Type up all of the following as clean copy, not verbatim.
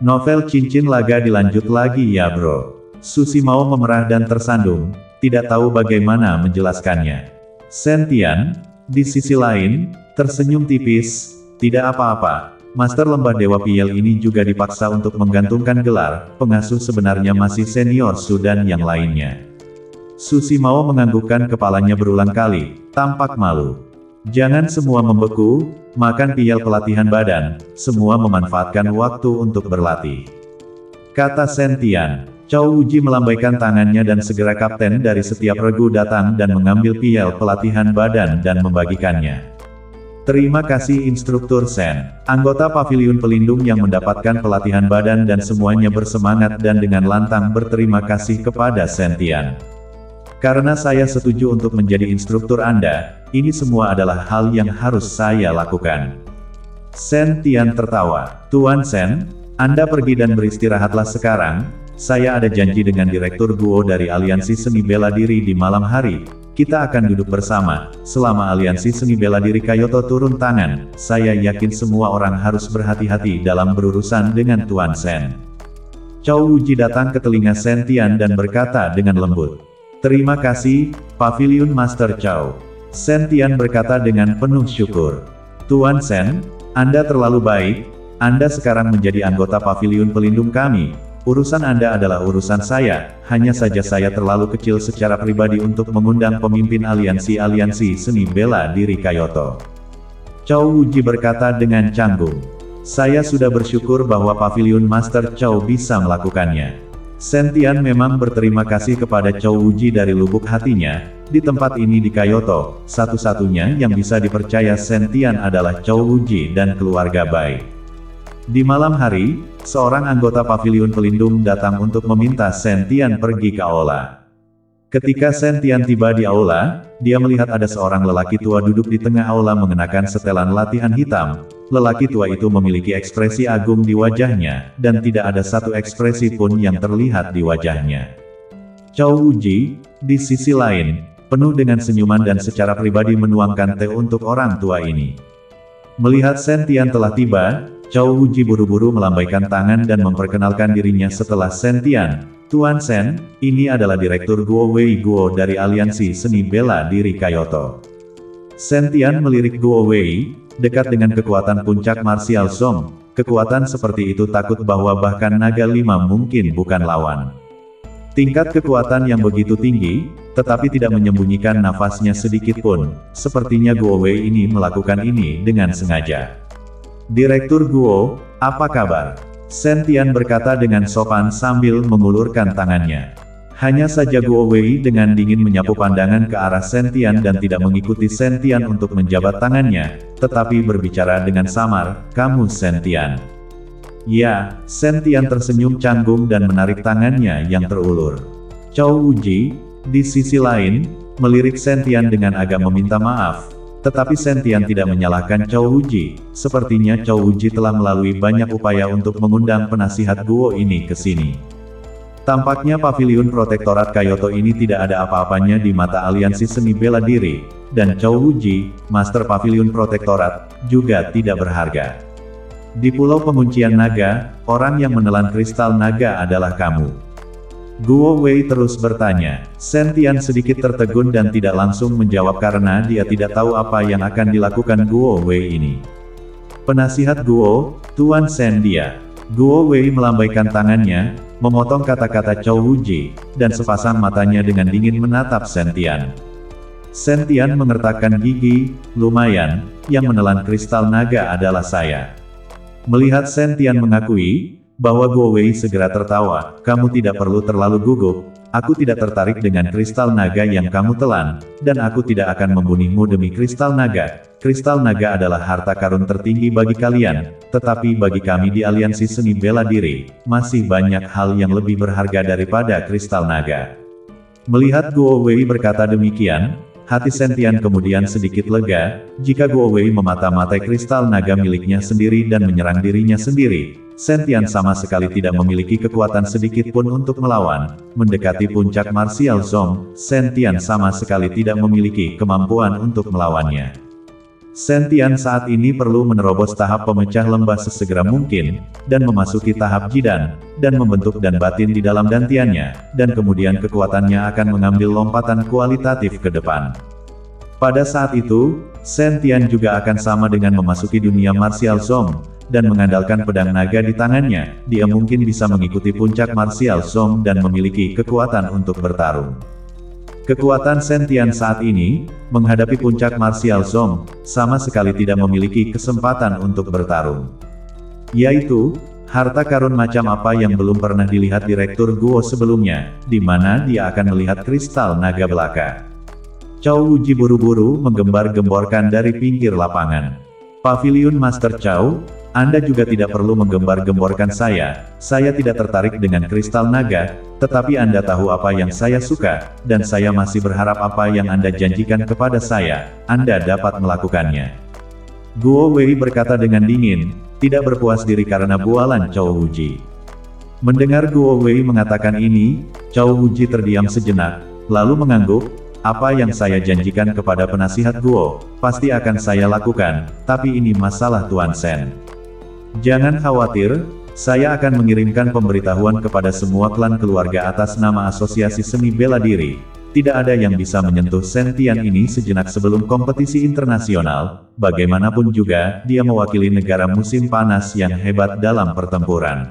Novel cincin laga dilanjut lagi ya bro. Susi mau memerah dan tersandung, tidak tahu bagaimana menjelaskannya. Sentian, di sisi lain, tersenyum tipis, tidak apa-apa. Master Lembah Dewa Piel ini juga dipaksa untuk menggantungkan gelar, pengasuh sebenarnya masih senior Su dan yang lainnya. Susi mau menganggukkan kepalanya berulang kali, tampak malu. Jangan semua membeku, makan piel pelatihan badan, semua memanfaatkan waktu untuk berlatih. Kata Sentian. Chow Wuji melambaikan tangannya dan segera kapten dari setiap regu datang dan mengambil piel pelatihan badan dan membagikannya. Terima kasih Instruktur Sen, anggota Paviliun Pelindung yang mendapatkan pelatihan badan dan semuanya bersemangat dan dengan lantang berterima kasih kepada Sentian. Karena saya setuju untuk menjadi instruktur Anda, ini semua adalah hal yang harus saya lakukan. Sentian tertawa. Tuan Sen, Anda pergi dan beristirahatlah sekarang, saya ada janji dengan Direktur Guo dari Aliansi Seni Bela Diri di malam hari, kita akan duduk bersama, selama Aliansi Seni Bela Diri Kyoto turun tangan, saya yakin semua orang harus berhati-hati dalam berurusan dengan Tuan Sen. Chow Wuji datang ke telinga Sentian dan berkata dengan lembut. Terima kasih, Paviliun Master Chow. Sentian berkata dengan penuh syukur. Tuan Sen, Anda terlalu baik, Anda sekarang menjadi anggota Paviliun Pelindung kami. Urusan Anda adalah urusan saya, hanya saja saya terlalu kecil secara pribadi untuk mengundang pemimpin aliansi seni bela diri Kyoto. Chow Wuji berkata dengan canggung. Saya sudah bersyukur bahwa Paviliun Master Chow bisa melakukannya. Sentian memang berterima kasih kepada Chow Wuji dari lubuk hatinya, di tempat ini di Kyoto, satu-satunya yang bisa dipercaya Sentian adalah Chow Wuji dan keluarga baik. Di malam hari, seorang anggota Paviliun Pelindung datang untuk meminta Sentian pergi ke aula. Ketika Sentian tiba di aula, dia melihat ada seorang lelaki tua duduk di tengah aula mengenakan setelan latihan hitam. Lelaki tua itu memiliki ekspresi agung di wajahnya, dan tidak ada satu ekspresi pun yang terlihat di wajahnya. Chow Wuji, di sisi lain, penuh dengan senyuman dan secara pribadi menuangkan teh untuk orang tua ini. Melihat Sentian telah tiba, Chow Wuji buru-buru melambaikan tangan dan memperkenalkan dirinya setelah Sentian. Tuan Sen, ini adalah Direktur Guo Wei Guo dari Aliansi Seni Bela Diri Kyoto. Sentian melirik Guo Wei, dekat dengan kekuatan puncak martial Zong, kekuatan seperti itu takut bahwa bahkan naga 5 mungkin bukan lawan. Tingkat kekuatan yang begitu tinggi, tetapi tidak menyembunyikan nafasnya sedikit pun, sepertinya Guo Wei ini melakukan ini dengan sengaja. Direktur Guo, apa kabar? Sentian berkata dengan sopan sambil mengulurkan tangannya. Hanya saja Guo Wei dengan dingin menyapu pandangan ke arah Sentian dan tidak mengikuti Sentian untuk menjabat tangannya, tetapi berbicara dengan samar, kamu Sentian. Ya, Sentian tersenyum canggung dan menarik tangannya yang terulur. Chow Wuji, di sisi lain, melirik Sentian dengan agak meminta maaf, tetapi Sentian tidak menyalahkan Chow Wuji, sepertinya Chow Wuji telah melalui banyak upaya untuk mengundang penasihat Guo ini ke sini. Tampaknya Paviliun Protektorat Kyoto ini tidak ada apa-apanya di mata Aliansi Seni Bela Diri, dan Chow Wuji, Master Paviliun Protektorat, juga tidak berharga. Di Pulau Penguncian Naga, orang yang menelan kristal naga adalah kamu. Guo Wei terus bertanya. Sentian sedikit tertegun dan tidak langsung menjawab karena dia tidak tahu apa yang akan dilakukan Guo Wei ini. Penasihat Guo, Tuan Sen dia. Guo Wei melambaikan tangannya, memotong kata-kata Chow Wuji, dan sepasang matanya dengan dingin menatap Sentian. Sentian mengertakkan gigi, lumayan, yang menelan kristal naga adalah saya. Melihat Sentian mengakui, bahwa Guo Wei segera tertawa, kamu tidak perlu terlalu gugup, aku tidak tertarik dengan kristal naga yang kamu telan, dan aku tidak akan membunuhmu demi kristal naga. Kristal naga adalah harta karun tertinggi bagi kalian, tetapi bagi kami di Aliansi Seni Bela Diri, masih banyak hal yang lebih berharga daripada kristal naga. Melihat Guo Wei berkata demikian, hati Sentian kemudian sedikit lega, jika Guo Wei memata-matai kristal naga miliknya sendiri dan menyerang dirinya sendiri. Sentian sama sekali tidak memiliki kekuatan sedikit pun untuk melawan. Mendekati puncak martial Zong, Sentian sama sekali tidak memiliki kemampuan untuk melawannya. Sentian saat ini perlu menerobos tahap pemecah lembah sesegera mungkin, dan memasuki tahap jidan, dan membentuk dan batin di dalam dantiannya, dan kemudian kekuatannya akan mengambil lompatan kualitatif ke depan. Pada saat itu, Sentian juga akan sama dengan memasuki dunia martial zone, dan mengandalkan pedang naga di tangannya, dia mungkin bisa mengikuti puncak martial zone dan memiliki kekuatan untuk bertarung. Kekuatan Sentian saat ini, menghadapi puncak martial zone, sama sekali tidak memiliki kesempatan untuk bertarung. Yaitu, harta karun macam apa yang belum pernah dilihat Direktur Guo sebelumnya, di mana dia akan melihat kristal naga belaka. Cao Wuji buru-buru menggembar-gemborkan dari pinggir lapangan. Paviliun Master Cao, Anda juga tidak perlu menggembar-gemborkan saya tidak tertarik dengan kristal naga, tetapi Anda tahu apa yang saya suka, dan saya masih berharap apa yang Anda janjikan kepada saya, Anda dapat melakukannya. Guo Wei berkata dengan dingin, tidak berpuas diri karena bualan Cao Wuji. Mendengar Guo Wei mengatakan ini, Cao Wuji terdiam sejenak, lalu mengangguk, apa yang saya janjikan kepada penasihat Guo, pasti akan saya lakukan, tapi ini masalah Tuan Sen. Jangan khawatir, saya akan mengirimkan pemberitahuan kepada semua klan keluarga atas nama Asosiasi Seni Bela Diri. Tidak ada yang bisa menyentuh Sentian ini sejenak sebelum kompetisi internasional, bagaimanapun juga, dia mewakili negara musim panas yang hebat dalam pertempuran.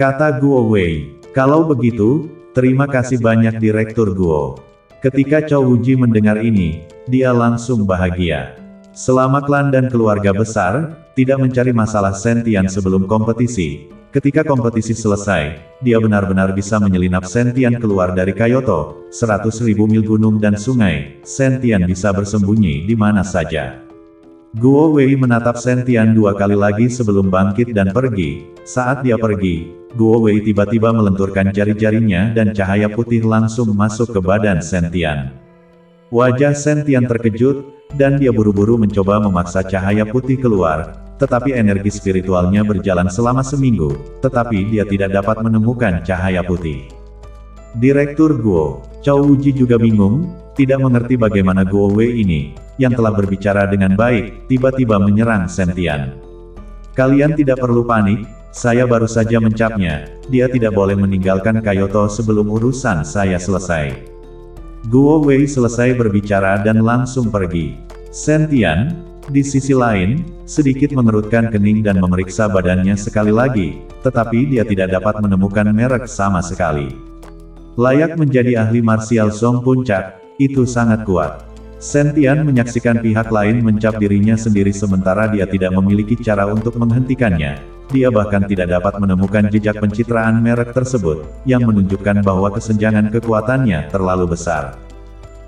Kata Guo Wei, kalau begitu, terima kasih banyak Direktur Guo. Ketika Cao Wuji mendengar ini, dia langsung bahagia. Selama klan dan keluarga besar, tidak mencari masalah Sentian sebelum kompetisi. Ketika kompetisi selesai, dia benar-benar bisa menyelinap Sentian keluar dari Kyoto, 100.000 mil gunung dan sungai, Sentian bisa bersembunyi di mana saja. Guo Wei menatap Sentian 2 kali lagi sebelum bangkit dan pergi. Saat dia pergi, Guo Wei tiba-tiba melenturkan jari-jarinya dan cahaya putih langsung masuk ke badan Sentian. Wajah Sentian terkejut, dan dia buru-buru mencoba memaksa cahaya putih keluar, tetapi energi spiritualnya berjalan selama seminggu, tetapi dia tidak dapat menemukan cahaya putih. Direktur Guo, Cao Wuji juga bingung, tidak mengerti bagaimana Guo Wei ini, yang telah berbicara dengan baik, tiba-tiba menyerang Sentian. Kalian tidak perlu panik, saya baru saja mencapnya, dia tidak boleh meninggalkan Kyoto sebelum urusan saya selesai. Guo Wei selesai berbicara dan langsung pergi. Sentian, di sisi lain, sedikit mengerutkan kening dan memeriksa badannya sekali lagi, tetapi dia tidak dapat menemukan merek sama sekali. Layak menjadi ahli martial zone puncak, itu sangat kuat. Sentian menyaksikan pihak lain mencap dirinya sendiri sementara dia tidak memiliki cara untuk menghentikannya. Dia bahkan tidak dapat menemukan jejak pencitraan merek tersebut, yang menunjukkan bahwa kesenjangan kekuatannya terlalu besar.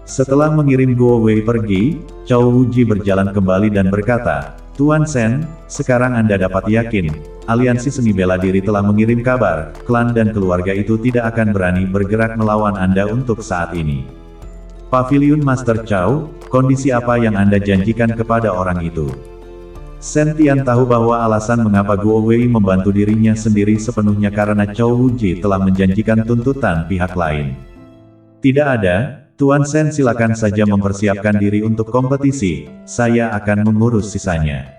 Setelah mengirim Guo Wei pergi, Cao Wuji berjalan kembali dan berkata, Tuan Sen, sekarang Anda dapat yakin, Aliansi Seni Bela Diri telah mengirim kabar, klan dan keluarga itu tidak akan berani bergerak melawan Anda untuk saat ini. Paviliun Master Cao, kondisi apa yang Anda janjikan kepada orang itu? Sentian tahu bahwa alasan mengapa Guo Wei membantu dirinya sendiri sepenuhnya karena Cao Wuji telah menjanjikan tuntutan pihak lain. Tidak ada, Tuan Sen silakan saja mempersiapkan diri untuk kompetisi, saya akan mengurus sisanya.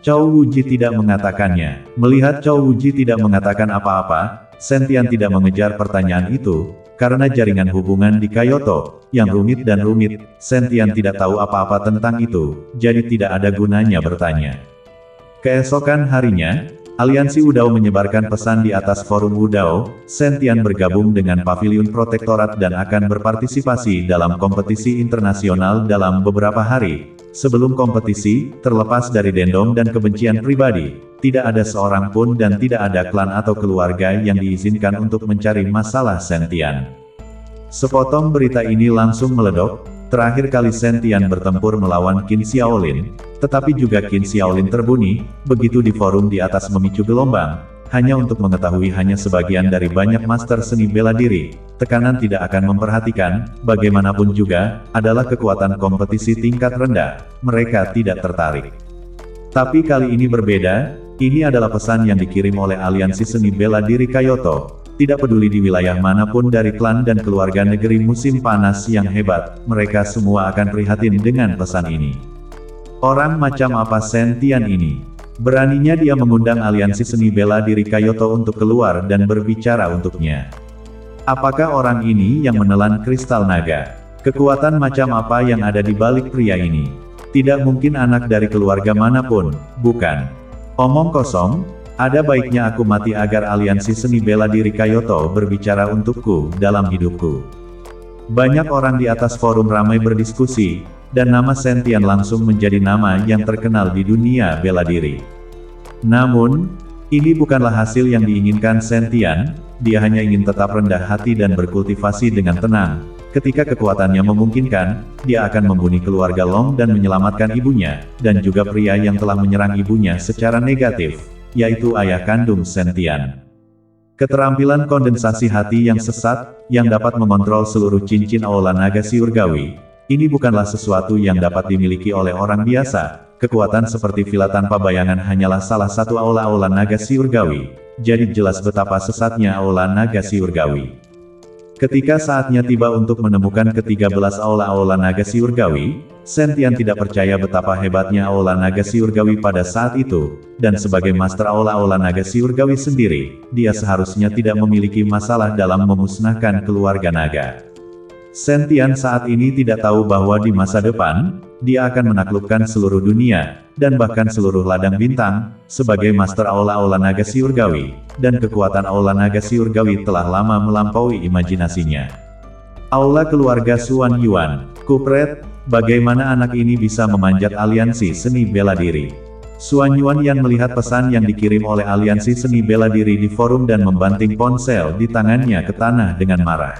Cao Wuji tidak mengatakannya. Melihat Cao Wuji tidak mengatakan apa-apa, Sentian tidak mengejar pertanyaan itu, karena jaringan hubungan di Kyoto, yang rumit dan rumit, Sentian tidak tahu apa-apa tentang itu, jadi tidak ada gunanya bertanya. Keesokan harinya, Aliansi Wudao menyebarkan pesan di atas forum Wudao, Sentian bergabung dengan Paviliun Protektorat dan akan berpartisipasi dalam kompetisi internasional dalam beberapa hari. Sebelum kompetisi, terlepas dari dendong dan kebencian pribadi, tidak ada seorang pun dan tidak ada klan atau keluarga yang diizinkan untuk mencari masalah Sentian. Sepotong berita ini langsung meledok, terakhir kali Sentian bertempur melawan Qin Xiaolin, tetapi juga Qin Xiaolin terbunyi, begitu di forum di atas memicu gelombang, hanya untuk mengetahui hanya sebagian dari banyak master seni bela diri, tekanan tidak akan memperhatikan, bagaimanapun juga, adalah kekuatan kompetisi tingkat rendah, mereka tidak tertarik. Tapi kali ini berbeda, ini adalah pesan yang dikirim oleh Aliansi Seni Bela Diri Kyoto, tidak peduli di wilayah manapun dari klan dan keluarga negeri musim panas yang hebat, mereka semua akan prihatin dengan pesan ini. Orang macam apa Sentian ini? Beraninya dia mengundang aliansi seni bela diri Kyoto untuk keluar dan berbicara untuknya. Apakah orang ini yang menelan kristal naga? Kekuatan macam apa yang ada di balik pria ini? Tidak mungkin anak dari keluarga manapun, bukan? Omong kosong, ada baiknya aku mati agar aliansi seni bela diri Kyoto berbicara untukku dalam hidupku. Banyak orang di atas forum ramai berdiskusi, dan nama Sentian langsung menjadi nama yang terkenal di dunia bela diri. Namun, ini bukanlah hasil yang diinginkan Sentian, dia hanya ingin tetap rendah hati dan berkultivasi dengan tenang. Ketika kekuatannya memungkinkan, dia akan membunuh keluarga Long dan menyelamatkan ibunya, dan juga pria yang telah menyerang ibunya secara negatif, yaitu ayah kandung Sentian. Keterampilan kondensasi hati yang sesat, yang dapat mengontrol seluruh cincin aula naga surgawi, ini bukanlah sesuatu yang dapat dimiliki oleh orang biasa. Kekuatan seperti villa tanpa bayangan hanyalah salah satu aula-aula naga surgawi, jadi jelas betapa sesatnya aula naga surgawi. Ketika saatnya tiba untuk menemukan ke-13 aula-aula naga surgawi, Sentian tidak percaya betapa hebatnya aula naga surgawi pada saat itu, dan sebagai master aula-aula naga surgawi sendiri, dia seharusnya tidak memiliki masalah dalam memusnahkan keluarga naga. Sentian saat ini tidak tahu bahwa di masa depan, dia akan menaklukkan seluruh dunia, dan bahkan seluruh ladang bintang, sebagai master aula-aula naga surgawi, dan kekuatan aula naga surgawi telah lama melampaui imajinasinya. Aula keluarga Xuan Yuan, kupret, bagaimana anak ini bisa memanjat aliansi seni bela diri? Xuan Yuan yang melihat pesan yang dikirim oleh aliansi seni bela diri di forum dan membanting ponsel di tangannya ke tanah dengan marah.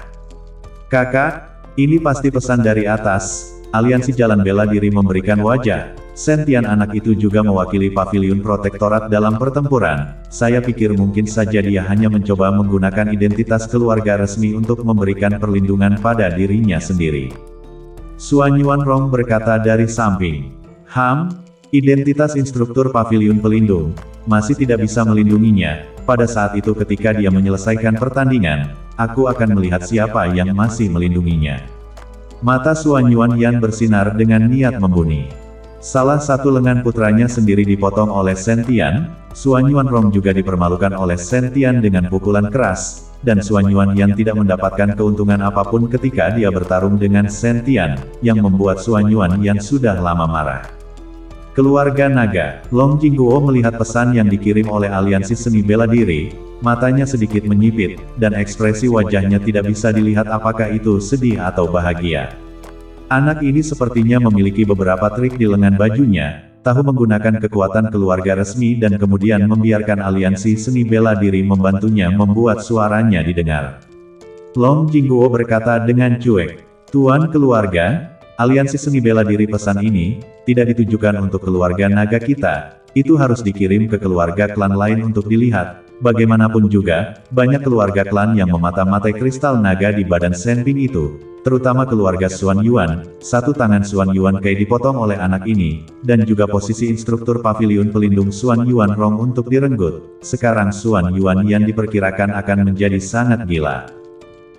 Kakak, ini pasti pesan dari atas. Aliansi Jalan Bela Diri memberikan wajah. Sentian anak itu juga mewakili pavilion protektorat dalam pertempuran. Saya pikir mungkin saja dia hanya mencoba menggunakan identitas keluarga resmi untuk memberikan perlindungan pada dirinya sendiri. Xuan Yuan Rong berkata dari samping. Identitas instruktur pavilion pelindung, masih tidak bisa melindunginya. Pada saat itu ketika dia menyelesaikan pertandingan, aku akan melihat siapa yang masih melindunginya. Mata Xuan Yuan Yan bersinar dengan niat membunuh. Salah satu lengan putranya sendiri dipotong oleh Sentian, Xuan Yuan Rong juga dipermalukan oleh Sentian dengan pukulan keras, dan Xuan Yuan Yan tidak mendapatkan keuntungan apapun ketika dia bertarung dengan Sentian, yang membuat Xuan Yuan Yan sudah lama marah. Keluarga naga, Long Jingguo melihat pesan yang dikirim oleh aliansi seni bela diri, matanya sedikit menyipit, dan ekspresi wajahnya tidak bisa dilihat apakah itu sedih atau bahagia. Anak ini sepertinya memiliki beberapa trik di lengan bajunya, tahu menggunakan kekuatan keluarga resmi dan kemudian membiarkan aliansi seni bela diri membantunya membuat suaranya didengar. Long Jingguo berkata dengan cuek, "Tuan keluarga, aliansi seni bela diri pesan ini, tidak ditujukan untuk keluarga naga kita, itu harus dikirim ke keluarga klan lain untuk dilihat. Bagaimanapun juga, banyak keluarga klan yang memata-matai kristal naga di badan Senping itu, terutama keluarga Xuan Yuan. Satu tangan Xuan Yuan Kei dipotong oleh anak ini, dan juga posisi instruktur pavilion pelindung Xuan Yuan Rong untuk direnggut. Sekarang Xuan Yuan Yan diperkirakan akan menjadi sangat gila."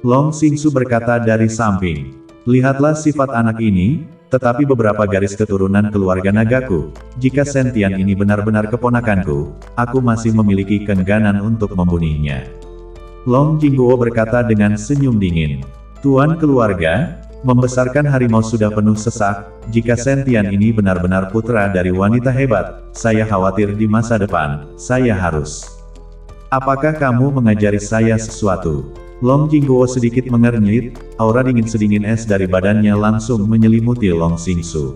Long Xingsu berkata dari samping. "Lihatlah sifat anak ini, tetapi beberapa garis keturunan keluarga nagaku. Jika Sentian ini benar-benar keponakanku, aku masih memiliki keengganan untuk membunuhnya." Long Jingguo berkata dengan senyum dingin. "Tuan keluarga, membesarkan harimau sudah penuh sesak, jika Sentian ini benar-benar putra dari wanita hebat, saya khawatir di masa depan, saya harus. Apakah kamu mengajari saya sesuatu?" Long Jingguo sedikit mengernyit, aura dingin sedingin es dari badannya langsung menyelimuti Long Xingsu.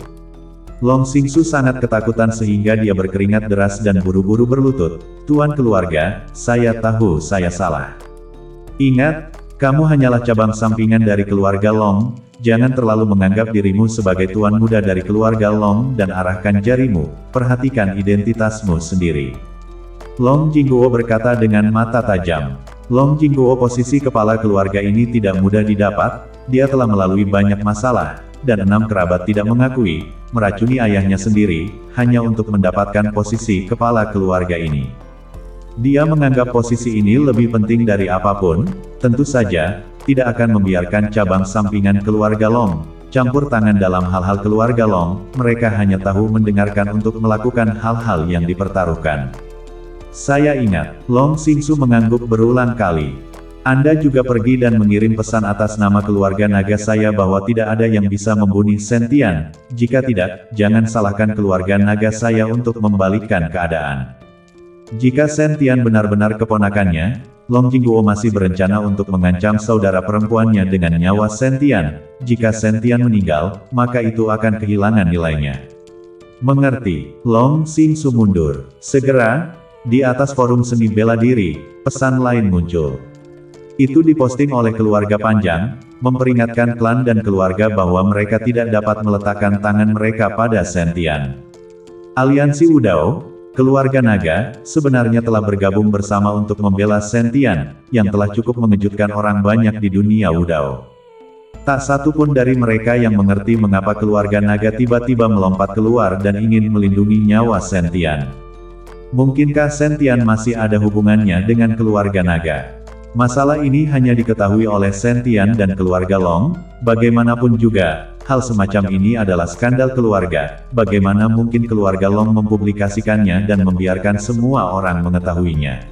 Long Xingsu sangat ketakutan sehingga dia berkeringat deras dan buru-buru berlutut. "Tuan keluarga, saya tahu saya salah. Ingat, kamu hanyalah cabang sampingan dari keluarga Long, jangan terlalu menganggap dirimu sebagai tuan muda dari keluarga Long dan arahkan jarimu, perhatikan identitasmu sendiri." Long Jingguo berkata dengan mata tajam. Long Jingguo posisi kepala keluarga ini tidak mudah didapat, dia telah melalui banyak masalah, dan 6 kerabat tidak mengakui, meracuni ayahnya sendiri, hanya untuk mendapatkan posisi kepala keluarga ini. Dia menganggap posisi ini lebih penting dari apapun, tentu saja, tidak akan membiarkan cabang sampingan keluarga Long, campur tangan dalam hal-hal keluarga Long, mereka hanya tahu mendengarkan untuk melakukan hal-hal yang dipertaruhkan. Saya ingat, Long Xingsu mengangguk berulang kali. Anda juga pergi dan mengirim pesan atas nama keluarga naga saya bahwa tidak ada yang bisa membunuh Sentian. Jika tidak, jangan salahkan keluarga naga saya untuk membalikkan keadaan. Jika Sentian benar-benar keponakannya, Long Jingguo masih berencana untuk mengancam saudara perempuannya dengan nyawa Sentian. Jika Sentian meninggal, maka itu akan kehilangan nilainya. Mengerti, Long Xingsu mundur. Segera, di atas forum seni bela diri, pesan lain muncul. Itu diposting oleh keluarga Panjang, memperingatkan klan dan keluarga bahwa mereka tidak dapat meletakkan tangan mereka pada Sentian. Aliansi Wudao, keluarga naga, sebenarnya telah bergabung bersama untuk membela Sentian, yang telah cukup mengejutkan orang banyak di dunia Wudao. Tak satu pun dari mereka yang mengerti mengapa keluarga naga tiba-tiba melompat keluar dan ingin melindungi nyawa Sentian. Mungkinkah Sentian masih ada hubungannya dengan keluarga naga? Masalah ini hanya diketahui oleh Sentian dan keluarga Long. Bagaimanapun juga, hal semacam ini adalah skandal keluarga. Bagaimana mungkin keluarga Long mempublikasikannya dan membiarkan semua orang mengetahuinya?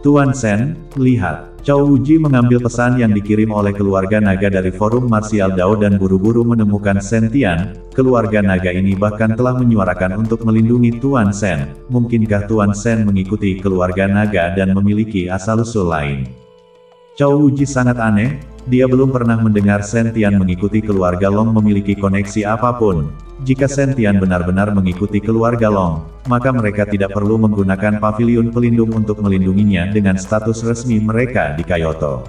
Tuan Sen, lihat. Chow Wuji mengambil pesan yang dikirim oleh keluarga naga dari forum martial Dao dan buru-buru menemukan Sentian. Keluarga naga ini bahkan telah menyuarakan untuk melindungi Tuan Sen. Mungkinkah Tuan Sen mengikuti keluarga naga dan memiliki asal-usul lain? Chow Wuji sangat aneh, dia belum pernah mendengar Sentian mengikuti keluarga Long memiliki koneksi apapun. Jika Sentian benar-benar mengikuti keluarga Long, maka mereka tidak perlu menggunakan paviliun pelindung untuk melindunginya dengan status resmi mereka di Kyoto.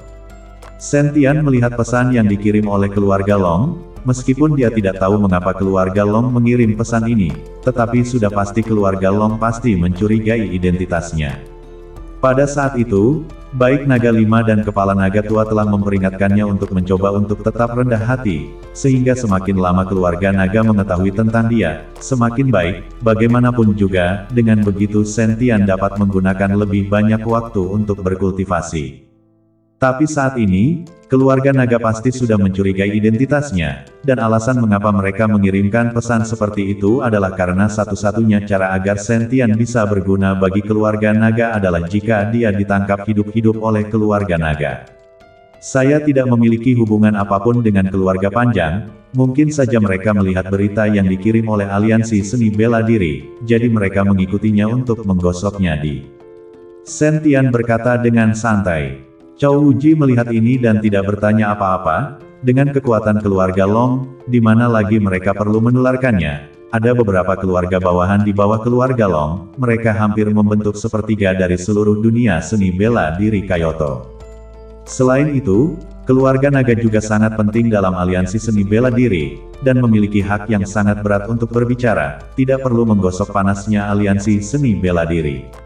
Sentian melihat pesan yang dikirim oleh keluarga Long, meskipun dia tidak tahu mengapa keluarga Long mengirim pesan ini, tetapi sudah pasti keluarga Long pasti mencurigai identitasnya. Pada saat itu, baik Naga Lima dan Kepala Naga Tua telah memperingatkannya untuk mencoba untuk tetap rendah hati, sehingga semakin lama keluarga naga mengetahui tentang dia, semakin baik. Bagaimanapun juga, dengan begitu Sentian dapat menggunakan lebih banyak waktu untuk berkultivasi. Tapi saat ini, keluarga naga pasti sudah mencurigai identitasnya, dan alasan mengapa mereka mengirimkan pesan seperti itu adalah karena satu-satunya cara agar Sentian bisa berguna bagi keluarga naga adalah jika dia ditangkap hidup-hidup oleh keluarga naga. Saya tidak memiliki hubungan apapun dengan keluarga Panjang, mungkin saja mereka melihat berita yang dikirim oleh aliansi seni bela diri, jadi mereka mengikutinya untuk menggosoknya di. Sentian berkata dengan santai. Chow Wuji melihat ini dan tidak bertanya apa-apa. Dengan kekuatan keluarga Long, di mana lagi mereka perlu menularkannya? Ada beberapa keluarga bawahan di bawah keluarga Long, mereka hampir membentuk sepertiga dari seluruh dunia seni bela diri Kyoto. Selain itu, keluarga naga juga sangat penting dalam aliansi seni bela diri, dan memiliki hak yang sangat berat untuk berbicara, tidak perlu menggosok panasnya aliansi seni bela diri.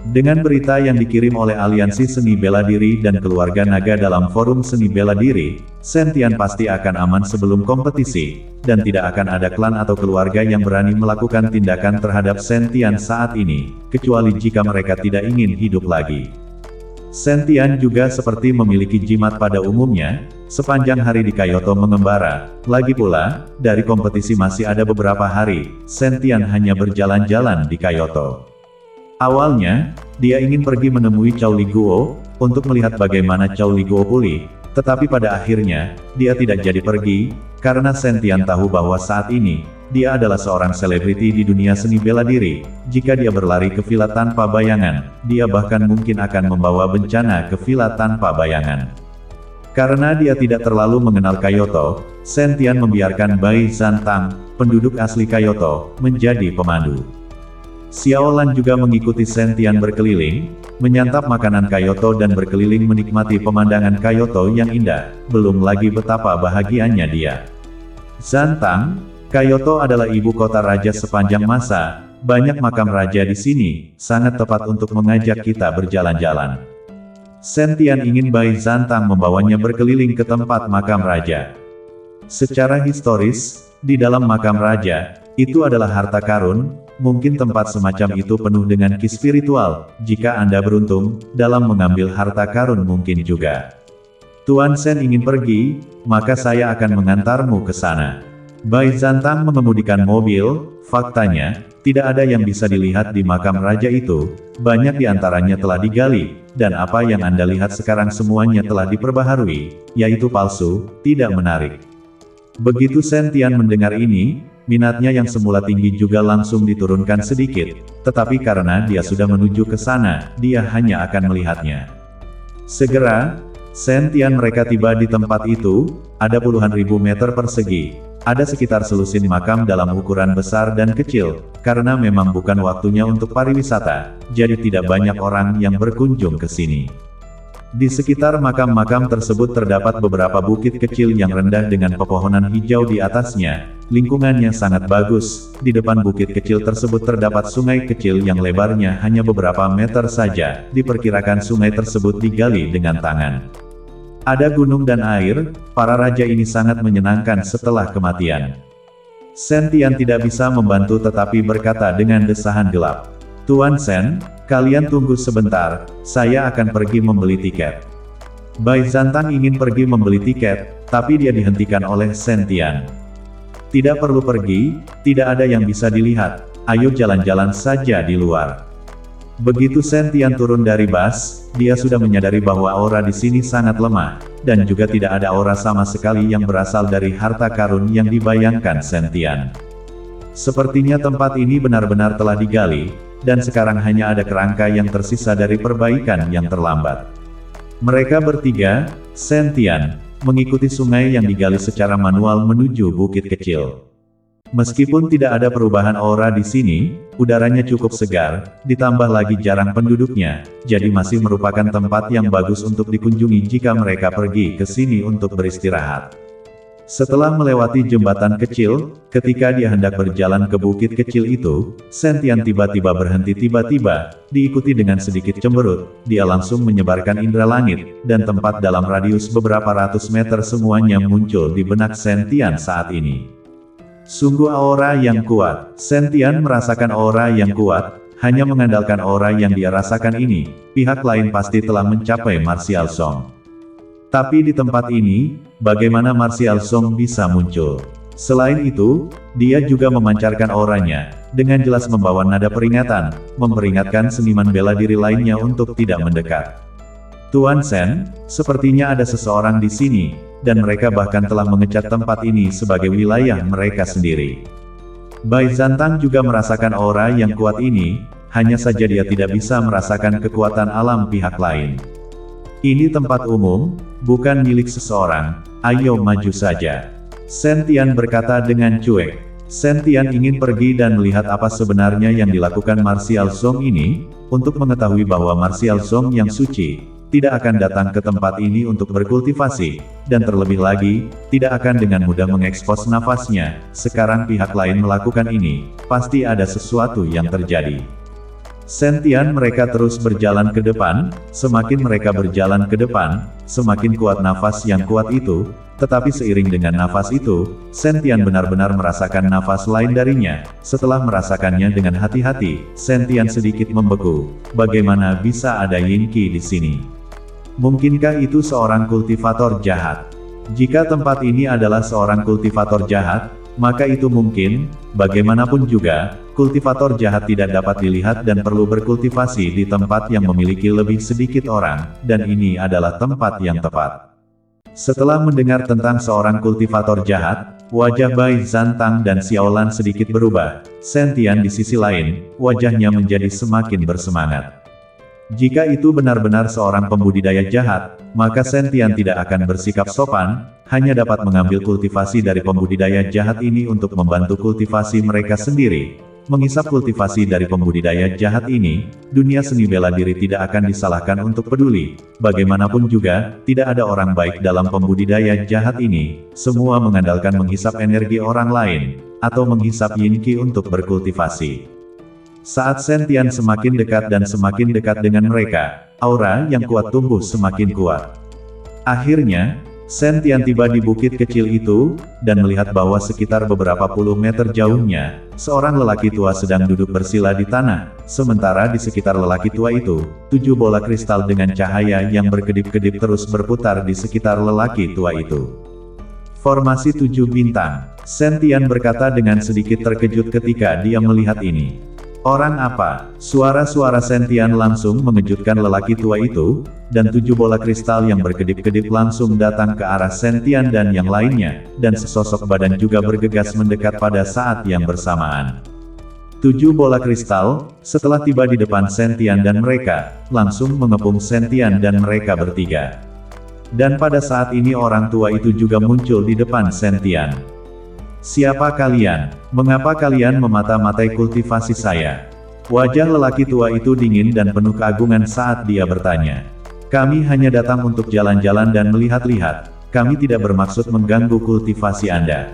Dengan berita yang dikirim oleh aliansi seni bela diri dan keluarga naga dalam forum seni bela diri, Sentian pasti akan aman sebelum kompetisi, dan tidak akan ada klan atau keluarga yang berani melakukan tindakan terhadap Sentian saat ini, kecuali jika mereka tidak ingin hidup lagi. Sentian juga seperti memiliki jimat pada umumnya, sepanjang hari di Kyoto mengembara. Lagi pula, dari kompetisi masih ada beberapa hari, Sentian hanya berjalan-jalan di Kyoto. Awalnya, dia ingin pergi menemui Chow Li Guo, untuk melihat bagaimana Chow Li Guo pulih, tetapi pada akhirnya, dia tidak jadi pergi, karena Sentian tahu bahwa saat ini, dia adalah seorang selebriti di dunia seni bela diri. Jika dia berlari ke villa tanpa bayangan, dia bahkan mungkin akan membawa bencana ke villa tanpa bayangan. Karena dia tidak terlalu mengenal Kyoto, Sentian membiarkan Bai Zantang, penduduk asli Kyoto, menjadi pemandu. Xiaolan juga mengikuti Sentian berkeliling, menyantap makanan Kyoto dan berkeliling menikmati pemandangan Kyoto yang indah, belum lagi betapa bahagianya dia. Zantang, Kyoto adalah ibu kota raja sepanjang masa, banyak makam raja di sini, sangat tepat untuk mengajak kita berjalan-jalan. Sentian ingin Bai Zantang membawanya berkeliling ke tempat makam raja. Secara historis, di dalam makam raja, itu adalah harta karun. Mungkin tempat semacam itu penuh dengan ki spiritual. Jika Anda beruntung, dalam mengambil harta karun mungkin juga. Tuan Sen ingin pergi, maka saya akan mengantarmu ke sana. Bai Zantang mengemudikan mobil. Faktanya, tidak ada yang bisa dilihat di makam raja itu, banyak di antaranya telah digali, dan apa yang Anda lihat sekarang semuanya telah diperbaharui, yaitu palsu, tidak menarik. Begitu Sentian mendengar ini, minatnya yang semula tinggi juga langsung diturunkan sedikit, tetapi karena dia sudah menuju ke sana, dia hanya akan melihatnya. Segera, Sentian mereka tiba di tempat itu, ada puluhan ribu meter persegi. Ada sekitar selusin makam dalam ukuran besar dan kecil, karena memang bukan waktunya untuk pariwisata, jadi tidak banyak orang yang berkunjung ke sini. Di sekitar makam-makam tersebut terdapat beberapa bukit kecil yang rendah dengan pepohonan hijau di atasnya, lingkungannya sangat bagus. Di depan bukit kecil tersebut terdapat sungai kecil yang lebarnya hanya beberapa meter saja, diperkirakan sungai tersebut digali dengan tangan. Ada gunung dan air, para raja ini sangat menyenangkan setelah kematian. Sentian tidak bisa membantu tetapi berkata dengan desahan gelap. Tuan Sen, kalian tunggu sebentar, saya akan pergi membeli tiket. Bai Zantang ingin pergi membeli tiket, tapi dia dihentikan oleh Sentian. Tidak perlu pergi, tidak ada yang bisa dilihat, ayo jalan-jalan saja di luar. Begitu Sentian turun dari bus, dia sudah menyadari bahwa aura di sini sangat lemah, dan juga tidak ada aura sama sekali yang berasal dari harta karun yang dibayangkan Sentian. Sepertinya tempat ini benar-benar telah digali, dan sekarang hanya ada kerangka yang tersisa dari perbaikan yang terlambat. Mereka bertiga, Sentian, mengikuti sungai yang digali secara manual menuju bukit kecil. Meskipun tidak ada perubahan aura di sini, udaranya cukup segar, ditambah lagi jarang penduduknya, jadi masih merupakan tempat yang bagus untuk dikunjungi jika mereka pergi ke sini untuk beristirahat. Setelah melewati jembatan kecil, ketika dia hendak berjalan ke bukit kecil itu, Sentian tiba-tiba berhenti tiba-tiba, diikuti dengan sedikit cemberut, dia langsung menyebarkan indera langit, dan tempat dalam radius beberapa ratus meter semuanya muncul di benak Sentian saat ini. Sungguh aura yang kuat. Sentian merasakan aura yang kuat, hanya mengandalkan aura yang dia rasakan ini, pihak lain pasti telah mencapai Martial Song. Tapi di tempat ini, bagaimana Martial Song bisa muncul? Selain itu, dia juga memancarkan auranya, dengan jelas membawa nada peringatan, memperingatkan seniman bela diri lainnya untuk tidak mendekat. Tuan Sen, sepertinya ada seseorang di sini, dan mereka bahkan telah mengecat tempat ini sebagai wilayah mereka sendiri. Bai Zantang juga merasakan aura yang kuat ini, hanya saja dia tidak bisa merasakan kekuatan alam pihak lain. Ini tempat umum, bukan milik seseorang, ayo maju saja. Sentian berkata dengan cuek. Sentian ingin pergi dan melihat apa sebenarnya yang dilakukan Martial Song ini, untuk mengetahui bahwa Martial Song yang suci, tidak akan datang ke tempat ini untuk berkultivasi, dan terlebih lagi, tidak akan dengan mudah mengekspos nafasnya. Sekarang pihak lain melakukan ini, pasti ada sesuatu yang terjadi. Sentian mereka terus berjalan ke depan, semakin mereka berjalan ke depan, semakin kuat nafas yang kuat itu, tetapi seiring dengan nafas itu, Sentian benar-benar merasakan nafas lain darinya. Setelah merasakannya dengan hati-hati, Sentian sedikit membeku. Bagaimana bisa ada Yinki di sini? Mungkinkah itu seorang kultivator jahat? Jika tempat ini adalah seorang kultivator jahat, maka itu mungkin, bagaimanapun juga, kultivator jahat tidak dapat dilihat dan perlu berkultivasi di tempat yang memiliki lebih sedikit orang, dan ini adalah tempat yang tepat. Setelah mendengar tentang seorang kultivator jahat, wajah Bai Zantang dan Xiaolan sedikit berubah. Sentian di sisi lain, wajahnya menjadi semakin bersemangat. Jika itu benar-benar seorang pembudidaya jahat, maka Sentian tidak akan bersikap sopan, hanya dapat mengambil kultivasi dari pembudidaya jahat ini untuk membantu kultivasi mereka sendiri. Menghisap kultivasi dari pembudidaya jahat ini, dunia seni bela diri tidak akan disalahkan untuk peduli. Bagaimanapun juga, tidak ada orang baik dalam pembudidaya jahat ini, semua mengandalkan menghisap energi orang lain, atau menghisap Yinki untuk berkultivasi. Saat Sentian semakin dekat dan semakin dekat dengan mereka, aura yang kuat tumbuh semakin kuat. Akhirnya, Sentian tiba di bukit kecil itu, dan melihat bahwa sekitar beberapa puluh meter jauhnya, seorang lelaki tua sedang duduk bersila di tanah, sementara di sekitar lelaki tua itu, 7 bola kristal dengan cahaya yang berkedip-kedip terus berputar di sekitar lelaki tua itu. Formasi 7 bintang, Sentian berkata dengan sedikit terkejut ketika dia melihat ini. Orang apa? Suara-suara Sentian langsung mengejutkan lelaki tua itu, dan 7 bola kristal yang berkedip-kedip langsung datang ke arah Sentian dan yang lainnya, dan sesosok badan juga bergegas mendekat pada saat yang bersamaan. 7 bola kristal, setelah tiba di depan Sentian dan mereka, langsung mengepung Sentian dan mereka bertiga. Dan pada saat ini orang tua itu juga muncul di depan Sentian. Siapa kalian? Mengapa kalian memata-matai kultivasi saya? Wajah lelaki tua itu dingin dan penuh keagungan saat dia bertanya. Kami hanya datang untuk jalan-jalan dan melihat-lihat. Kami tidak bermaksud mengganggu kultivasi Anda.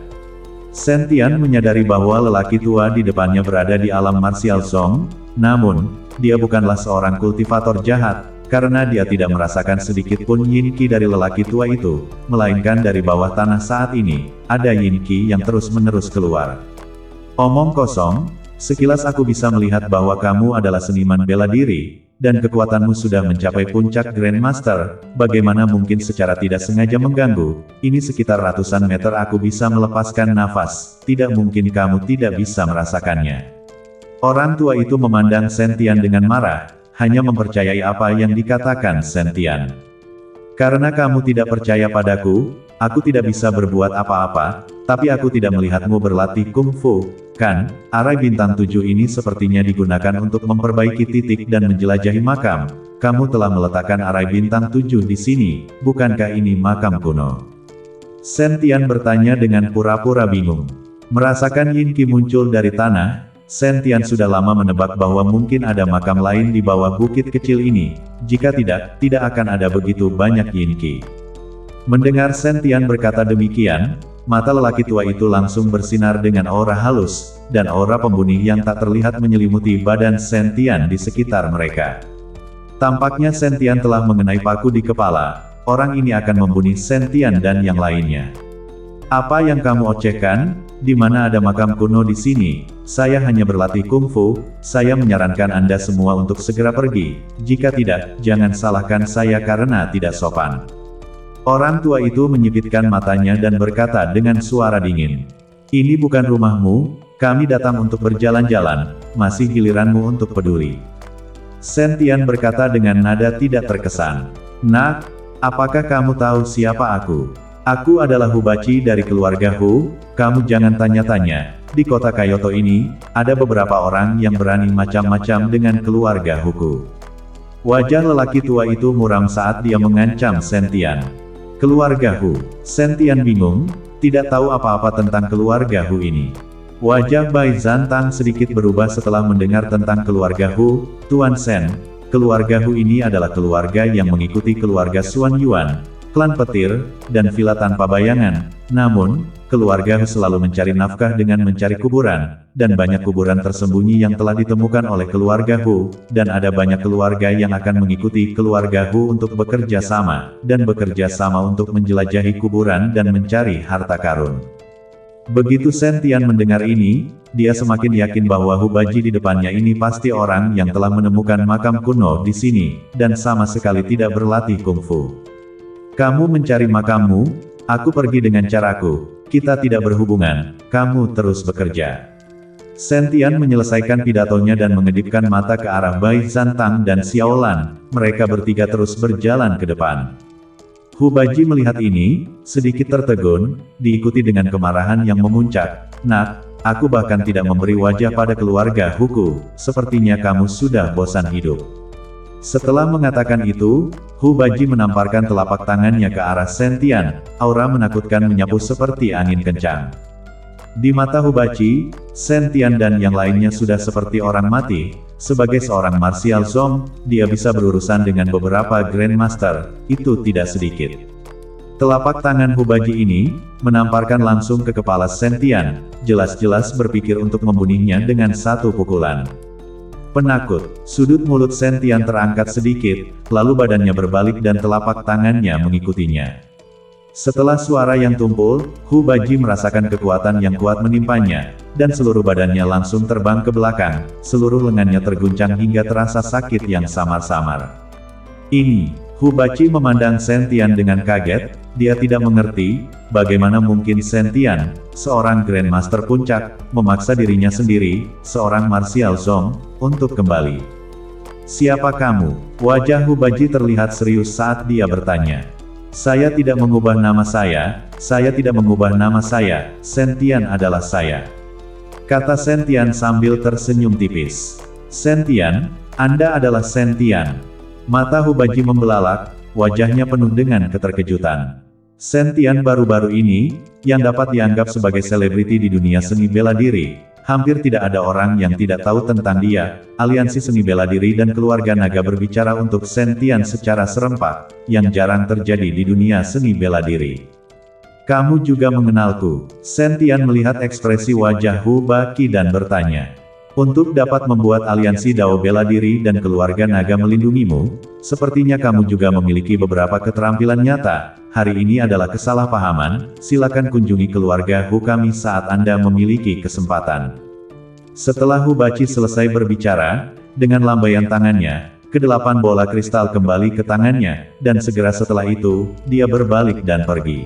Sentian menyadari bahwa lelaki tua di depannya berada di alam martial zone, namun, dia bukanlah seorang kultivator jahat, karena dia tidak merasakan sedikit pun yin qi dari lelaki tua itu, melainkan dari bawah tanah saat ini, ada yin qi yang terus-menerus keluar. Omong kosong, sekilas aku bisa melihat bahwa kamu adalah seniman bela diri, dan kekuatanmu sudah mencapai puncak Grandmaster, bagaimana mungkin secara tidak sengaja mengganggu, ini sekitar ratusan meter aku bisa melepaskan nafas, tidak mungkin kamu tidak bisa merasakannya. Orang tua itu memandang Sentian dengan marah, hanya mempercayai apa yang dikatakan Sentian. Karena kamu tidak percaya padaku, aku tidak bisa berbuat apa-apa, tapi aku tidak melihatmu berlatih kungfu, kan? Arai bintang 7 ini sepertinya digunakan untuk memperbaiki titik dan menjelajahi makam. Kamu telah meletakkan arai bintang 7 di sini, bukankah ini makam kuno? Sentian bertanya dengan pura-pura bingung. Merasakan yin qi muncul dari tanah, Sentian sudah lama menebak bahwa mungkin ada makam lain di bawah bukit kecil ini. Jika tidak, tidak akan ada begitu banyak yin qi. Mendengar Sentian berkata demikian, mata lelaki tua itu langsung bersinar dengan aura halus, dan aura pembunuh yang tak terlihat menyelimuti badan Sentian di sekitar mereka. Tampaknya Sentian telah mengenai paku di kepala, orang ini akan membunuh Sentian dan yang lainnya. Apa yang kamu ocehkan? Di mana ada makam kuno di sini? Saya hanya berlatih kungfu, saya menyarankan Anda semua untuk segera pergi, jika tidak, jangan salahkan saya karena tidak sopan. Orang tua itu menyipitkan matanya dan berkata dengan suara dingin. Ini bukan rumahmu, kami datang untuk berjalan-jalan, masih giliranmu untuk peduli. Sentian berkata dengan nada tidak terkesan. Nak, apakah kamu tahu siapa aku? Aku adalah Hubachi dari keluarga Hu, kamu jangan tanya-tanya, di kota Kyoto ini, ada beberapa orang yang berani macam-macam dengan keluarga Huku. Wajah lelaki tua itu muram saat dia mengancam Sentian. Keluarga Hu. Sentian bingung, tidak tahu apa-apa tentang keluarga Hu ini. Wajah Bai Zantang sedikit berubah setelah mendengar tentang keluarga Hu, Tuan Sen. Keluarga Hu ini adalah keluarga yang mengikuti keluarga Xuan Yuan, klan petir, dan villa tanpa bayangan. Namun, keluarga Hu selalu mencari nafkah dengan mencari kuburan, dan banyak kuburan tersembunyi yang telah ditemukan oleh keluarga Hu, dan ada banyak keluarga yang akan mengikuti keluarga Hu untuk bekerja sama, dan bekerja sama untuk menjelajahi kuburan dan mencari harta karun. Begitu Sentian mendengar ini, dia semakin yakin bahwa Hubaji di depannya ini pasti orang yang telah menemukan makam kuno di sini, dan sama sekali tidak berlatih kungfu. Kamu mencari makammu, aku pergi dengan caraku, kita tidak berhubungan, kamu terus bekerja. Sentian menyelesaikan pidatonya dan mengedipkan mata ke arah Bai Zantang dan Xiaolan, mereka bertiga terus berjalan ke depan. Hubaji melihat ini, sedikit tertegun, diikuti dengan kemarahan yang memuncak. Nak, aku bahkan tidak memberi wajah pada keluarga Huku, sepertinya kamu sudah bosan hidup. Setelah mengatakan itu, Hubaji menamparkan telapak tangannya ke arah Sentian, aura menakutkan menyapu seperti angin kencang. Di mata Hubaji, Sentian dan yang lainnya sudah seperti orang mati. Sebagai seorang martial zone, dia bisa berurusan dengan beberapa Grandmaster, itu tidak sedikit. Telapak tangan Hubaji ini, menamparkan langsung ke kepala Sentian, jelas-jelas berpikir untuk membunuhnya dengan satu pukulan. Penakut, sudut mulut Sentian terangkat sedikit, lalu badannya berbalik dan telapak tangannya mengikutinya. Setelah suara yang tumpul, Hu Baji merasakan kekuatan yang kuat menimpanya, dan seluruh badannya langsung terbang ke belakang, seluruh lengannya terguncang hingga terasa sakit yang samar-samar. Ini, Hu Baji memandang Shen Tian dengan kaget, dia tidak mengerti, bagaimana mungkin Shen Tian, seorang Grandmaster Puncak, memaksa dirinya sendiri, seorang martial zong, untuk kembali. Siapa kamu? Wajah Hu Baji terlihat serius saat dia bertanya. Saya tidak mengubah nama saya tidak mengubah nama saya, Shen Tian adalah saya. Kata Shen Tian sambil tersenyum tipis. Shen Tian, Anda adalah Shen Tian. Mata Hu Baji membelalak, wajahnya penuh dengan keterkejutan. Shen Tian baru-baru ini, yang dapat dianggap sebagai selebriti di dunia seni bela diri. Hampir tidak ada orang yang tidak tahu tentang dia. Aliansi seni bela diri dan keluarga naga berbicara untuk Shen Tian secara serempak, yang jarang terjadi di dunia seni bela diri. Kamu juga mengenalku. Shen Tian melihat ekspresi wajah Hu Baqi dan bertanya. Untuk dapat membuat aliansi Dao bela diri dan keluarga naga melindungimu, sepertinya kamu juga memiliki beberapa keterampilan nyata. Hari ini adalah kesalahpahaman, silakan kunjungi keluarga Hu kami saat Anda memiliki kesempatan. Setelah Hu Baqi selesai berbicara, dengan lambaian tangannya, ke-8 bola kristal kembali ke tangannya, dan segera setelah itu, dia berbalik dan pergi.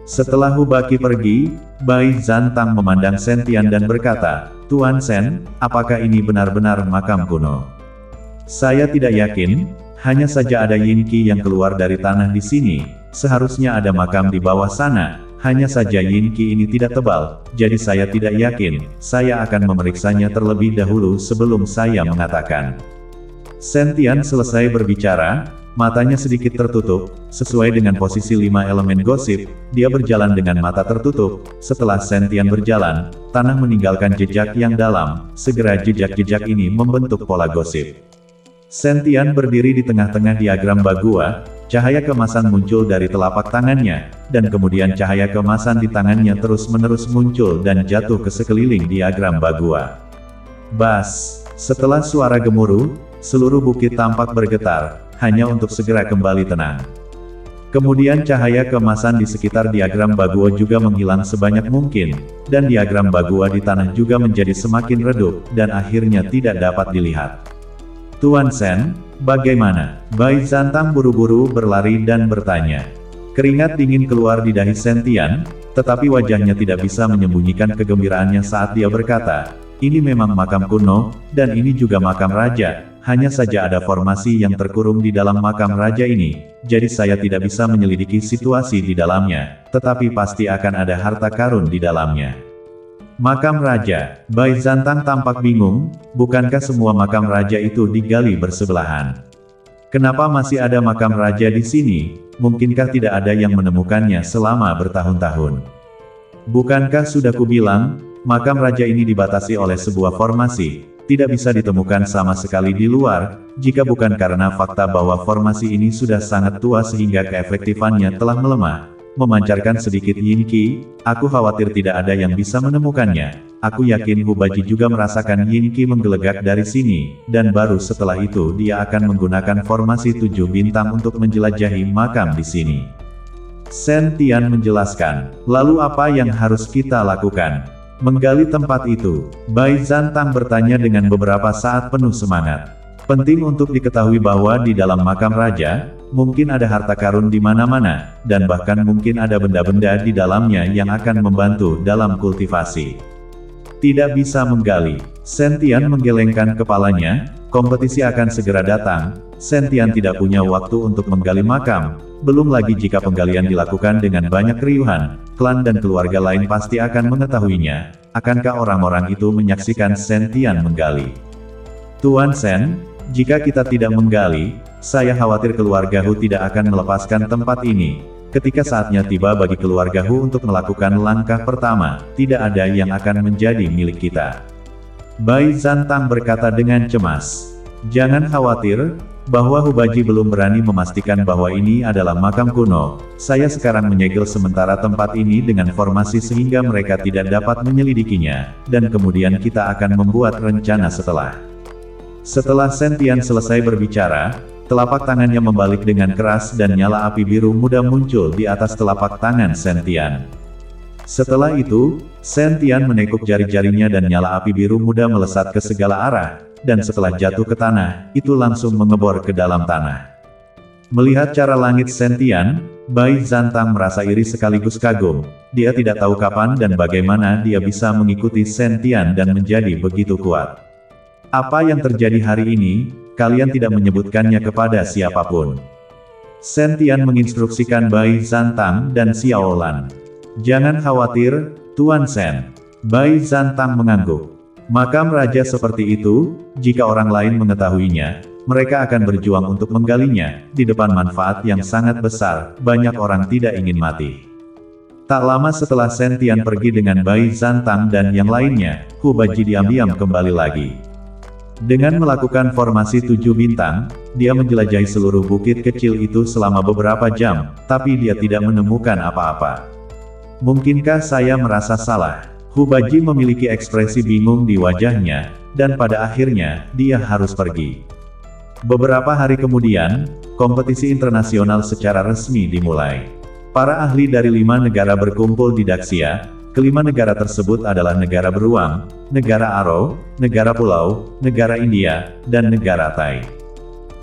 Setelah Hu Baqi pergi, Bai Zantang memandang Shen Tian dan berkata, Tuan Shen, apakah ini benar-benar makam kuno? Saya tidak yakin, hanya saja ada Yin Qi yang keluar dari tanah di sini, seharusnya ada makam di bawah sana, hanya saja Yin Qi ini tidak tebal, jadi saya tidak yakin, saya akan memeriksanya terlebih dahulu sebelum saya mengatakan. Shen Tian selesai berbicara, matanya sedikit tertutup, sesuai dengan posisi 5 elemen gosip, dia berjalan dengan mata tertutup. Setelah Shen Tian berjalan, tanah meninggalkan jejak yang dalam, segera jejak-jejak ini membentuk pola gosip. Shen Tian berdiri di tengah-tengah diagram Bagua, cahaya keemasan muncul dari telapak tangannya, dan kemudian cahaya keemasan di tangannya terus-menerus muncul dan jatuh ke sekeliling diagram Bagua. Bas! Setelah suara gemuruh, seluruh bukit tampak bergetar, hanya untuk segera kembali tenang. Kemudian cahaya keemasan di sekitar diagram Bagua juga menghilang sebanyak mungkin, dan diagram Bagua di tanah juga menjadi semakin redup, dan akhirnya tidak dapat dilihat. Tuan Shen, bagaimana? Bai Zantang buru-buru berlari dan bertanya. Keringat dingin keluar di dahi Shen Tian, tetapi wajahnya tidak bisa menyembunyikan kegembiraannya saat dia berkata, ini memang makam kuno, dan ini juga makam raja, hanya saja ada formasi yang terkurung di dalam makam raja ini, jadi saya tidak bisa menyelidiki situasi di dalamnya, tetapi pasti akan ada harta karun di dalamnya. Makam raja, Bai Zantang tampak bingung, bukankah semua makam raja itu digali bersebelahan? Kenapa masih ada makam raja di sini? Mungkinkah tidak ada yang menemukannya selama bertahun-tahun? Bukankah sudah kubilang, makam raja ini dibatasi oleh sebuah formasi, tidak bisa ditemukan sama sekali di luar, jika bukan karena fakta bahwa formasi ini sudah sangat tua sehingga keefektifannya telah melemah, memancarkan sedikit Yin Qi, aku khawatir tidak ada yang bisa menemukannya. Aku yakin Hu Baqi juga merasakan Yin Qi menggelegak dari sini, dan baru setelah itu dia akan menggunakan formasi 7 bintang untuk menjelajahi makam di sini. Shen Tian menjelaskan, lalu apa yang harus kita lakukan? Menggali tempat itu, Bai Zantang bertanya dengan beberapa saat penuh semangat. Penting untuk diketahui bahwa di dalam makam raja, mungkin ada harta karun di mana-mana, dan bahkan mungkin ada benda-benda di dalamnya yang akan membantu dalam kultivasi. Tidak bisa menggali. Shen Tian menggelengkan kepalanya, kompetisi akan segera datang, Shen Tian tidak punya waktu untuk menggali makam, belum lagi jika penggalian dilakukan dengan banyak keriuhan, klan dan keluarga lain pasti akan mengetahuinya. Akankah orang-orang itu menyaksikan Shen Tian menggali? Tuan Shen, jika kita tidak menggali, saya khawatir keluarga Hu tidak akan melepaskan tempat ini. Ketika saatnya tiba bagi keluarga Hu untuk melakukan langkah pertama, tidak ada yang akan menjadi milik kita. Bai Zantang berkata dengan cemas. Jangan khawatir, bahwa Hu Baqi belum berani memastikan bahwa ini adalah makam kuno. Saya sekarang menyegel sementara tempat ini dengan formasi sehingga mereka tidak dapat menyelidikinya, dan kemudian kita akan membuat rencana setelah. Setelah Shen Tian selesai berbicara, Telapak tangannya membalik dengan keras dan nyala api biru muda muncul di atas telapak tangan Sentian. Setelah itu, Sentian menekuk jari-jarinya dan nyala api biru muda melesat ke segala arah, dan setelah jatuh ke tanah, itu langsung mengebor ke dalam tanah. Melihat cara langit Sentian, Bai Zantang merasa iri sekaligus kagum. Dia tidak tahu kapan dan bagaimana dia bisa mengikuti Sentian dan menjadi begitu kuat. Apa yang terjadi hari ini, kalian tidak menyebutkannya kepada siapapun. Sentian menginstruksikan Bai Zantang dan Xiao Lan. Jangan khawatir, Tuan Sen. Bai Zantang mengangguk. Makam raja seperti itu, jika orang lain mengetahuinya, mereka akan berjuang untuk menggalinya, di depan manfaat yang sangat besar, banyak orang tidak ingin mati. Tak lama setelah Sentian pergi dengan Bai Zantang dan yang lainnya, Hu Baji diam-diam kembali lagi. Dengan melakukan formasi 7 bintang, dia menjelajahi seluruh bukit kecil itu selama beberapa jam, tapi dia tidak menemukan apa-apa. Mungkinkah saya merasa salah? Hu Baji memiliki ekspresi bingung di wajahnya, dan pada akhirnya, dia harus pergi. Beberapa hari kemudian, kompetisi internasional secara resmi dimulai. Para ahli dari 5 negara berkumpul di Daxia. Kelima negara tersebut adalah negara beruang, negara Aro, negara pulau, negara India, dan negara Tai.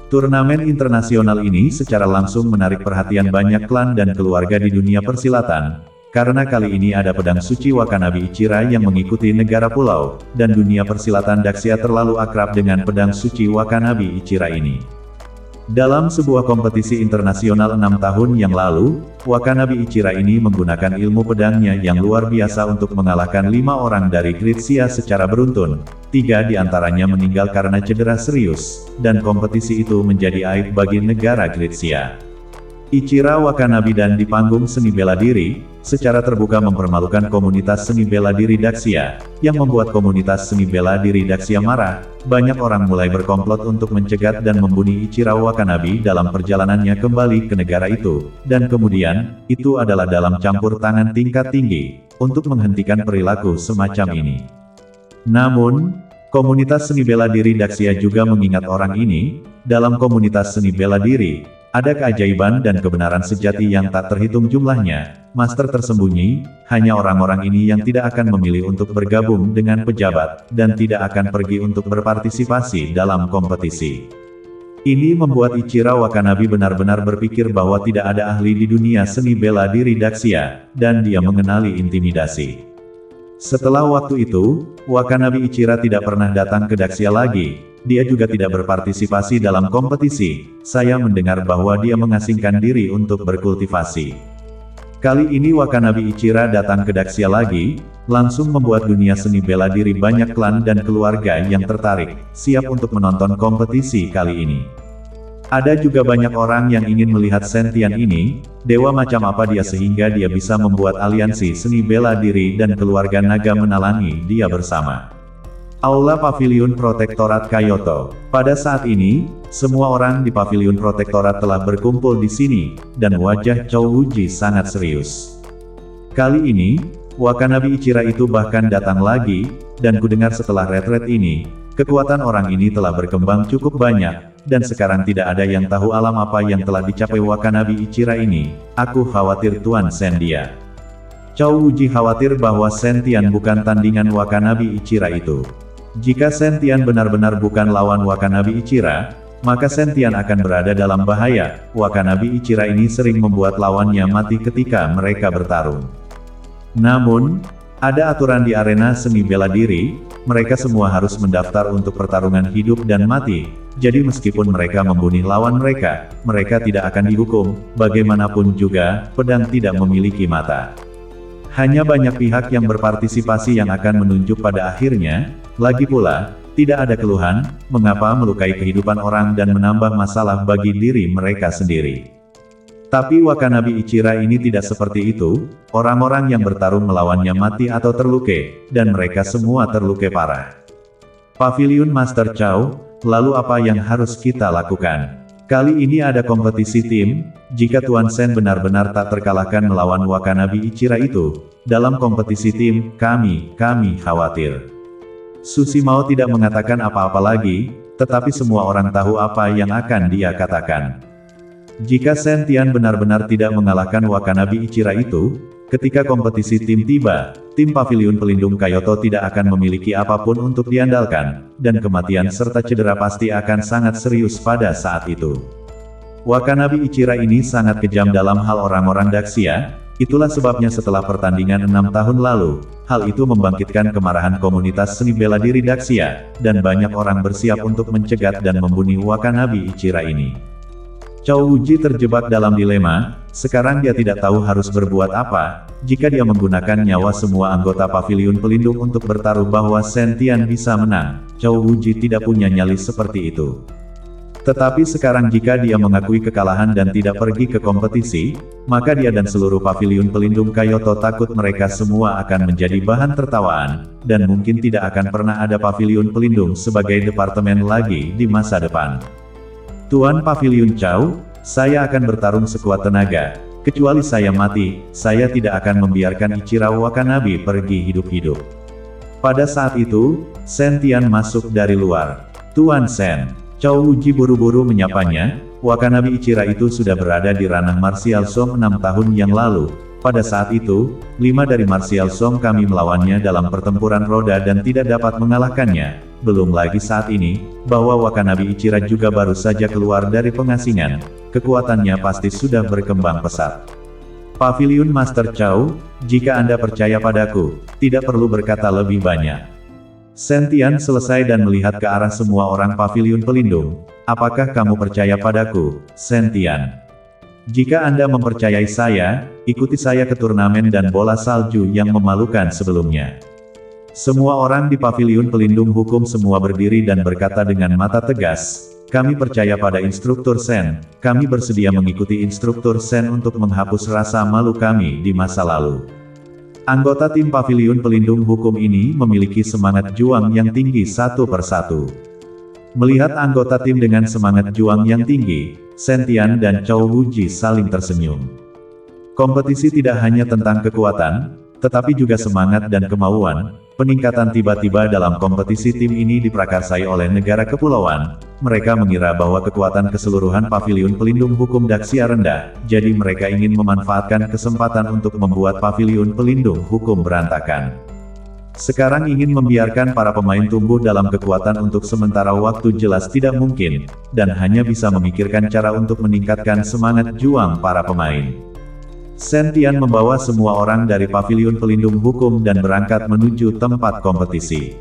Turnamen internasional ini secara langsung menarik perhatian banyak klan dan keluarga di dunia persilatan, karena kali ini ada pedang suci Wakanabi Ichira yang mengikuti negara pulau, dan dunia persilatan Daxia terlalu akrab dengan pedang suci Wakanabi Ichira ini. Dalam sebuah kompetisi internasional 6 tahun yang lalu, Wakanabi Ichira ini menggunakan ilmu pedangnya yang luar biasa untuk mengalahkan 5 orang dari Gritsia secara beruntun. 3 diantaranya meninggal karena cedera serius, dan kompetisi itu menjadi aib bagi negara Gritsia. Ichira Wakanabi dan di panggung seni bela diri, secara terbuka mempermalukan komunitas seni bela diri Daxia, yang membuat komunitas seni bela diri Daxia marah. Banyak orang mulai berkomplot untuk mencegat dan membunuh Ichira Wakanabi dalam perjalanannya kembali ke negara itu, dan kemudian, itu adalah dalam campur tangan tingkat tinggi, untuk menghentikan perilaku semacam ini. Namun, komunitas seni bela diri Daxia juga mengingat orang ini. Dalam komunitas seni bela diri, ada keajaiban dan kebenaran sejati yang tak terhitung jumlahnya. Master tersembunyi, hanya orang-orang ini yang tidak akan memilih untuk bergabung dengan pejabat, dan tidak akan pergi untuk berpartisipasi dalam kompetisi. Ini membuat Ichira Wakanabi benar-benar berpikir bahwa tidak ada ahli di dunia seni bela diri Daxia, dan dia mengenali intimidasi. Setelah waktu itu, Wakanabi Ichira tidak pernah datang ke Daxia lagi. Dia juga tidak berpartisipasi dalam kompetisi. Saya mendengar bahwa dia mengasingkan diri untuk berkultivasi. Kali ini Wakanabi Ichira datang ke Daxia lagi, langsung membuat dunia seni bela diri banyak klan dan keluarga yang tertarik, siap untuk menonton kompetisi kali ini. Ada juga banyak orang yang ingin melihat Sentian ini, dewa macam apa dia sehingga dia bisa membuat aliansi seni bela diri dan keluarga naga menalangi dia bersama. Aula Paviliun Protektorat Kyoto. Pada saat ini, semua orang di Paviliun Protektorat telah berkumpul di sini, dan wajah Chow Wuji sangat serius. Kali ini, Wakanabi Ichira itu bahkan datang lagi, dan kudengar setelah retret ini, kekuatan orang ini telah berkembang cukup banyak, dan sekarang tidak ada yang tahu alam apa yang telah dicapai Wakanabi Ichira ini. Aku khawatir Tuan Sen dia. Chow Wuji khawatir bahwa Sentian bukan tandingan Wakanabi Ichira itu. Jika Sentian benar-benar bukan lawan Wakanabi Ichira, maka Sentian akan berada dalam bahaya. Wakanabi Ichira ini sering membuat lawannya mati ketika mereka bertarung. Namun, ada aturan di arena seni bela diri, mereka semua harus mendaftar untuk pertarungan hidup dan mati. Jadi meskipun mereka membunuh lawan mereka, mereka tidak akan dihukum. Bagaimanapun juga, pedang tidak memiliki mata. Hanya banyak pihak yang berpartisipasi yang akan menunjuk pada akhirnya. Lagi pula, tidak ada keluhan, mengapa melukai kehidupan orang dan menambah masalah bagi diri mereka sendiri. Tapi Wakanabi Ichira ini tidak seperti itu, orang-orang yang bertarung melawannya mati atau terluka, dan mereka semua terluka parah. Paviliun Master Chow, lalu apa yang harus kita lakukan? Kali ini ada kompetisi tim, jika Tuan Sen benar-benar tak terkalahkan melawan Wakanabi Ichira itu, dalam kompetisi tim, kami khawatir. Susi Mao tidak mengatakan apa-apa lagi, tetapi semua orang tahu apa yang akan dia katakan. Jika Shen-Tian benar-benar tidak mengalahkan Wakanabe Ichira itu, ketika kompetisi tim tiba, tim paviliun pelindung Kyoto tidak akan memiliki apapun untuk diandalkan, dan kematian serta cedera pasti akan sangat serius pada saat itu. Wakanabe Ichira ini sangat kejam dalam hal orang-orang Daxia, itulah sebabnya setelah pertandingan 6 tahun lalu, hal itu membangkitkan kemarahan komunitas seni bela diri Daxia, dan banyak orang bersiap untuk mencegat dan membunuh Wakanabe Ichira ini. Chou Wuji terjebak dalam dilema, sekarang dia tidak tahu harus berbuat apa, jika dia menggunakan nyawa semua anggota paviliun pelindung untuk bertaruh bahwa Shen-Tian bisa menang, Chou Wuji tidak punya nyali seperti itu. Tetapi sekarang jika dia mengakui kekalahan dan tidak pergi ke kompetisi, maka dia dan seluruh paviliun pelindung Kyoto takut mereka semua akan menjadi bahan tertawaan, dan mungkin tidak akan pernah ada paviliun pelindung sebagai departemen lagi di masa depan. Tuan Paviliun Chou, saya akan bertarung sekuat tenaga. Kecuali saya mati, saya tidak akan membiarkan Ichira Wakanabe pergi hidup-hidup. Pada saat itu, Shen-Tian masuk dari luar. Tuan Shen. Chou Wuji buru-buru menyapanya, Wakanabe Ichira itu sudah berada di ranah Martial Song 6 tahun yang lalu. Pada saat itu, 5 dari Martial Song kami melawannya dalam pertempuran roda dan tidak dapat mengalahkannya. Belum lagi saat ini, bahwa Wakanabe Ichira juga baru saja keluar dari pengasingan, kekuatannya pasti sudah berkembang pesat. Paviliun Master Chou, jika Anda percaya padaku, tidak perlu berkata lebih banyak. Shen-Tian selesai dan melihat ke arah semua orang paviliun pelindung. Apakah kamu percaya padaku, Shen-Tian? Jika Anda mempercayai saya, ikuti saya ke turnamen dan bola salju yang memalukan sebelumnya. Semua orang di paviliun pelindung hukum semua berdiri dan berkata dengan mata tegas, kami percaya pada instruktur Shen, kami bersedia mengikuti instruktur Shen untuk menghapus rasa malu kami di masa lalu. Anggota tim paviliun pelindung hukum ini memiliki semangat juang yang tinggi satu persatu. Melihat anggota tim dengan semangat juang yang tinggi, Shen-Tian dan Chou Wuji saling tersenyum. Kompetisi tidak hanya tentang kekuatan, tetapi juga semangat dan kemauan. Peningkatan tiba-tiba dalam kompetisi tim ini diprakarsai oleh negara kepulauan. Mereka mengira bahwa kekuatan keseluruhan paviliun pelindung hukum Daxia rendah, jadi mereka ingin memanfaatkan kesempatan untuk membuat paviliun pelindung hukum berantakan. Sekarang ingin membiarkan para pemain tumbuh dalam kekuatan untuk sementara waktu jelas tidak mungkin, dan hanya bisa memikirkan cara untuk meningkatkan semangat juang para pemain. Shen-Tian membawa semua orang dari paviliun pelindung hukum dan berangkat menuju tempat kompetisi.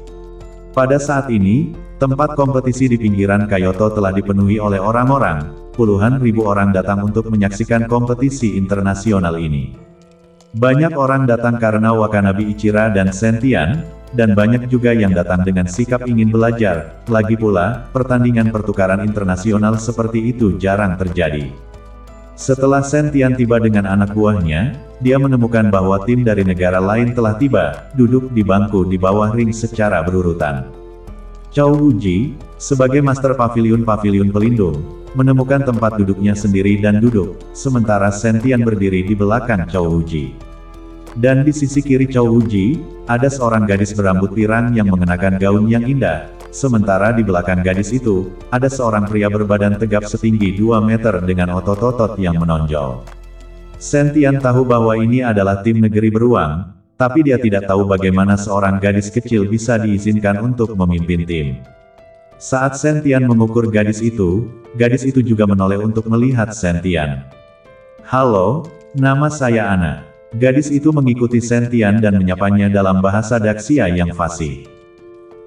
Pada saat ini, tempat kompetisi di pinggiran Kyoto telah dipenuhi oleh orang-orang, puluhan ribu orang datang untuk menyaksikan kompetisi internasional ini. Banyak orang datang karena Wakanabe Ichira dan Shen-Tian, dan banyak juga yang datang dengan sikap ingin belajar. Lagi pula, pertandingan pertukaran internasional seperti itu jarang terjadi. Setelah Shen-Tian tiba dengan anak buahnya, dia menemukan bahwa tim dari negara lain telah tiba, duduk di bangku di bawah ring secara berurutan. Chou Wuji, sebagai master paviliun pelindung, menemukan tempat duduknya sendiri dan duduk, sementara Shen-Tian berdiri di belakang Chou Wuji. Dan di sisi kiri Chou Wuji, ada seorang gadis berambut pirang yang mengenakan gaun yang indah, sementara di belakang gadis itu, ada seorang pria berbadan tegap setinggi 2 meter dengan otot-otot yang menonjol. Shen-Tian tahu bahwa ini adalah tim negeri beruang, tapi dia tidak tahu bagaimana seorang gadis kecil bisa diizinkan untuk memimpin tim. Saat Shen-Tian mengukur gadis itu juga menoleh untuk melihat Shen-Tian. Halo, nama saya Ana. Gadis itu mengikuti Shen-Tian dan menyapanya dalam bahasa Daxia yang fasih.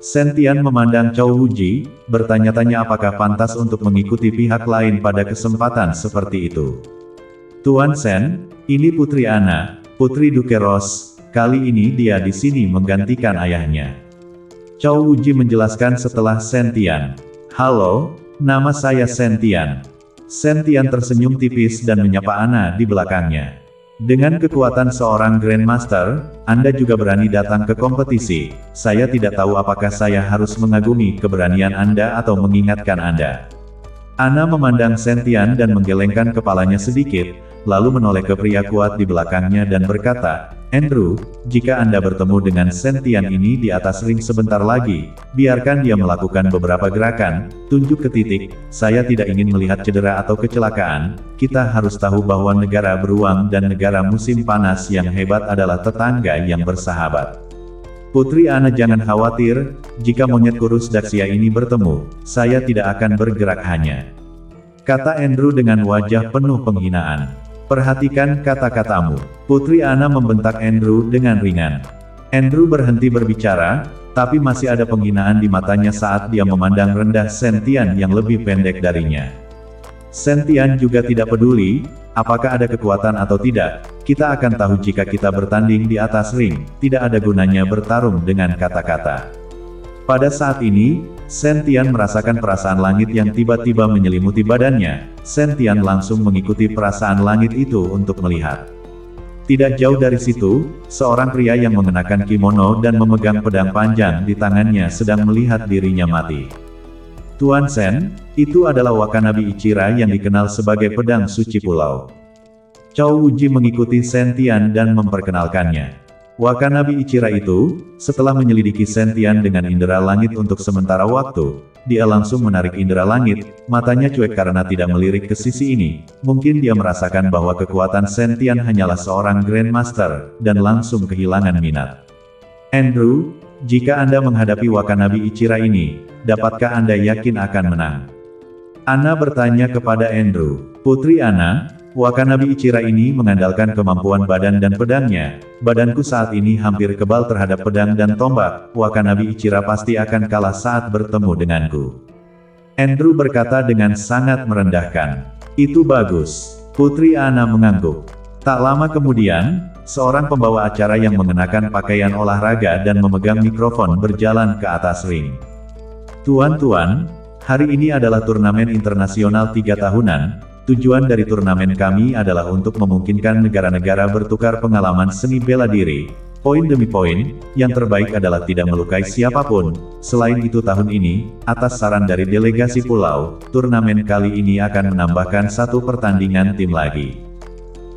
Shen-Tian memandang Chou Wuji, bertanya-tanya apakah pantas untuk mengikuti pihak lain pada kesempatan seperti itu. Tuan Shen, ini Putri Ana, Putri Duke Rose, kali ini dia di sini menggantikan ayahnya. Chou Wuji menjelaskan setelah Shen-Tian. Halo, nama saya Shen-Tian. Shen-Tian tersenyum tipis dan menyapa Ana di belakangnya. Dengan kekuatan seorang Grandmaster, Anda juga berani datang ke kompetisi. Saya tidak tahu apakah saya harus mengagumi keberanian Anda atau mengingatkan Anda. Ana memandang Shen-Tian dan menggelengkan kepalanya sedikit, lalu menoleh ke pria kuat di belakangnya dan berkata, Andrew, jika Anda bertemu dengan Sentian ini di atas ring sebentar lagi, biarkan dia melakukan beberapa gerakan, tunjuk ke titik, saya tidak ingin melihat cedera atau kecelakaan, kita harus tahu bahwa negara beruang dan negara musim panas yang hebat adalah tetangga yang bersahabat. Putri Anna jangan khawatir, jika monyet kurus Daxia ini bertemu, saya tidak akan bergerak hanya. Kata Andrew dengan wajah penuh penghinaan. Perhatikan kata-katamu. Putri Anna membentak Andrew dengan ringan. Andrew berhenti berbicara, tapi masih ada penghinaan di matanya saat dia memandang rendah Sentian yang lebih pendek darinya. Sentian juga tidak peduli, apakah ada kekuatan atau tidak, kita akan tahu jika kita bertanding di atas ring, tidak ada gunanya bertarung dengan kata-kata. Pada saat ini, Sentian merasakan perasaan langit yang tiba-tiba menyelimuti badannya. Sentian langsung mengikuti perasaan langit itu untuk melihat. Tidak jauh dari situ, seorang pria yang mengenakan kimono dan memegang pedang panjang di tangannya sedang melihat dirinya mati. Tuan Sen, itu adalah Wakanabi Ichira yang dikenal sebagai pedang suci pulau. Chow Wuji mengikuti Sentian dan memperkenalkannya. Wakanabi Ichira itu, setelah menyelidiki Sentian dengan indera langit untuk sementara waktu, dia langsung menarik indera langit, matanya cuek karena tidak melirik ke sisi ini. Mungkin dia merasakan bahwa kekuatan Sentian hanyalah seorang Grandmaster, dan langsung kehilangan minat. Andrew, jika Anda menghadapi Wakanabi Ichira ini, dapatkah Anda yakin akan menang? Anna bertanya kepada Andrew. Putri Anna, Wakanabi Ichira ini mengandalkan kemampuan badan dan pedangnya. Badanku saat ini hampir kebal terhadap pedang dan tombak. Wakanabi Ichira pasti akan kalah saat bertemu denganku. Andrew berkata dengan sangat merendahkan. Itu bagus. Putri Anna mengangguk. Tak lama kemudian, seorang pembawa acara yang mengenakan pakaian olahraga dan memegang mikrofon berjalan ke atas ring. Tuan-tuan, hari ini adalah turnamen internasional 3 tahunan. Tujuan dari turnamen kami adalah untuk memungkinkan negara-negara bertukar pengalaman seni bela diri. Poin demi poin, yang terbaik adalah tidak melukai siapapun. Selain itu tahun ini, atas saran dari delegasi pulau, turnamen kali ini akan menambahkan 1 pertandingan tim lagi.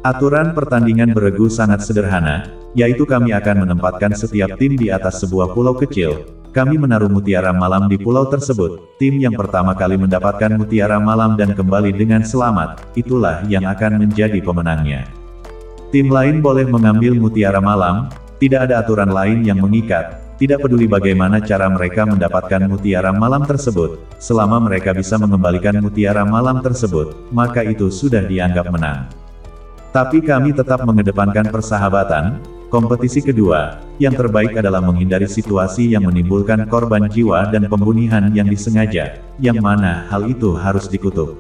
Aturan pertandingan beregu sangat sederhana, yaitu kami akan menempatkan setiap tim di atas sebuah pulau kecil. Kami menaruh mutiara malam di pulau tersebut. Tim yang pertama kali mendapatkan mutiara malam dan kembali dengan selamat, itulah yang akan menjadi pemenangnya. Tim lain boleh mengambil mutiara malam, tidak ada aturan lain yang mengikat, tidak peduli bagaimana cara mereka mendapatkan mutiara malam tersebut, selama mereka bisa mengembalikan mutiara malam tersebut, maka itu sudah dianggap menang. Tapi kami tetap mengedepankan persahabatan. Kompetisi kedua, yang terbaik adalah menghindari situasi yang menimbulkan korban jiwa dan pembunuhan yang disengaja, yang mana hal itu harus dikutuk.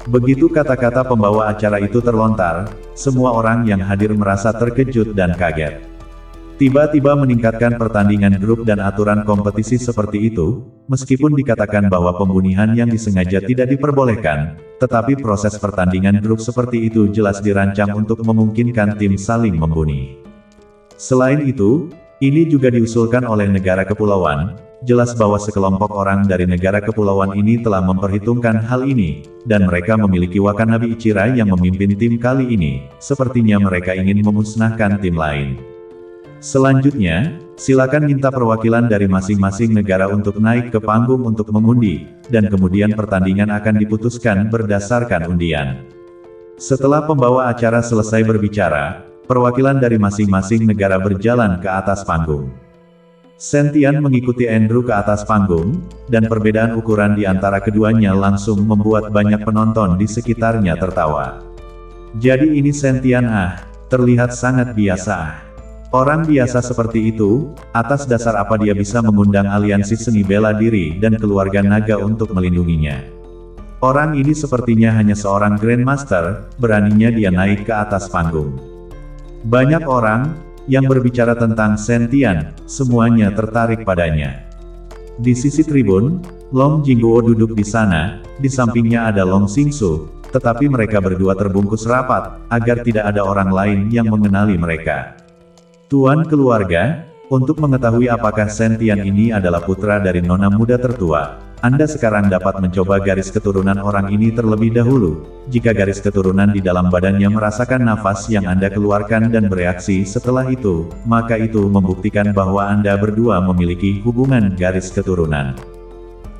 Begitu kata-kata pembawa acara itu terlontar, semua orang yang hadir merasa terkejut dan kaget. Tiba-tiba meningkatkan pertandingan grup dan aturan kompetisi seperti itu, meskipun dikatakan bahwa pembunuhan yang disengaja tidak diperbolehkan, tetapi proses pertandingan grup seperti itu jelas dirancang untuk memungkinkan tim saling membunuh. Selain itu, ini juga diusulkan oleh negara kepulauan, jelas bahwa sekelompok orang dari negara kepulauan ini telah memperhitungkan hal ini, dan mereka memiliki Wakanabi Ichira yang memimpin tim kali ini, sepertinya mereka ingin memusnahkan tim lain. Selanjutnya, silakan minta perwakilan dari masing-masing negara untuk naik ke panggung untuk mengundi, dan kemudian pertandingan akan diputuskan berdasarkan undian. Setelah pembawa acara selesai berbicara, perwakilan dari masing-masing negara berjalan ke atas panggung. Sentian mengikuti Andrew ke atas panggung, dan perbedaan ukuran di antara keduanya langsung membuat banyak penonton di sekitarnya tertawa. Jadi ini Sentian terlihat sangat biasa. Orang biasa seperti itu, atas dasar apa dia bisa mengundang aliansi seni bela diri dan keluarga naga untuk melindunginya. Orang ini sepertinya hanya seorang Grandmaster, beraninya dia naik ke atas panggung. Banyak orang yang berbicara tentang Sentian, semuanya tertarik padanya. Di sisi tribun, Long Jingguo duduk di sana, di sampingnya ada Long Xingsu, tetapi mereka berdua terbungkus rapat, agar tidak ada orang lain yang mengenali mereka. Tuan keluarga, untuk mengetahui apakah Sentian ini adalah putra dari nona muda tertua, Anda sekarang dapat mencoba garis keturunan orang ini terlebih dahulu. Jika garis keturunan di dalam badannya merasakan nafas yang Anda keluarkan dan bereaksi setelah itu, maka itu membuktikan bahwa Anda berdua memiliki hubungan garis keturunan.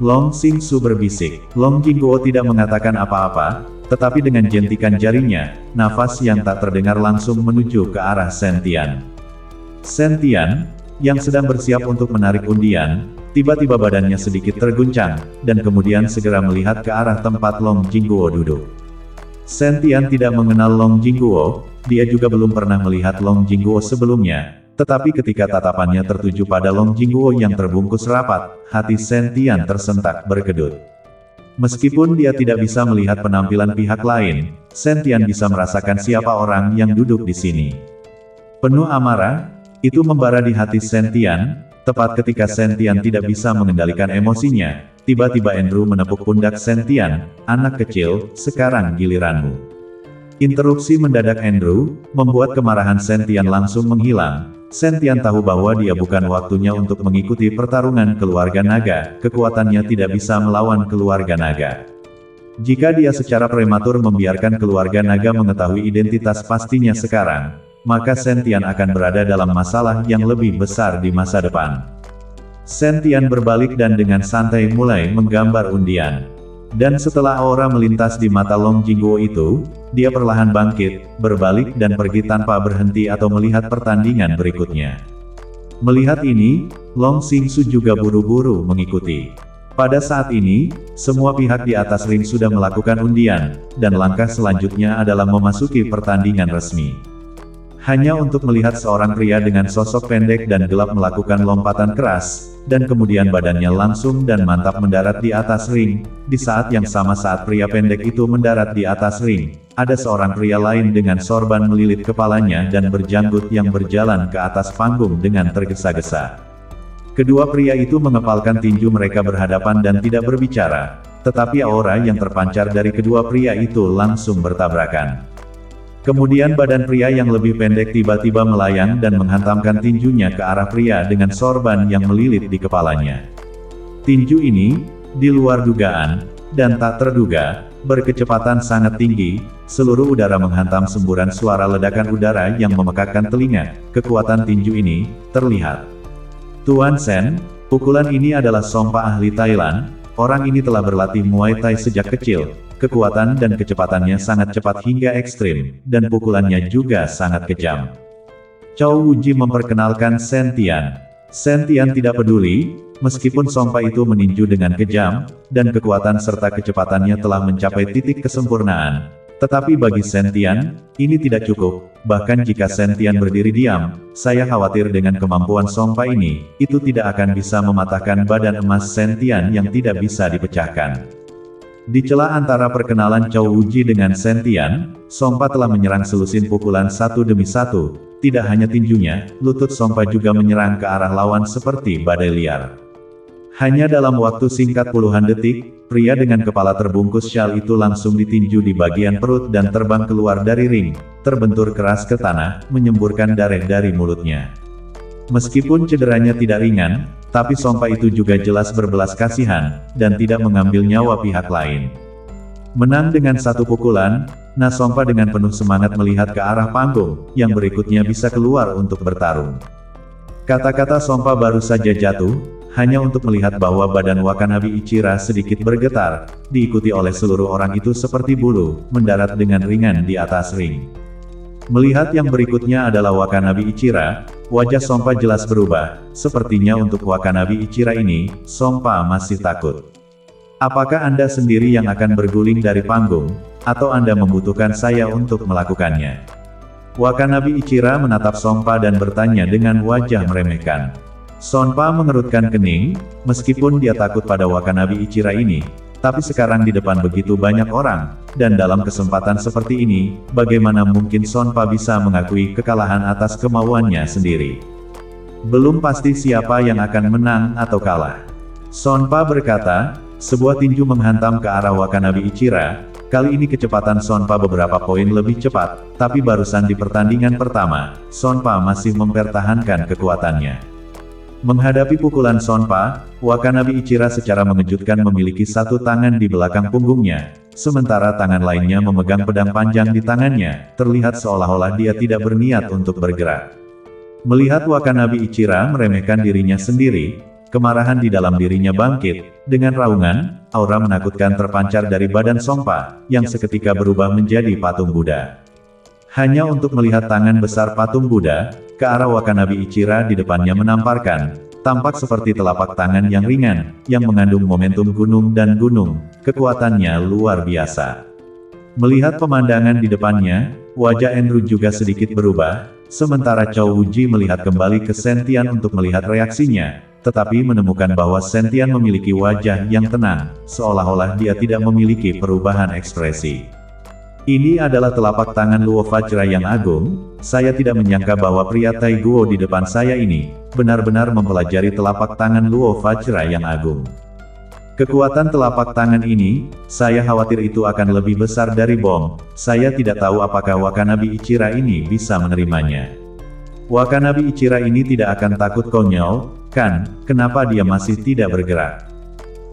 Long Xingsu berbisik. Long Jingguo tidak mengatakan apa-apa, tetapi dengan jentikan jarinya, nafas yang tak terdengar langsung menuju ke arah Sentian. Sentian, yang sedang bersiap untuk menarik undian, tiba-tiba badannya sedikit terguncang, dan kemudian segera melihat ke arah tempat Long Jingguo duduk. Sentian tidak mengenal Long Jingguo, dia juga belum pernah melihat Long Jingguo sebelumnya, tetapi ketika tatapannya tertuju pada Long Jingguo yang terbungkus rapat, hati Sentian tersentak berkedut. Meskipun dia tidak bisa melihat penampilan pihak lain, Sentian bisa merasakan siapa orang yang duduk di sini. Penuh amarah, itu membara di hati Sentian. Tepat ketika Sentian tidak bisa mengendalikan emosinya, tiba-tiba Andrew menepuk pundak Sentian, "Anak kecil, sekarang giliranmu." Interupsi mendadak Andrew, membuat kemarahan Sentian langsung menghilang. Sentian tahu bahwa dia bukan waktunya untuk mengikuti pertarungan keluarga naga, kekuatannya tidak bisa melawan keluarga naga. Jika dia secara prematur membiarkan keluarga naga mengetahui identitas pastinya sekarang, maka Sentian akan berada dalam masalah yang lebih besar di masa depan. Sentian berbalik dan dengan santai mulai menggambar undian. Dan setelah aura melintas di mata Long Jingguo itu, dia perlahan bangkit, berbalik dan pergi tanpa berhenti atau melihat pertandingan berikutnya. Melihat ini, Long Xingsu juga buru-buru mengikuti. Pada saat ini, semua pihak di atas ring sudah melakukan undian, dan langkah selanjutnya adalah memasuki pertandingan resmi. Hanya untuk melihat seorang pria dengan sosok pendek dan gelap melakukan lompatan keras, dan kemudian badannya langsung dan mantap mendarat di atas ring. Di saat yang sama saat pria pendek itu mendarat di atas ring, ada seorang pria lain dengan sorban melilit kepalanya dan berjanggut yang berjalan ke atas panggung dengan tergesa-gesa. Kedua pria itu mengepalkan tinju mereka berhadapan dan tidak berbicara, tetapi aura yang terpancar dari kedua pria itu langsung bertabrakan. Kemudian badan pria yang lebih pendek tiba-tiba melayang dan menghantamkan tinjunya ke arah pria dengan sorban yang melilit di kepalanya. Tinju ini, di luar dugaan, dan tak terduga, berkecepatan sangat tinggi, seluruh udara menghantam semburan suara ledakan udara yang memekakkan telinga. Kekuatan tinju ini, terlihat. Tuan Sen, pukulan ini adalah Sompa ahli Thailand, orang ini telah berlatih Muay Thai sejak kecil. Kekuatan dan kecepatannya sangat cepat hingga ekstrim, dan pukulannya juga sangat kejam. Chow Wuji memperkenalkan Sentian. Sentian tidak peduli, meskipun Sompa itu meninju dengan kejam, dan kekuatan serta kecepatannya telah mencapai titik kesempurnaan. Tetapi bagi Sentian, ini tidak cukup, bahkan jika Sentian berdiri diam, saya khawatir dengan kemampuan Sompa ini, itu tidak akan bisa mematahkan badan emas Sentian yang tidak bisa dipecahkan. Di celah antara perkenalan Chow Wuji dengan Sentian, Sompa telah menyerang selusin pukulan satu demi satu. Tidak hanya tinjunya, lutut Sompa juga menyerang ke arah lawan seperti badai liar. Hanya dalam waktu singkat puluhan detik, pria dengan kepala terbungkus syal itu langsung ditinju di bagian perut dan terbang keluar dari ring, terbentur keras ke tanah, menyemburkan darah dari mulutnya. Meskipun cederanya tidak ringan, tapi Sompa itu juga jelas berbelas kasihan, dan tidak mengambil nyawa pihak lain. Menang dengan satu pukulan, Sompa dengan penuh semangat melihat ke arah panggung, yang berikutnya bisa keluar untuk bertarung. Kata-kata Sompa baru saja jatuh, hanya untuk melihat bahwa badan Wakanabe Ichira sedikit bergetar, diikuti oleh seluruh orang itu seperti bulu, mendarat dengan ringan di atas ring. Melihat yang berikutnya adalah Wakanabe Ichira, wajah Sompa jelas berubah. Sepertinya untuk Wakanabe Ichira ini, Sompa masih takut. Apakah Anda sendiri yang akan berguling dari panggung, atau Anda membutuhkan saya untuk melakukannya? Wakanabe Ichira menatap Sompa dan bertanya dengan wajah meremehkan. Sompa mengerutkan kening, meskipun dia takut pada Wakanabe Ichira ini, tapi sekarang di depan begitu banyak orang, dan dalam kesempatan seperti ini, bagaimana mungkin Sompa bisa mengakui kekalahan atas kemauannya sendiri? Belum pasti siapa yang akan menang atau kalah. Sompa berkata, sebuah tinju menghantam ke arah Wakanabe Ichira. Kali ini kecepatan Sompa beberapa poin lebih cepat, tapi barusan di pertandingan pertama, Sompa masih mempertahankan kekuatannya. Menghadapi pukulan Sonpa, Wakanabe Ichira secara mengejutkan memiliki satu tangan di belakang punggungnya, sementara tangan lainnya memegang pedang panjang di tangannya, terlihat seolah-olah dia tidak berniat untuk bergerak. Melihat Wakanabe Ichira meremehkan dirinya sendiri, kemarahan di dalam dirinya bangkit. Dengan raungan, aura menakutkan terpancar dari badan Sonpa, yang seketika berubah menjadi patung Buddha. Hanya untuk melihat tangan besar patung Buddha, ke arah Wakanabe Ichira di depannya menamparkan, tampak seperti telapak tangan yang ringan, yang mengandung momentum gunung dan gunung, kekuatannya luar biasa. Melihat pemandangan di depannya, wajah Andrew juga sedikit berubah, sementara Chow Wuji melihat kembali ke Sentian untuk melihat reaksinya, tetapi menemukan bahwa Sentian memiliki wajah yang tenang, seolah-olah dia tidak memiliki perubahan ekspresi. Ini adalah telapak tangan Luo Vajra yang agung. Saya tidak menyangka bahwa pria Taiguo di depan saya ini, benar-benar mempelajari telapak tangan Luo Vajra yang agung. Kekuatan telapak tangan ini, saya khawatir itu akan lebih besar dari bom. Saya tidak tahu apakah Wakanabe Ichira ini bisa menerimanya. Wakanabe Ichira ini tidak akan takut konyol, kan? Kenapa dia masih tidak bergerak?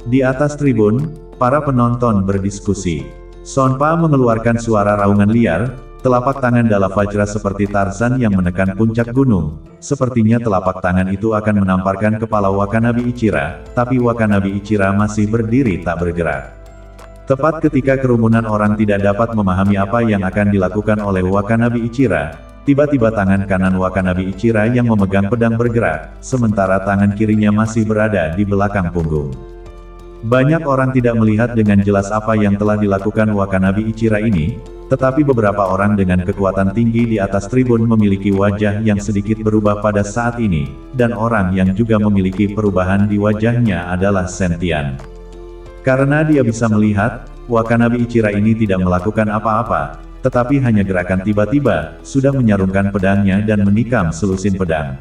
Di atas tribun, para penonton berdiskusi. Sonpa mengeluarkan suara raungan liar, telapak tangan Dala Vajra seperti Tarzan yang menekan puncak gunung. Sepertinya telapak tangan itu akan menamparkan kepala Wakanabe Ichira, tapi Wakanabe Ichira masih berdiri tak bergerak. Tepat ketika kerumunan orang tidak dapat memahami apa yang akan dilakukan oleh Wakanabe Ichira, tiba-tiba tangan kanan Wakanabe Ichira yang memegang pedang bergerak, sementara tangan kirinya masih berada di belakang punggung. Banyak orang tidak melihat dengan jelas apa yang telah dilakukan Wakanabe Ichira ini, tetapi beberapa orang dengan kekuatan tinggi di atas tribun memiliki wajah yang sedikit berubah pada saat ini, dan orang yang juga memiliki perubahan di wajahnya adalah Sentian. Karena dia bisa melihat, Wakanabe Ichira ini tidak melakukan apa-apa, tetapi hanya gerakan tiba-tiba, sudah menyarungkan pedangnya dan menikam selusin pedang.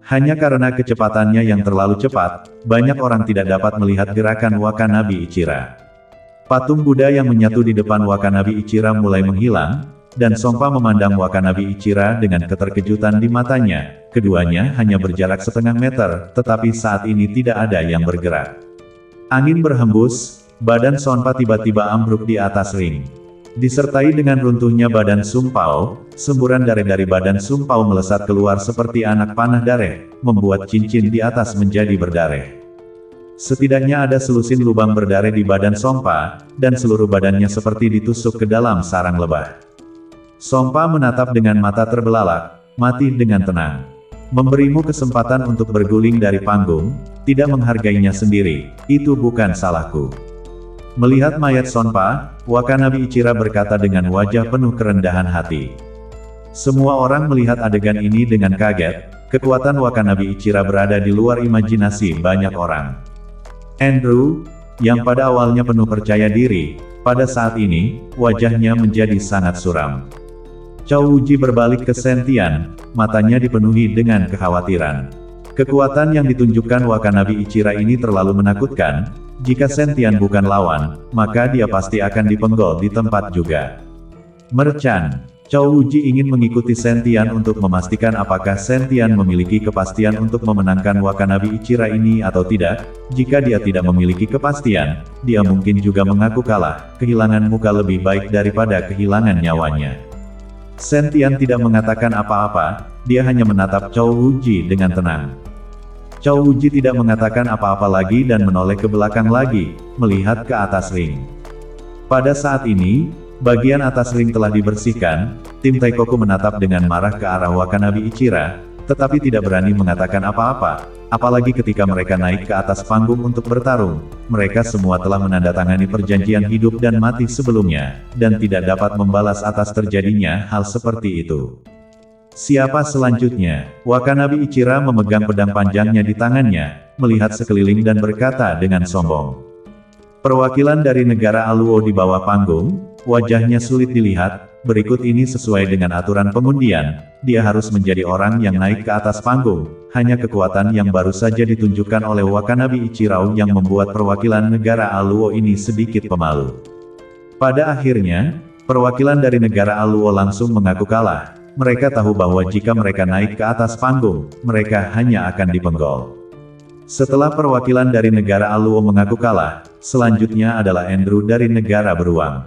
Hanya karena kecepatannya yang terlalu cepat, banyak orang tidak dapat melihat gerakan Wakanabe Ichira. Patung Buddha yang menyatu di depan Wakanabe Ichira mulai menghilang, dan Sonpa memandang Wakanabe Ichira dengan keterkejutan di matanya. Keduanya hanya berjarak setengah meter, tetapi saat ini tidak ada yang bergerak. Angin berhembus, badan Sonpa tiba-tiba ambruk di atas ring. Disertai dengan runtuhnya badan Sung Pao, semburan darah dari badan Sung Pao melesat keluar seperti anak panah darah, membuat cincin di atas menjadi berdarah. Setidaknya ada selusin lubang berdarah di badan Sonpa, dan seluruh badannya seperti ditusuk ke dalam sarang lebah. Sonpa menatap dengan mata terbelalak, mati dengan tenang. Memberimu kesempatan untuk berguling dari panggung, tidak menghargainya sendiri, itu bukan salahku. Melihat mayat Sonpa, Wakanabe Ichira berkata dengan wajah penuh kerendahan hati. Semua orang melihat adegan ini dengan kaget, kekuatan Wakanabe Ichira berada di luar imajinasi banyak orang. Andrew, yang pada awalnya penuh percaya diri, pada saat ini, wajahnya menjadi sangat suram. Chow Wuji berbalik ke Sentian, matanya dipenuhi dengan kekhawatiran. Kekuatan yang ditunjukkan Wakanabe Ichira ini terlalu menakutkan. Jika Sentian bukan lawan, maka dia pasti akan dipenggal di tempat juga. Merchant, Chow Wuji ingin mengikuti Sentian untuk memastikan apakah Sentian memiliki kepastian untuk memenangkan Wakanabe Ichira ini atau tidak. Jika dia tidak memiliki kepastian, dia mungkin juga mengaku kalah, kehilangan muka lebih baik daripada kehilangan nyawanya. Sentian tidak mengatakan apa-apa, dia hanya menatap Chow Wuji dengan tenang. Chow Wuji tidak mengatakan apa-apa lagi dan menoleh ke belakang lagi, melihat ke atas ring. Pada saat ini, bagian atas ring telah dibersihkan, tim Taikoku menatap dengan marah ke arah Wakanabe Ichira, tetapi tidak berani mengatakan apa-apa, apalagi ketika mereka naik ke atas panggung untuk bertarung. Mereka semua telah menandatangani perjanjian hidup dan mati sebelumnya, dan tidak dapat membalas atas terjadinya hal seperti itu. Siapa selanjutnya? Wakanabe Ichira memegang pedang panjangnya di tangannya, melihat sekeliling dan berkata dengan sombong. Perwakilan dari negara Aluo di bawah panggung, wajahnya sulit dilihat. Berikut ini sesuai dengan aturan pengundian, dia harus menjadi orang yang naik ke atas panggung. Hanya kekuatan yang baru saja ditunjukkan oleh Wakanabe Ichira yang membuat perwakilan negara Aluo ini sedikit pemalu. Pada akhirnya, perwakilan dari negara Aluo langsung mengaku kalah. mereka tahu bahwa jika mereka naik ke atas panggung, mereka hanya akan dipenggol. Setelah perwakilan dari negara Aluo mengaku kalah, selanjutnya adalah Andrew dari negara beruang.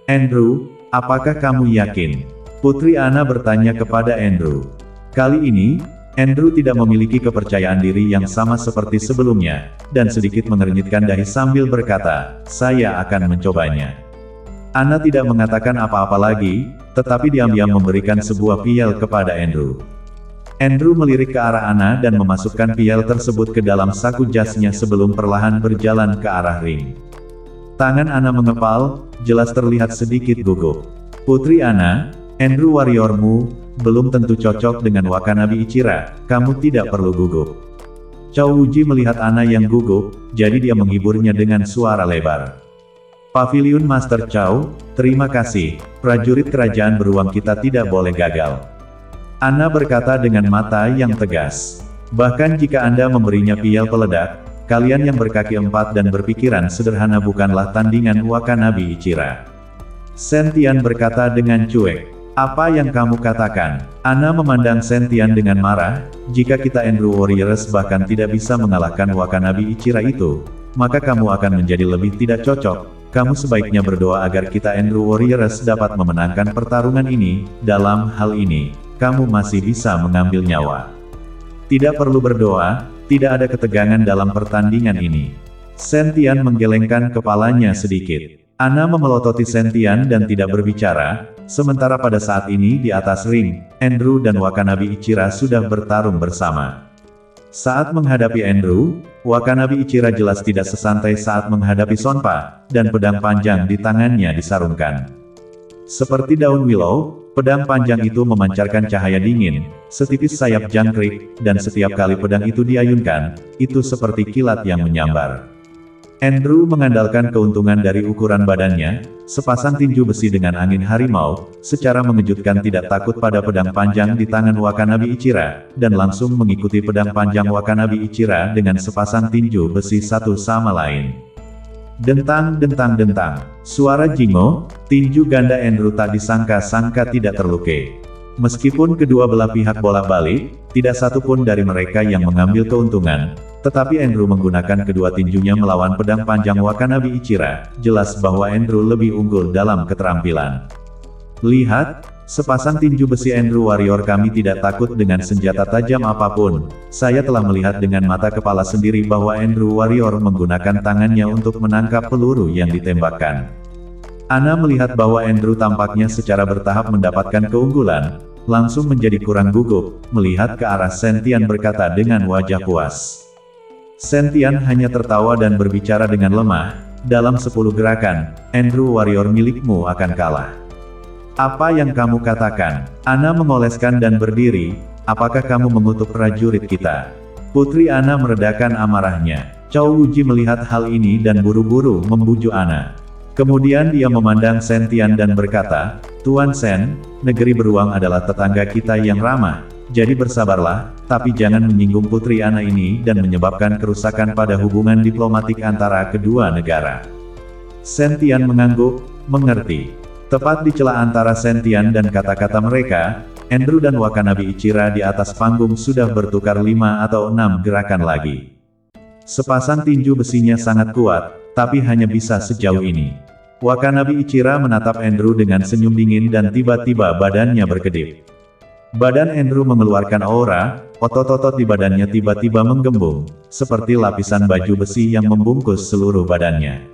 Andrew, apakah kamu yakin? Putri Anna bertanya kepada Andrew. Kali ini, Andrew tidak memiliki kepercayaan diri yang sama seperti sebelumnya, dan sedikit mengernyitkan dahi sambil berkata, saya akan mencobanya. Anna tidak mengatakan apa-apa lagi, tetapi diam-diam memberikan sebuah piel kepada Andrew. Andrew melirik ke arah Anna dan memasukkan piel tersebut ke dalam saku jasnya sebelum perlahan berjalan ke arah ring. Tangan Anna mengepal, jelas terlihat sedikit gugup. Putri Anna, Andrew warriormu, belum tentu cocok dengan Wakanabe Ichira, kamu tidak perlu gugup. Chow Wuji melihat Anna yang gugup, jadi dia menghiburnya dengan suara lebar. Paviliun Master Chow, terima kasih, prajurit kerajaan beruang kita tidak boleh gagal. Anna berkata dengan mata yang tegas. Bahkan jika Anda memberinya piel peledak, kalian yang berkaki empat dan berpikiran sederhana bukanlah tandingan Wakanabe Ichira. Sentian berkata dengan cuek. Apa yang kamu katakan? Anna memandang Sentian dengan marah, jika kita Andrew Warriors bahkan tidak bisa mengalahkan Wakanabe Ichira itu, maka kamu akan menjadi lebih tidak cocok. Kamu sebaiknya berdoa agar kita Andrew Warriors dapat memenangkan pertarungan ini. Dalam hal ini, kamu masih bisa mengambil nyawa. Tidak perlu berdoa, tidak ada ketegangan dalam pertandingan ini. Sentian menggelengkan kepalanya sedikit. Anna memelototi Sentian dan tidak berbicara, sementara pada saat ini di atas ring, Andrew dan Wakanabe Ichira sudah bertarung bersama. Saat menghadapi Andrew, Wakanabe Ichira jelas tidak sesantai saat menghadapi Sonpa, dan pedang panjang di tangannya disarungkan. Seperti daun willow, pedang panjang itu memancarkan cahaya dingin, setipis sayap jangkrik, dan setiap kali pedang itu diayunkan, itu seperti kilat yang menyambar. Andrew mengandalkan keuntungan dari ukuran badannya, sepasang tinju besi dengan angin harimau, secara mengejutkan tidak takut pada pedang panjang di tangan Wakanabe Ichira, dan langsung mengikuti pedang panjang Wakanabe Ichira dengan sepasang tinju besi satu sama lain. Dentang dentang dentang, suara jingo, tinju ganda Andrew tak disangka-sangka tidak terlukai. Meskipun kedua belah pihak bolak-balik, tidak satu pun dari mereka yang mengambil keuntungan, tetapi Andrew menggunakan kedua tinjunya melawan pedang panjang Wakanabe Ichira, jelas bahwa Andrew lebih unggul dalam keterampilan. Lihat, sepasang tinju besi Andrew Warrior kami tidak takut dengan senjata tajam apapun. Saya telah melihat dengan mata kepala sendiri bahwa Andrew Warrior menggunakan tangannya untuk menangkap peluru yang ditembakkan. Anna melihat bahwa Andrew tampaknya secara bertahap mendapatkan keunggulan, langsung menjadi kurang gugup, melihat ke arah Sentian berkata dengan wajah puas. Sentian hanya tertawa dan berbicara dengan lemah, dalam 10 gerakan, Andrew Warrior milikmu akan kalah. Apa yang kamu katakan? Anna mengoleskan dan berdiri, apakah kamu mengutuk prajurit kita? Putri Anna meredakan amarahnya. Chow Wuji melihat hal ini dan buru-buru membujuk Anna. Kemudian dia memandang Sentian dan berkata, Tuan Sen, negeri beruang adalah tetangga kita yang ramah, jadi bersabarlah, tapi jangan menyinggung Putri Anna ini dan menyebabkan kerusakan pada hubungan diplomatik antara kedua negara. Sentian mengangguk, mengerti. Tepat di celah antara Sentian dan kata-kata mereka, Andrew dan Wakanabe Ichira di atas panggung sudah bertukar 5 atau 6 gerakan lagi. Sepasang tinju besinya sangat kuat, tapi hanya bisa sejauh ini. Wakanabe Ichira menatap Andrew dengan senyum dingin dan tiba-tiba badannya berkedip. Badan Andrew mengeluarkan aura, otot-otot di badannya tiba-tiba menggembung, seperti lapisan baju besi yang membungkus seluruh badannya.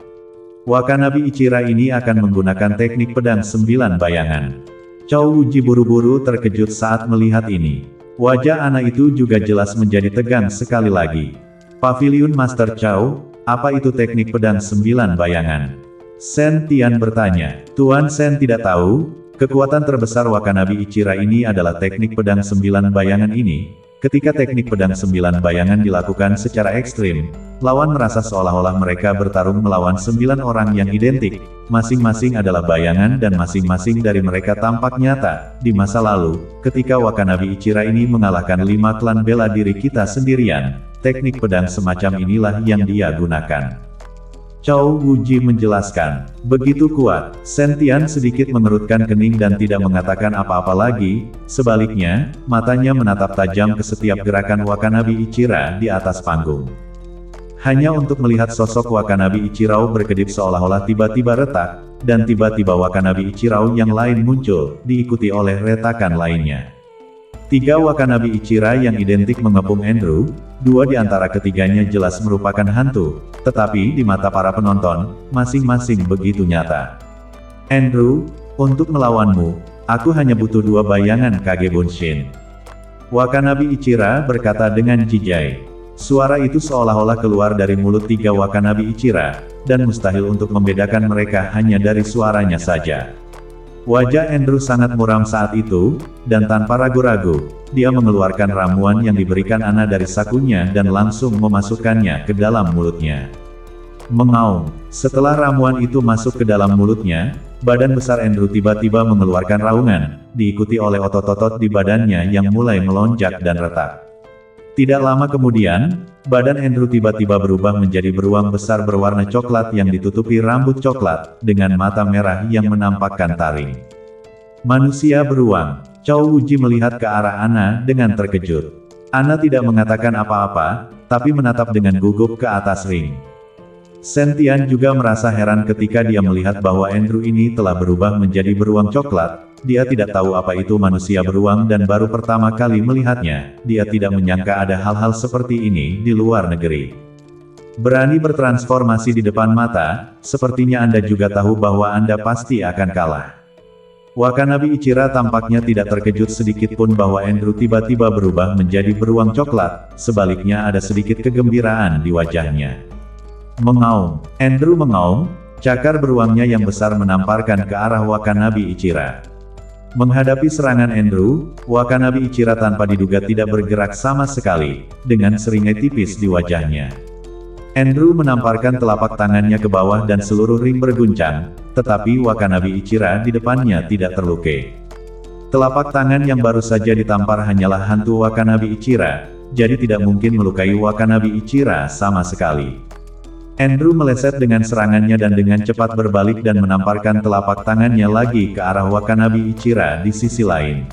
Wakanabe Ichira ini akan menggunakan teknik pedang 9 bayangan. Chow Wuji buru-buru terkejut saat melihat ini. Wajah Anna itu juga jelas menjadi tegang sekali lagi. Paviliun Master Chow, apa itu teknik pedang 9 bayangan? Sentian bertanya. Tuan Sen tidak tahu, kekuatan terbesar Wakanabe Ichira ini adalah teknik pedang 9 bayangan ini. Ketika teknik pedang 9 bayangan dilakukan secara ekstrim, lawan merasa seolah-olah mereka bertarung melawan 9 orang yang identik, masing-masing adalah bayangan dan masing-masing dari mereka tampak nyata. Di masa lalu, ketika Wakanabe Ichira ini mengalahkan 5 klan bela diri kita sendirian, teknik pedang semacam inilah yang dia gunakan. Chou Wuji menjelaskan. Begitu kuat, Sentian sedikit mengerutkan kening dan tidak mengatakan apa-apa lagi, sebaliknya, matanya menatap tajam ke setiap gerakan Wakanabe Ichira di atas panggung. Hanya untuk melihat sosok Wakanabe Ichirao berkedip seolah-olah tiba-tiba retak, dan tiba-tiba Wakanabe Ichirao yang lain muncul, diikuti oleh retakan lainnya. 3 Wakanabe Ichira yang identik mengepung Andrew, 2 di antara ketiganya jelas merupakan hantu, tetapi di mata para penonton, masing-masing begitu nyata. Andrew, untuk melawanmu, aku hanya butuh 2 bayangan Kage Bunshin. Wakanabe Ichira berkata dengan jijai. Suara itu seolah-olah keluar dari mulut 3 Wakanabe Ichira, dan mustahil untuk membedakan mereka hanya dari suaranya saja. Wajah Andrew sangat muram saat itu, dan tanpa ragu-ragu, dia mengeluarkan ramuan yang diberikan Ana dari sakunya dan langsung memasukkannya ke dalam mulutnya. Mengaum. Setelah ramuan itu masuk ke dalam mulutnya, badan besar Andrew tiba-tiba mengeluarkan raungan, diikuti oleh otot-otot di badannya yang mulai melonjak dan retak. Tidak lama kemudian, badan Andrew tiba-tiba berubah menjadi beruang besar berwarna coklat yang ditutupi rambut coklat, dengan mata merah yang menampakkan taring. Manusia beruang. Chou Wuji melihat ke arah Ana dengan terkejut. Ana tidak mengatakan apa-apa, tapi menatap dengan gugup ke atas ring. Sentian juga merasa heran ketika dia melihat bahwa Andrew ini telah berubah menjadi beruang coklat. Dia tidak tahu apa itu manusia beruang dan baru pertama kali melihatnya. Dia tidak menyangka ada hal-hal seperti ini di luar negeri. Berani bertransformasi di depan mata, sepertinya Anda juga tahu bahwa Anda pasti akan kalah. Wakanabe Ichira tampaknya tidak terkejut sedikit pun bahwa Andrew tiba-tiba berubah menjadi beruang coklat, sebaliknya ada sedikit kegembiraan di wajahnya. Mengaum. Andrew mengaum, cakar beruangnya yang besar menamparkan ke arah Wakanabe Ichira. Menghadapi serangan Andrew, Wakanabe Ichira tanpa diduga tidak bergerak sama sekali, dengan seringai tipis di wajahnya. Andrew menamparkan telapak tangannya ke bawah dan seluruh ring berguncang, tetapi Wakanabe Ichira di depannya tidak terlukai. Telapak tangan yang baru saja ditampar hanyalah hantu Wakanabe Ichira, jadi tidak mungkin melukai Wakanabe Ichira sama sekali. Andrew meleset dengan serangannya dan dengan cepat berbalik dan menamparkan telapak tangannya lagi ke arah Wakanabe Ichira di sisi lain.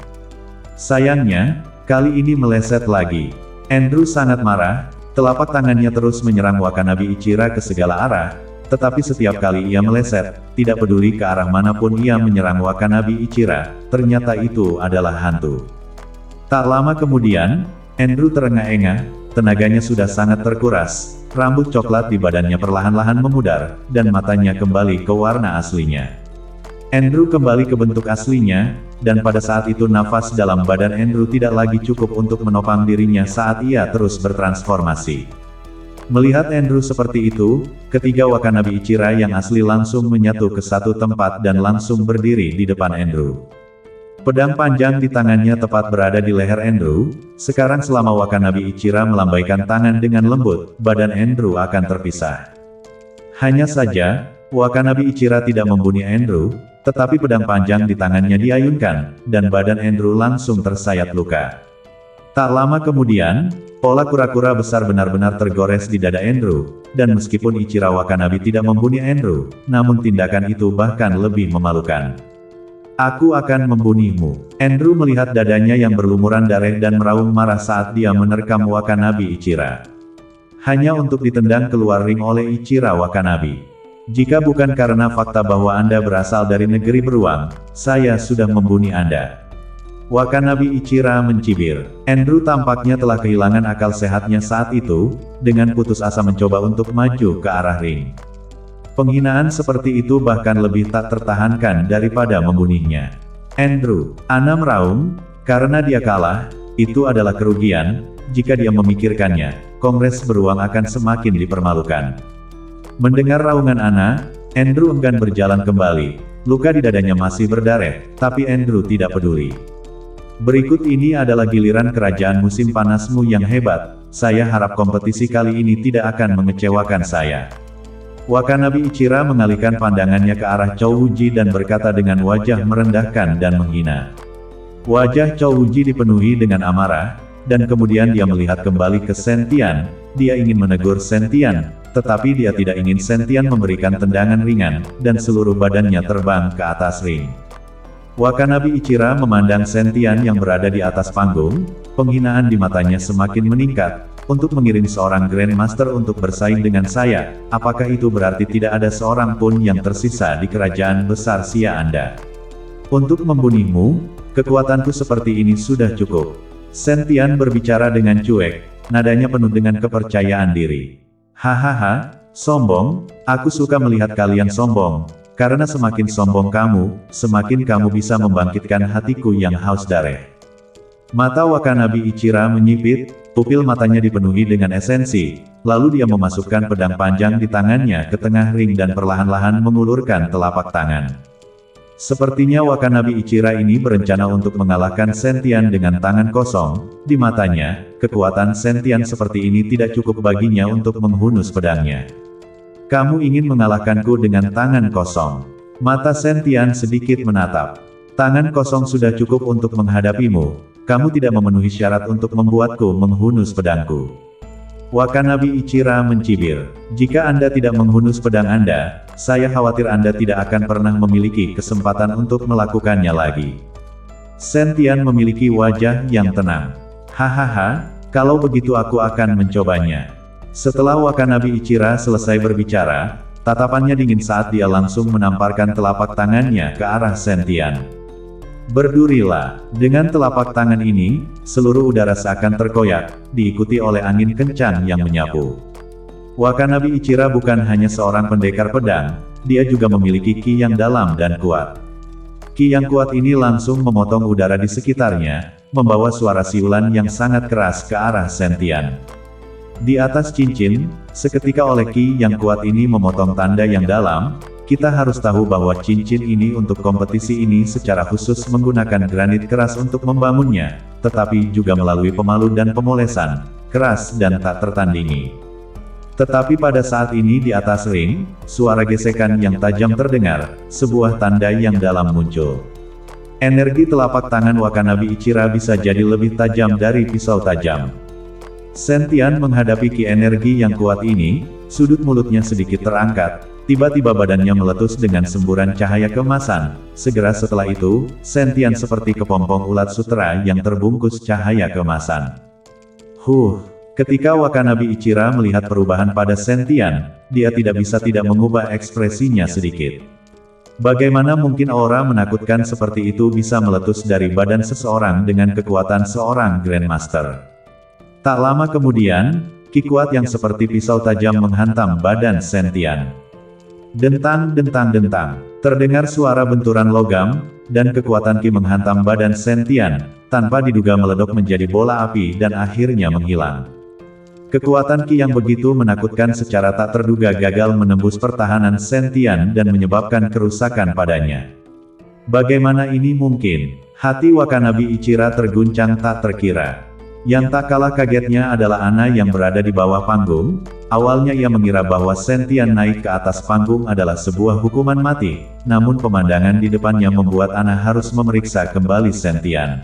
Sayangnya, kali ini meleset lagi. Andrew sangat marah, telapak tangannya terus menyerang Wakanabe Ichira ke segala arah, tetapi setiap kali ia meleset, tidak peduli ke arah manapun ia menyerang Wakanabe Ichira, ternyata itu adalah hantu. Tak lama kemudian, Andrew terengah-engah, tenaganya sudah sangat terkuras. Rambut coklat di badannya perlahan-lahan memudar, dan matanya kembali ke warna aslinya. Andrew kembali ke bentuk aslinya, dan pada saat itu nafas dalam badan Andrew tidak lagi cukup untuk menopang dirinya saat ia terus bertransformasi. Melihat Andrew seperti itu, ketiga Wakanabe Ichira yang asli langsung menyatu ke satu tempat dan langsung berdiri di depan Andrew. Pedang panjang di tangannya tepat berada di leher Andrew. Sekarang selama Wakanabe Ichira melambaikan tangan dengan lembut, badan Andrew akan terpisah. Hanya saja, Wakanabe Ichira tidak membunuh Andrew, tetapi pedang panjang di tangannya diayunkan, dan badan Andrew langsung tersayat luka. Tak lama kemudian, pola kura-kura besar benar-benar tergores di dada Andrew, dan meskipun Ichira Wakanabe tidak membunuh Andrew, namun tindakan itu bahkan lebih memalukan. Aku akan membunuhmu. Andrew melihat dadanya yang berlumuran darah dan meraung marah saat dia menerkam Wakanabe Ichira. Hanya untuk ditendang keluar ring oleh Ichira Wakanabe. Jika bukan karena fakta bahwa Anda berasal dari negeri beruang, saya sudah membunuh Anda. Wakanabe Ichira mencibir. Andrew tampaknya telah kehilangan akal sehatnya saat itu, dengan putus asa mencoba untuk maju ke arah ring. Penghinaan seperti itu bahkan lebih tak tertahankan daripada membunuhnya. Andrew, Ana meraung, karena dia kalah, itu adalah kerugian, jika dia memikirkannya, Kongres Beruang akan semakin dipermalukan. Mendengar raungan Ana, Andrew enggan berjalan kembali, luka di dadanya masih berdarah, tapi Andrew tidak peduli. Berikut ini adalah giliran kerajaan musim panasmu yang hebat, saya harap kompetisi kali ini tidak akan mengecewakan saya. Wakanabe Ichira mengalihkan pandangannya ke arah Chou Wuji dan berkata dengan wajah merendahkan dan menghina. Wajah Chou Wuji dipenuhi dengan amarah, dan kemudian dia melihat kembali ke Sentian, dia ingin menegur Sentian, tetapi dia tidak ingin Sentian memberikan tendangan ringan, dan seluruh badannya terbang ke atas ring. Wakanabe Ichira memandang Sentian yang berada di atas panggung, penghinaan di matanya semakin meningkat. Untuk mengirim seorang Grandmaster untuk bersaing dengan saya, apakah itu berarti tidak ada seorang pun yang tersisa di kerajaan besar Xia Anda? Untuk membunuhmu, kekuatanku seperti ini sudah cukup. Sentian berbicara dengan cuek, nadanya penuh dengan kepercayaan diri. Hahaha, sombong, aku suka melihat kalian sombong, karena semakin sombong kamu, semakin kamu bisa membangkitkan hatiku yang haus darah. Mata Wakanabe Ichira menyipit, pupil matanya dipenuhi dengan esensi, lalu dia memasukkan pedang panjang di tangannya ke tengah ring dan perlahan-lahan mengulurkan telapak tangan. Sepertinya Wakanabe Ichira ini berencana untuk mengalahkan Sentian dengan tangan kosong. Di matanya, kekuatan Sentian seperti ini tidak cukup baginya untuk menghunus pedangnya. Kamu ingin mengalahkanku dengan tangan kosong. Mata Sentian sedikit menatap. Tangan kosong sudah cukup untuk menghadapimu. Kamu tidak memenuhi syarat untuk membuatku menghunus pedangku. Wakanabe Ichira mencibir. Jika Anda tidak menghunus pedang Anda, saya khawatir Anda tidak akan pernah memiliki kesempatan untuk melakukannya lagi. Sentian memiliki wajah yang tenang. Hahaha, kalau begitu aku akan mencobanya. Setelah Wakanabe Ichira selesai berbicara, tatapannya dingin saat dia langsung menamparkan telapak tangannya ke arah Sentian. Berdurilah. Dengan telapak tangan ini, seluruh udara seakan terkoyak, diikuti oleh angin kencang yang menyapu. Wakanabe Ichira bukan hanya seorang pendekar pedang, dia juga memiliki ki yang dalam dan kuat. Ki yang kuat ini langsung memotong udara di sekitarnya, membawa suara siulan yang sangat keras ke arah Sentian. Di atas cincin, seketika oleh ki yang kuat ini memotong tanda yang dalam. Kita harus tahu bahwa cincin ini untuk kompetisi ini secara khusus menggunakan granit keras untuk membangunnya, tetapi juga melalui pemalu dan pemolesan, keras dan tak tertandingi. Tetapi pada saat ini di atas ring, suara gesekan yang tajam terdengar, sebuah tanda yang dalam muncul. Energi telapak tangan Wakanabe Ichira bisa jadi lebih tajam dari pisau tajam. Sentian menghadapi ki energi yang kuat ini, sudut mulutnya sedikit terangkat. Tiba-tiba badannya meletus dengan semburan cahaya keemasan. Segera setelah itu, Sentian seperti kepompong ulat sutera yang terbungkus cahaya keemasan. Ketika Wakanabe Ichira melihat perubahan pada Sentian, dia tidak bisa tidak mengubah ekspresinya sedikit. Bagaimana mungkin aura menakutkan seperti itu bisa meletus dari badan seseorang dengan kekuatan seorang Grandmaster? Tak lama kemudian, ki kuat yang seperti pisau tajam menghantam badan Sentian. Dentang, dentang, dentang. Terdengar suara benturan logam, dan kekuatan ki menghantam badan Sentian, tanpa diduga meledok menjadi bola api dan akhirnya menghilang. Kekuatan ki yang begitu menakutkan secara tak terduga gagal menembus pertahanan Sentian dan menyebabkan kerusakan padanya. Bagaimana ini mungkin? Hati Wakanabe Ichira terguncang tak terkira. Yang tak kalah kagetnya adalah Ana yang berada di bawah panggung. Awalnya ia mengira bahwa Sentian naik ke atas panggung adalah sebuah hukuman mati, namun pemandangan di depannya membuat Ana harus memeriksa kembali Sentian.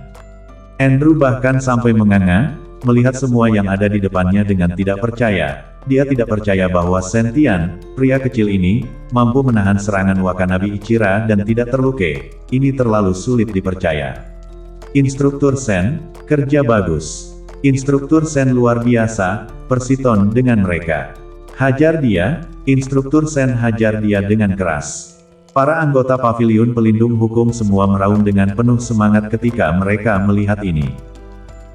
Andrew bahkan sampai menganga, melihat semua yang ada di depannya dengan tidak percaya. Dia tidak percaya bahwa Sentian, pria kecil ini, mampu menahan serangan Wakanabe Ichira dan tidak terluka. Ini terlalu sulit dipercaya. Instruktur Sen, kerja bagus. Instruktur Sen luar biasa, Persiton dengan mereka. Hajar dia, Instruktur Sen hajar dia dengan keras. Para anggota paviliun pelindung hukum semua meraung dengan penuh semangat ketika mereka melihat ini.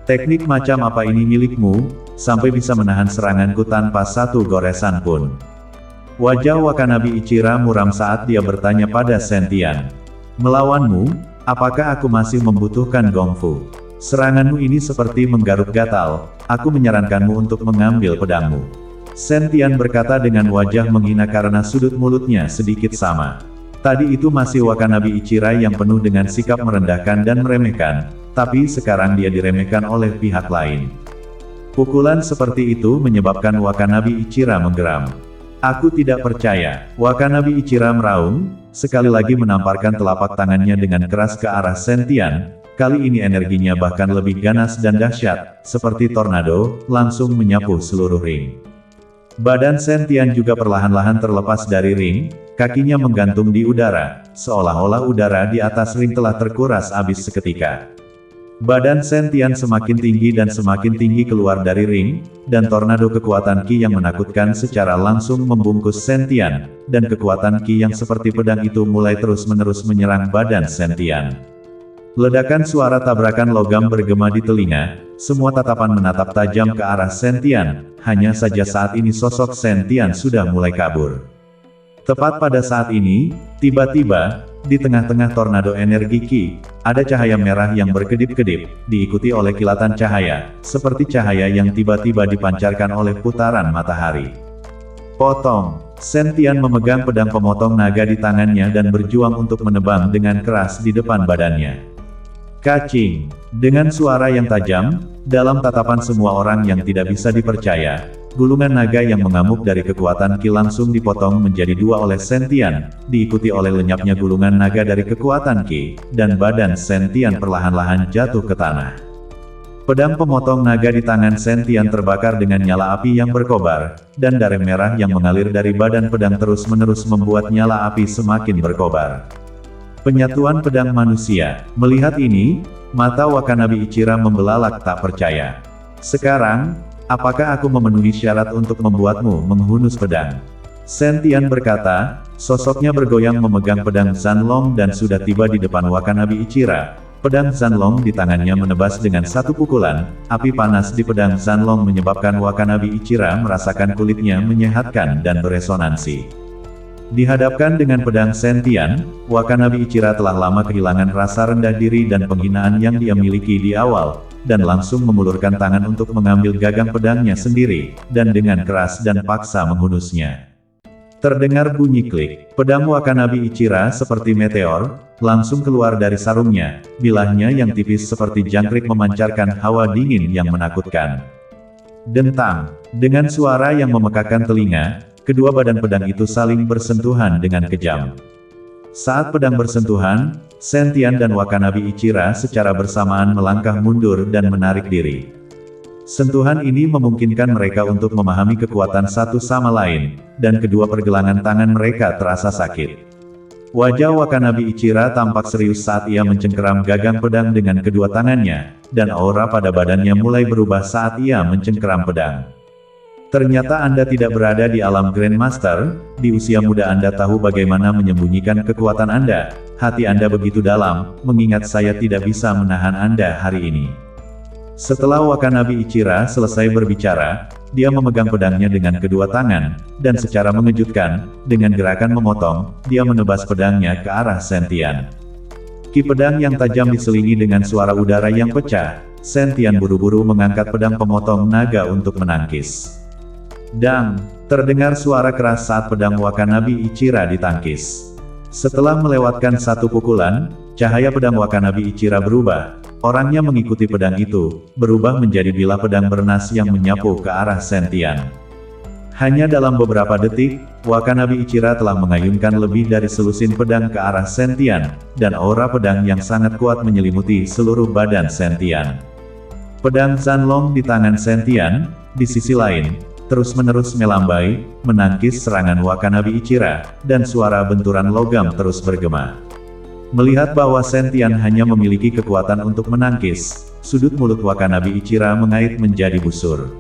Teknik macam apa ini milikmu, sampai bisa menahan seranganku tanpa satu goresan pun? Wajah Wakanabe Ichira muram saat dia bertanya pada Sentian. Melawanmu, apakah aku masih membutuhkan gongfu? Seranganmu ini seperti menggaruk gatal, aku menyarankanmu untuk mengambil pedangmu. Sentian berkata dengan wajah menghina karena sudut mulutnya sedikit sama. Tadi itu masih Wakanabe Ichira yang penuh dengan sikap merendahkan dan meremehkan, tapi sekarang dia diremehkan oleh pihak lain. Pukulan seperti itu menyebabkan Wakanabe Ichira menggeram. Aku tidak percaya. Wakanabe Ichira meraung, sekali lagi menamparkan telapak tangannya dengan keras ke arah Sentian. Kali ini energinya bahkan lebih ganas dan dahsyat, seperti tornado, langsung menyapu seluruh ring. Badan Sentian juga perlahan-lahan terlepas dari ring, kakinya menggantung di udara, seolah-olah udara di atas ring telah terkuras habis seketika. Badan Sentian semakin tinggi dan semakin tinggi keluar dari ring, dan tornado kekuatan Ki yang menakutkan secara langsung membungkus Sentian, dan kekuatan Ki yang seperti pedang itu mulai terus-menerus menyerang badan Sentian. Ledakan suara tabrakan logam bergema di telinga, semua tatapan menatap tajam ke arah Sentian, hanya saja saat ini sosok Sentian sudah mulai kabur. Tepat pada saat ini, tiba-tiba, di tengah-tengah tornado energi Ki, ada cahaya merah yang berkedip-kedip, diikuti oleh kilatan cahaya, seperti cahaya yang tiba-tiba dipancarkan oleh putaran matahari. Potong! Sentian memegang pedang pemotong naga di tangannya dan berjuang untuk menebang dengan keras di depan badannya. Kacing! Dengan suara yang tajam, dalam tatapan semua orang yang tidak bisa dipercaya, gulungan naga yang mengamuk dari kekuatan Ki langsung dipotong menjadi dua oleh Sentian, diikuti oleh lenyapnya gulungan naga dari kekuatan Ki, dan badan Sentian perlahan-lahan jatuh ke tanah. Pedang pemotong naga di tangan Sentian terbakar dengan nyala api yang berkobar, dan darah merah yang mengalir dari badan pedang terus-menerus membuat nyala api semakin berkobar. Penyatuan pedang manusia. Melihat ini, mata Wakanabe Ichira membelalak tak percaya. Sekarang, apakah aku memenuhi syarat untuk membuatmu menghunus pedang? Sentian berkata, sosoknya bergoyang memegang pedang Zanlong dan sudah tiba di depan Wakanabe Ichira. Pedang Zanlong di tangannya menebas dengan satu pukulan, api panas di pedang Zanlong menyebabkan Wakanabe Ichira merasakan kulitnya menyehatkan dan beresonansi. Dihadapkan dengan pedang Sentian, Wakanabe Ichira telah lama kehilangan rasa rendah diri dan penghinaan yang dia miliki di awal, dan langsung memulurkan tangan untuk mengambil gagang pedangnya sendiri, dan dengan keras dan paksa menghunusnya. Terdengar bunyi klik, pedang Wakanabe Ichira seperti meteor, langsung keluar dari sarungnya, bilahnya yang tipis seperti jangkrik memancarkan hawa dingin yang menakutkan. Dentang! Dengan suara yang memekakan telinga, kedua badan pedang itu saling bersentuhan dengan kejam. Saat pedang bersentuhan, Sentian dan Wakanabe Ichira secara bersamaan melangkah mundur dan menarik diri. Sentuhan ini memungkinkan mereka untuk memahami kekuatan satu sama lain, dan kedua pergelangan tangan mereka terasa sakit. Wajah Wakanabe Ichira tampak serius saat ia mencengkeram gagang pedang dengan kedua tangannya, dan aura pada badannya mulai berubah saat ia mencengkeram pedang. Ternyata Anda tidak berada di alam Grandmaster, di usia muda Anda tahu bagaimana menyembunyikan kekuatan Anda, hati Anda begitu dalam, mengingat saya tidak bisa menahan Anda hari ini. Setelah Wakanabe Ichira selesai berbicara, dia memegang pedangnya dengan kedua tangan, dan secara mengejutkan, dengan gerakan memotong, dia menebas pedangnya ke arah Sentian. Ki pedang yang tajam diselingi dengan suara udara yang pecah, Sentian buru-buru mengangkat pedang pemotong naga untuk menangkis. Dang! Terdengar suara keras saat pedang Wakanabe Ichira ditangkis. Setelah melewatkan satu pukulan, cahaya pedang Wakanabe Ichira berubah. Orangnya mengikuti pedang itu, berubah menjadi bilah pedang bernas yang menyapu ke arah Sentian. Hanya dalam beberapa detik, Wakanabe Ichira telah mengayunkan lebih dari selusin pedang ke arah Sentian, dan aura pedang yang sangat kuat menyelimuti seluruh badan Sentian. Pedang Zanlong di tangan Sentian, di sisi lain, terus-menerus melambai, menangkis serangan Wakanabe Ichira, dan suara benturan logam terus bergema. Melihat bahwa Sentian hanya memiliki kekuatan untuk menangkis, sudut mulut Wakanabe Ichira mengait menjadi busur.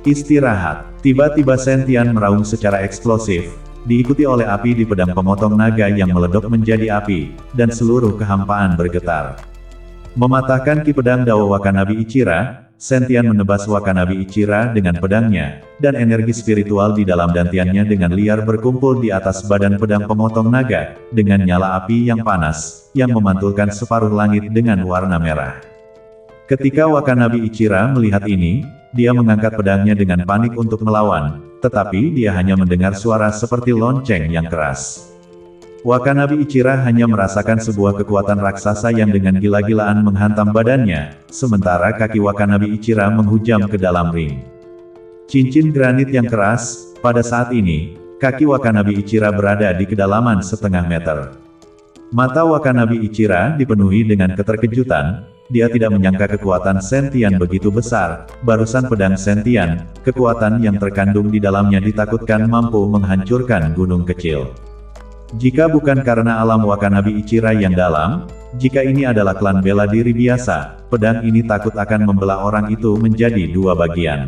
Istirahat. Tiba-tiba Sentian meraung secara eksplosif, diikuti oleh api di pedang pemotong naga yang meledok menjadi api, dan seluruh kehampaan bergetar. Mematahkan ki pedang Dao Wakanabe Ichira, Sentian menebas Wakanabe Ichira dengan pedangnya, dan energi spiritual di dalam dantiannya dengan liar berkumpul di atas badan pedang pemotong naga, dengan nyala api yang panas, yang memantulkan separuh langit dengan warna merah. Ketika Wakanabe Ichira melihat ini, dia mengangkat pedangnya dengan panik untuk melawan, tetapi dia hanya mendengar suara seperti lonceng yang keras. Wakanabe Ichira hanya merasakan sebuah kekuatan raksasa yang dengan gila-gilaan menghantam badannya, sementara kaki Wakanabe Ichira menghujam ke dalam ring. Cincin granit yang keras, pada saat ini, kaki Wakanabe Ichira berada di kedalaman setengah meter. Mata Wakanabe Ichira dipenuhi dengan keterkejutan, dia tidak menyangka kekuatan Sentian begitu besar. Barusan pedang Sentian, kekuatan yang terkandung di dalamnya ditakutkan mampu menghancurkan gunung kecil. Jika bukan karena alam Wakanabi Ichira yang dalam, jika ini adalah klan bela diri biasa, pedang ini takut akan membelah orang itu menjadi dua bagian.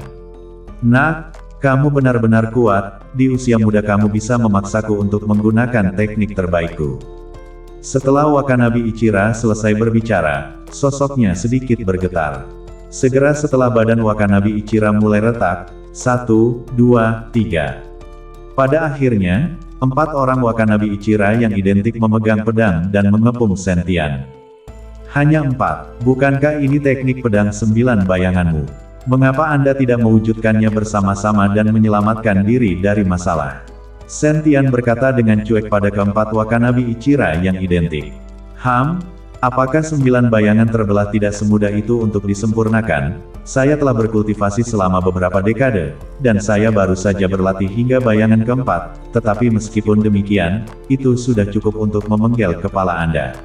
Nak, kamu benar-benar kuat, di usia muda kamu bisa memaksaku untuk menggunakan teknik terbaikku. Setelah Wakanabi Ichira selesai berbicara, sosoknya sedikit bergetar. Segera setelah badan Wakanabi Ichira mulai retak, 1, 2, 3. Pada akhirnya, 4 orang Wakanabi Ichira yang identik memegang pedang dan mengepung Sentian. Hanya 4, bukankah ini teknik pedang 9 bayanganmu? Mengapa Anda tidak mewujudkannya bersama-sama dan menyelamatkan diri dari masalah? Sentian berkata dengan cuek pada keempat Wakanabi Ichira yang identik. Apakah 9 bayangan terbelah tidak semudah itu untuk disempurnakan? Saya telah berkultivasi selama beberapa dekade, dan saya baru saja berlatih hingga bayangan keempat, tetapi meskipun demikian, itu sudah cukup untuk memenggal kepala Anda.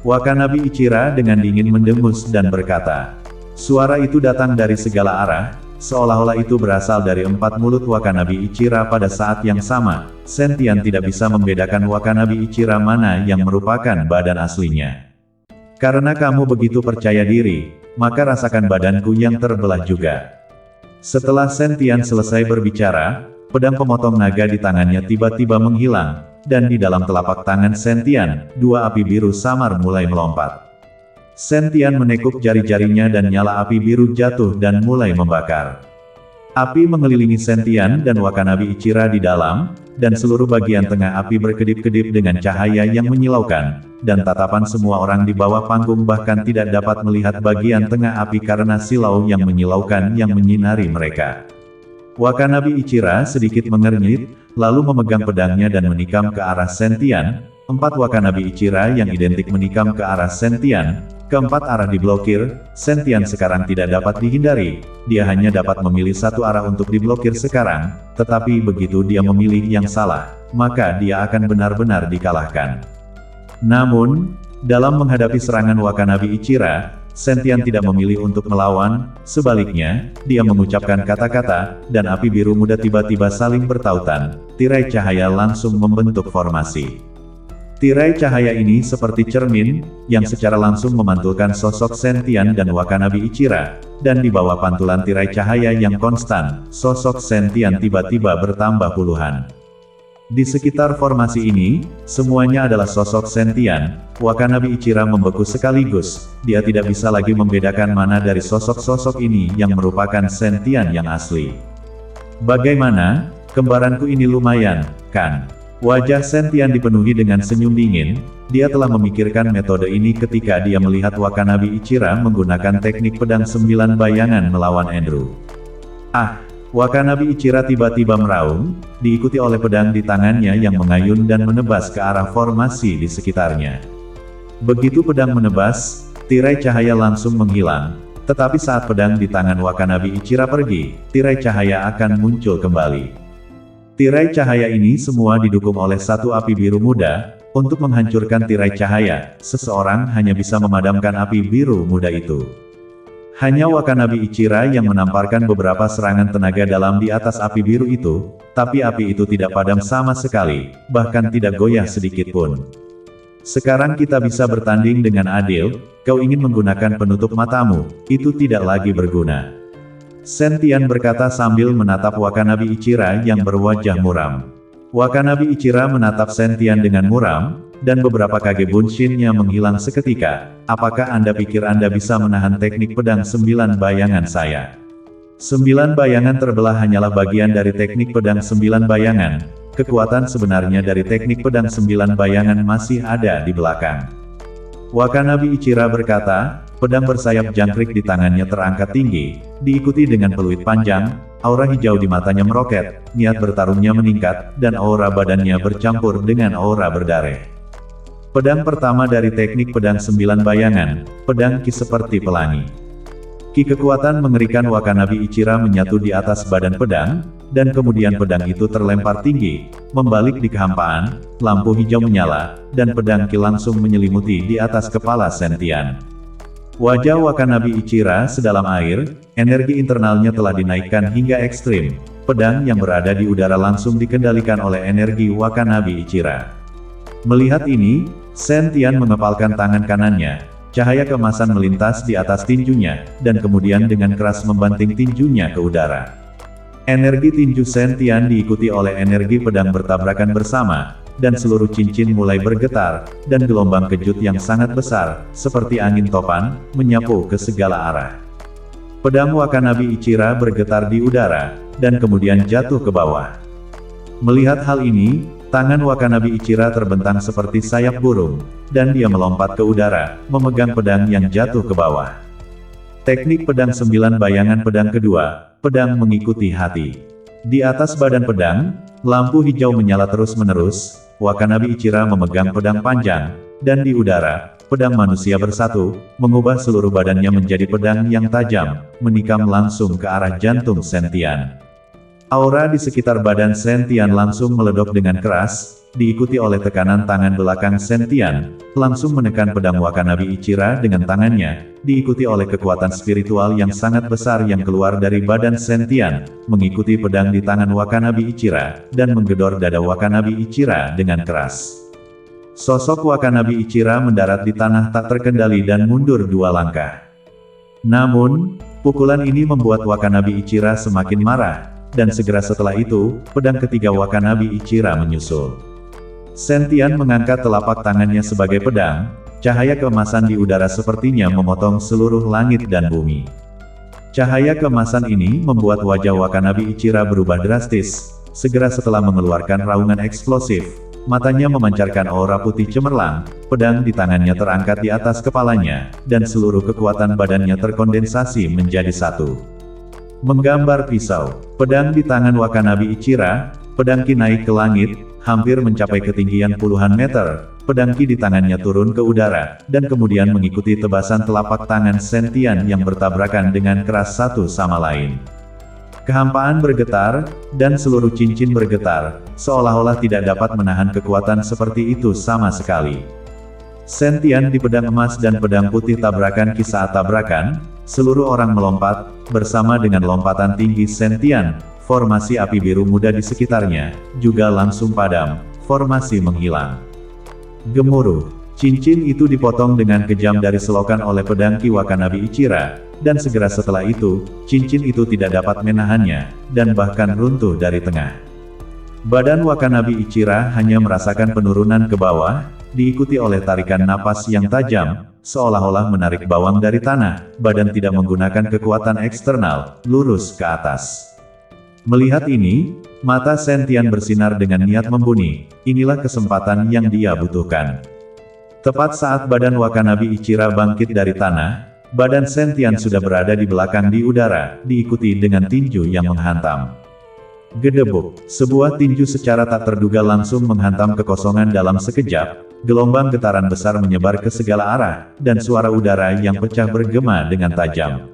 Wakanabi Ichira dengan dingin mendengus dan berkata. Suara itu datang dari segala arah, seolah-olah itu berasal dari 4 mulut Wakanabi Ichira pada saat yang sama. Sentian tidak bisa membedakan Wakanabi Ichira mana yang merupakan badan aslinya. Karena kamu begitu percaya diri, maka rasakan badanku yang terbelah juga. Setelah Sentian selesai berbicara, pedang pemotong naga di tangannya tiba-tiba menghilang, dan di dalam telapak tangan Sentian, 2 api biru samar mulai melompat. Sentian menekuk jari-jarinya dan nyala api biru jatuh dan mulai membakar. Api mengelilingi Sentian dan Wakanabi Ichira di dalam, dan seluruh bagian tengah api berkedip-kedip dengan cahaya yang menyilaukan, dan tatapan semua orang di bawah panggung bahkan tidak dapat melihat bagian tengah api karena silau yang menyilaukan yang menyinari mereka. Wakanabi Ichira sedikit mengernyit, lalu memegang pedangnya dan menikam ke arah Sentian. 4 Wakanabi Ichira yang identik menikam ke arah Sentian, keempat arah diblokir. Sentian sekarang tidak dapat dihindari, dia hanya dapat memilih satu arah untuk diblokir sekarang, tetapi begitu dia memilih yang salah, maka dia akan benar-benar dikalahkan. Namun, dalam menghadapi serangan Wakanabi Ichira, Sentian tidak memilih untuk melawan, sebaliknya, dia mengucapkan kata-kata, dan api biru muda tiba-tiba saling bertautan, tirai cahaya langsung membentuk formasi. Tirai cahaya ini seperti cermin, yang secara langsung memantulkan sosok Sentian dan Wakanabi Ichira, dan di bawah pantulan tirai cahaya yang konstan, sosok Sentian tiba-tiba bertambah puluhan. Di sekitar formasi ini, semuanya adalah sosok Sentian. Wakanabi Ichira membeku sekaligus, dia tidak bisa lagi membedakan mana dari sosok-sosok ini yang merupakan Sentian yang asli. Bagaimana, kembaranku ini lumayan, kan? Wajah Sentian dipenuhi dengan senyum dingin, dia telah memikirkan metode ini ketika dia melihat Wakanabi Ichira menggunakan teknik pedang 9 bayangan melawan Andrew. Wakanabi Ichira tiba-tiba meraung, diikuti oleh pedang di tangannya yang mengayun dan menebas ke arah formasi di sekitarnya. Begitu pedang menebas, tirai cahaya langsung menghilang, tetapi saat pedang di tangan Wakanabi Ichira pergi, tirai cahaya akan muncul kembali. Tirai cahaya ini semua didukung oleh satu api biru muda. Untuk menghancurkan tirai cahaya, seseorang hanya bisa memadamkan api biru muda itu. Hanya Wakanabi Ichira yang menamparkan beberapa serangan tenaga dalam di atas api biru itu, tapi api itu tidak padam sama sekali, bahkan tidak goyah sedikit pun. Sekarang kita bisa bertanding dengan adil, kau ingin menggunakan penutup matamu, itu tidak lagi berguna. Sentian berkata sambil menatap Wakanabi Ichira yang berwajah muram. Wakanabi Ichira menatap Sentian dengan muram, dan beberapa kage bunshin-nya menghilang seketika. Apakah Anda pikir Anda bisa menahan teknik pedang 9 bayangan saya? 9 bayangan terbelah hanyalah bagian dari teknik pedang 9 bayangan. Kekuatan sebenarnya dari teknik pedang 9 bayangan masih ada di belakang. Wakanabi Ichira berkata, pedang bersayap jangkrik di tangannya terangkat tinggi, diikuti dengan peluit panjang, aura hijau di matanya meroket, niat bertarungnya meningkat, dan aura badannya bercampur dengan aura berdarah. Pedang pertama dari teknik pedang 9 bayangan, pedang ki seperti pelangi. Ki kekuatan mengerikan Wakanabi Ichira menyatu di atas badan pedang, dan kemudian pedang itu terlempar tinggi, membalik di kehampaan, lampu hijau menyala, dan pedang ki langsung menyelimuti di atas kepala Sentian. Wajah Wakanabe Ichira sedalam air, energi internalnya telah dinaikkan hingga ekstrim. Pedang yang berada di udara langsung dikendalikan oleh energi Wakanabe Ichira. Melihat ini, Shen-Tian mengepalkan tangan kanannya. Cahaya keemasan melintas di atas tinjunya, dan kemudian dengan keras membanting tinjunya ke udara. Energi tinju Shen-Tian diikuti oleh energi pedang bertabrakan bersama, dan seluruh cincin mulai bergetar, dan gelombang kejut yang sangat besar, seperti angin topan, menyapu ke segala arah. Pedang Wakanabe Ichira bergetar di udara, dan kemudian jatuh ke bawah. Melihat hal ini, tangan Wakanabe Ichira terbentang seperti sayap burung, dan dia melompat ke udara, memegang pedang yang jatuh ke bawah. Teknik pedang 9 bayangan pedang kedua, pedang mengikuti hati. Di atas badan pedang, lampu hijau menyala terus-menerus, Wakanabe Ichira memegang pedang panjang, dan di udara, pedang manusia bersatu, mengubah seluruh badannya menjadi pedang yang tajam, menikam langsung ke arah jantung Shen-Tian. Aura di sekitar badan Shen-Tian langsung meledok dengan keras, diikuti oleh tekanan tangan belakang Shen-Tian, langsung menekan pedang Wakanabe Ichira dengan tangannya, diikuti oleh kekuatan spiritual yang sangat besar yang keluar dari badan Shen-Tian, mengikuti pedang di tangan Wakanabe Ichira, dan menggedor dada Wakanabe Ichira dengan keras. Sosok Wakanabe Ichira mendarat di tanah tak terkendali dan mundur 2 langkah. Namun, pukulan ini membuat Wakanabe Ichira semakin marah, dan segera setelah itu, pedang ketiga Wakanabe Ichira menyusul. Shen-Tian mengangkat telapak tangannya sebagai pedang, cahaya keemasan di udara sepertinya memotong seluruh langit dan bumi. Cahaya keemasan ini membuat wajah Wakanabe Ichira berubah drastis, segera setelah mengeluarkan raungan eksplosif. Matanya memancarkan aura putih cemerlang, pedang di tangannya terangkat di atas kepalanya, dan seluruh kekuatan badannya terkondensasi menjadi satu. Menggambar pisau, pedang di tangan Wakanabe Ichira, pedang Ki naik ke langit, hampir mencapai ketinggian puluhan meter, pedang Ki di tangannya turun ke udara, dan kemudian mengikuti tebasan telapak tangan Shen-Tian yang bertabrakan dengan keras satu sama lain. Kehampaan bergetar, dan seluruh cincin bergetar, seolah-olah tidak dapat menahan kekuatan seperti itu sama sekali. Shen-Tian di pedang emas dan pedang putih tabrakan Ki saat tabrakan, seluruh orang melompat, bersama dengan lompatan tinggi Shen-Tian, formasi api biru muda di sekitarnya, juga langsung padam, formasi menghilang. Gemuruh, cincin itu dipotong dengan kejam dari selokan oleh pedang Ki Wakanabe Ichira, dan segera setelah itu, cincin itu tidak dapat menahannya, dan bahkan runtuh dari tengah. Badan Wakanabe Ichira hanya merasakan penurunan ke bawah, diikuti oleh tarikan napas yang tajam, seolah-olah menarik bawang dari tanah, badan tidak menggunakan kekuatan eksternal, lurus ke atas. Melihat ini, mata Shen-Tian bersinar dengan niat membunuh, inilah kesempatan yang dia butuhkan. Tepat saat badan Wakanabe Ichira bangkit dari tanah, badan Shen-Tian sudah berada di belakang di udara, diikuti dengan tinju yang menghantam. Gedebuk, sebuah tinju secara tak terduga langsung menghantam kekosongan dalam sekejap, gelombang getaran besar menyebar ke segala arah, dan suara udara yang pecah bergema dengan tajam.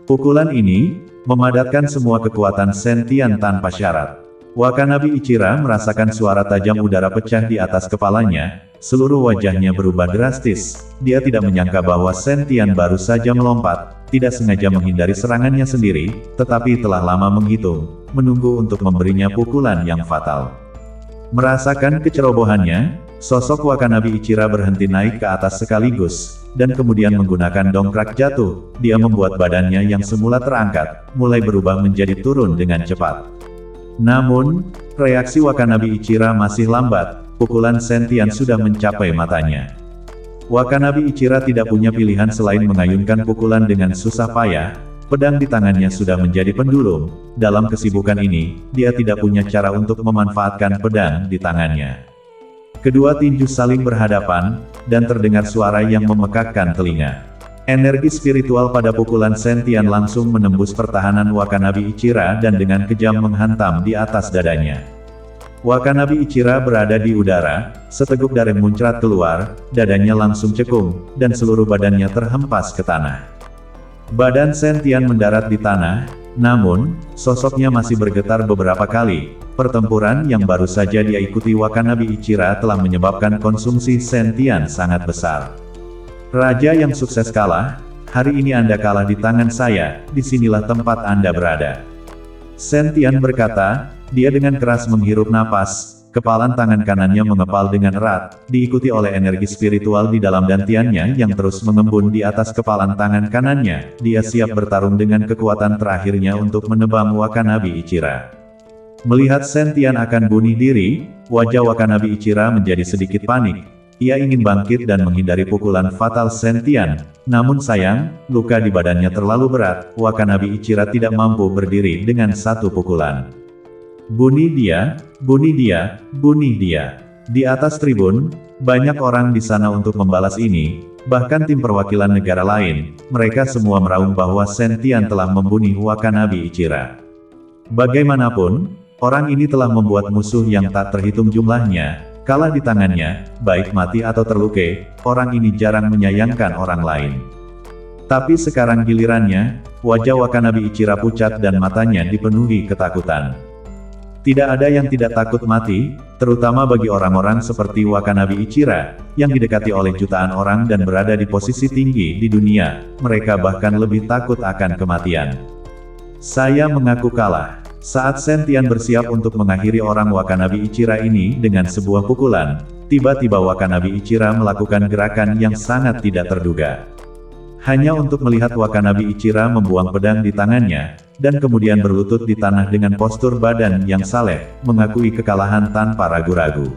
Pukulan ini, memadatkan semua kekuatan Shen-Tian tanpa syarat. Wakanabe Ichira merasakan suara tajam udara pecah di atas kepalanya, seluruh wajahnya berubah drastis, dia tidak menyangka bahwa Shen-Tian baru saja melompat, tidak sengaja menghindari serangannya sendiri, tetapi telah lama menghitung, menunggu untuk memberinya pukulan yang fatal. Merasakan kecerobohannya, sosok Wakanabe Ichira berhenti naik ke atas sekaligus, dan kemudian menggunakan dongkrak jatuh, dia membuat badannya yang semula terangkat, mulai berubah menjadi turun dengan cepat. Namun, reaksi Wakanabe Ichira masih lambat, pukulan Shen-Tian sudah mencapai matanya. Wakanabe Ichira tidak punya pilihan selain mengayunkan pukulan dengan susah payah, pedang di tangannya sudah menjadi pendulum, dalam kesibukan ini, dia tidak punya cara untuk memanfaatkan pedang di tangannya. Kedua tinju saling berhadapan, dan terdengar suara yang memekakkan telinga. Energi spiritual pada pukulan Shen-Tian langsung menembus pertahanan Wakanabe Ichira dan dengan kejam menghantam di atas dadanya. Wakanabe Ichira berada di udara, seteguk darah muncrat keluar, dadanya langsung cekung, dan seluruh badannya terhempas ke tanah. Badan Shen-Tian mendarat di tanah, namun, sosoknya masih bergetar beberapa kali. Pertempuran yang baru saja dia ikuti Wakanabe Ichira telah menyebabkan konsumsi Shen-Tian sangat besar. Raja yang sukses kalah, hari ini Anda kalah di tangan saya, disinilah tempat Anda berada. Shen-Tian berkata, dia dengan keras menghirup napas, kepalan tangan kanannya mengepal dengan erat, diikuti oleh energi spiritual di dalam dantiannya yang terus mengembun di atas kepalan tangan kanannya. Dia siap bertarung dengan kekuatan terakhirnya untuk menebang Wakanabe Ichira. Melihat Shen-Tian akan bunuh diri, wajah Wakanabe Ichira menjadi sedikit panik. Ia ingin bangkit dan menghindari pukulan fatal Shen-Tian. Namun sayang, luka di badannya terlalu berat, Wakanabe Ichira tidak mampu berdiri dengan satu pukulan. Bunuh dia, bunuh dia, bunuh dia. Di atas tribun, banyak orang di sana untuk membalas ini, bahkan tim perwakilan negara lain, mereka semua meraung bahwa Shen-Tian telah membunuh Wakanabe Ichira. Bagaimanapun, orang ini telah membuat musuh yang tak terhitung jumlahnya, kalah di tangannya, baik mati atau terluka, orang ini jarang menyayangkan orang lain. Tapi sekarang gilirannya, wajah Wakanabe Ichira pucat dan matanya dipenuhi ketakutan. Tidak ada yang tidak takut mati, terutama bagi orang-orang seperti Wakanabe Ichira, yang didekati oleh jutaan orang dan berada di posisi tinggi di dunia, mereka bahkan lebih takut akan kematian. Saya mengaku kalah. Saat Shen-Tian bersiap untuk mengakhiri orang Wakanabe Ichira ini dengan sebuah pukulan, tiba-tiba Wakanabe Ichira melakukan gerakan yang sangat tidak terduga. Hanya untuk melihat Wakanabe Ichira membuang pedang di tangannya, dan kemudian berlutut di tanah dengan postur badan yang saleh, mengakui kekalahan tanpa ragu-ragu.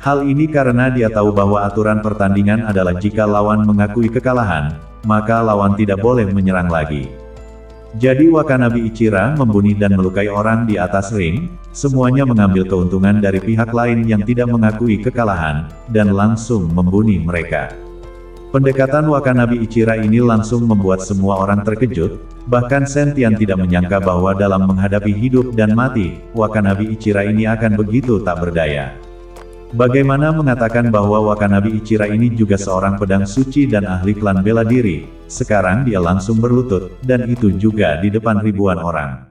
Hal ini karena dia tahu bahwa aturan pertandingan adalah jika lawan mengakui kekalahan, maka lawan tidak boleh menyerang lagi. Jadi Wakanabe Ichira membunuh dan melukai orang di atas ring, semuanya mengambil keuntungan dari pihak lain yang tidak mengakui kekalahan, dan langsung membunuh mereka. Pendekatan Wakanabe Ichira ini langsung membuat semua orang terkejut, bahkan Shen-Tian tidak menyangka bahwa dalam menghadapi hidup dan mati, Wakanabe Ichira ini akan begitu tak berdaya. Bagaimana mengatakan bahwa Wakanabe Ichira ini juga seorang pedang suci dan ahli klan bela diri, sekarang dia langsung berlutut, dan itu juga di depan ribuan orang.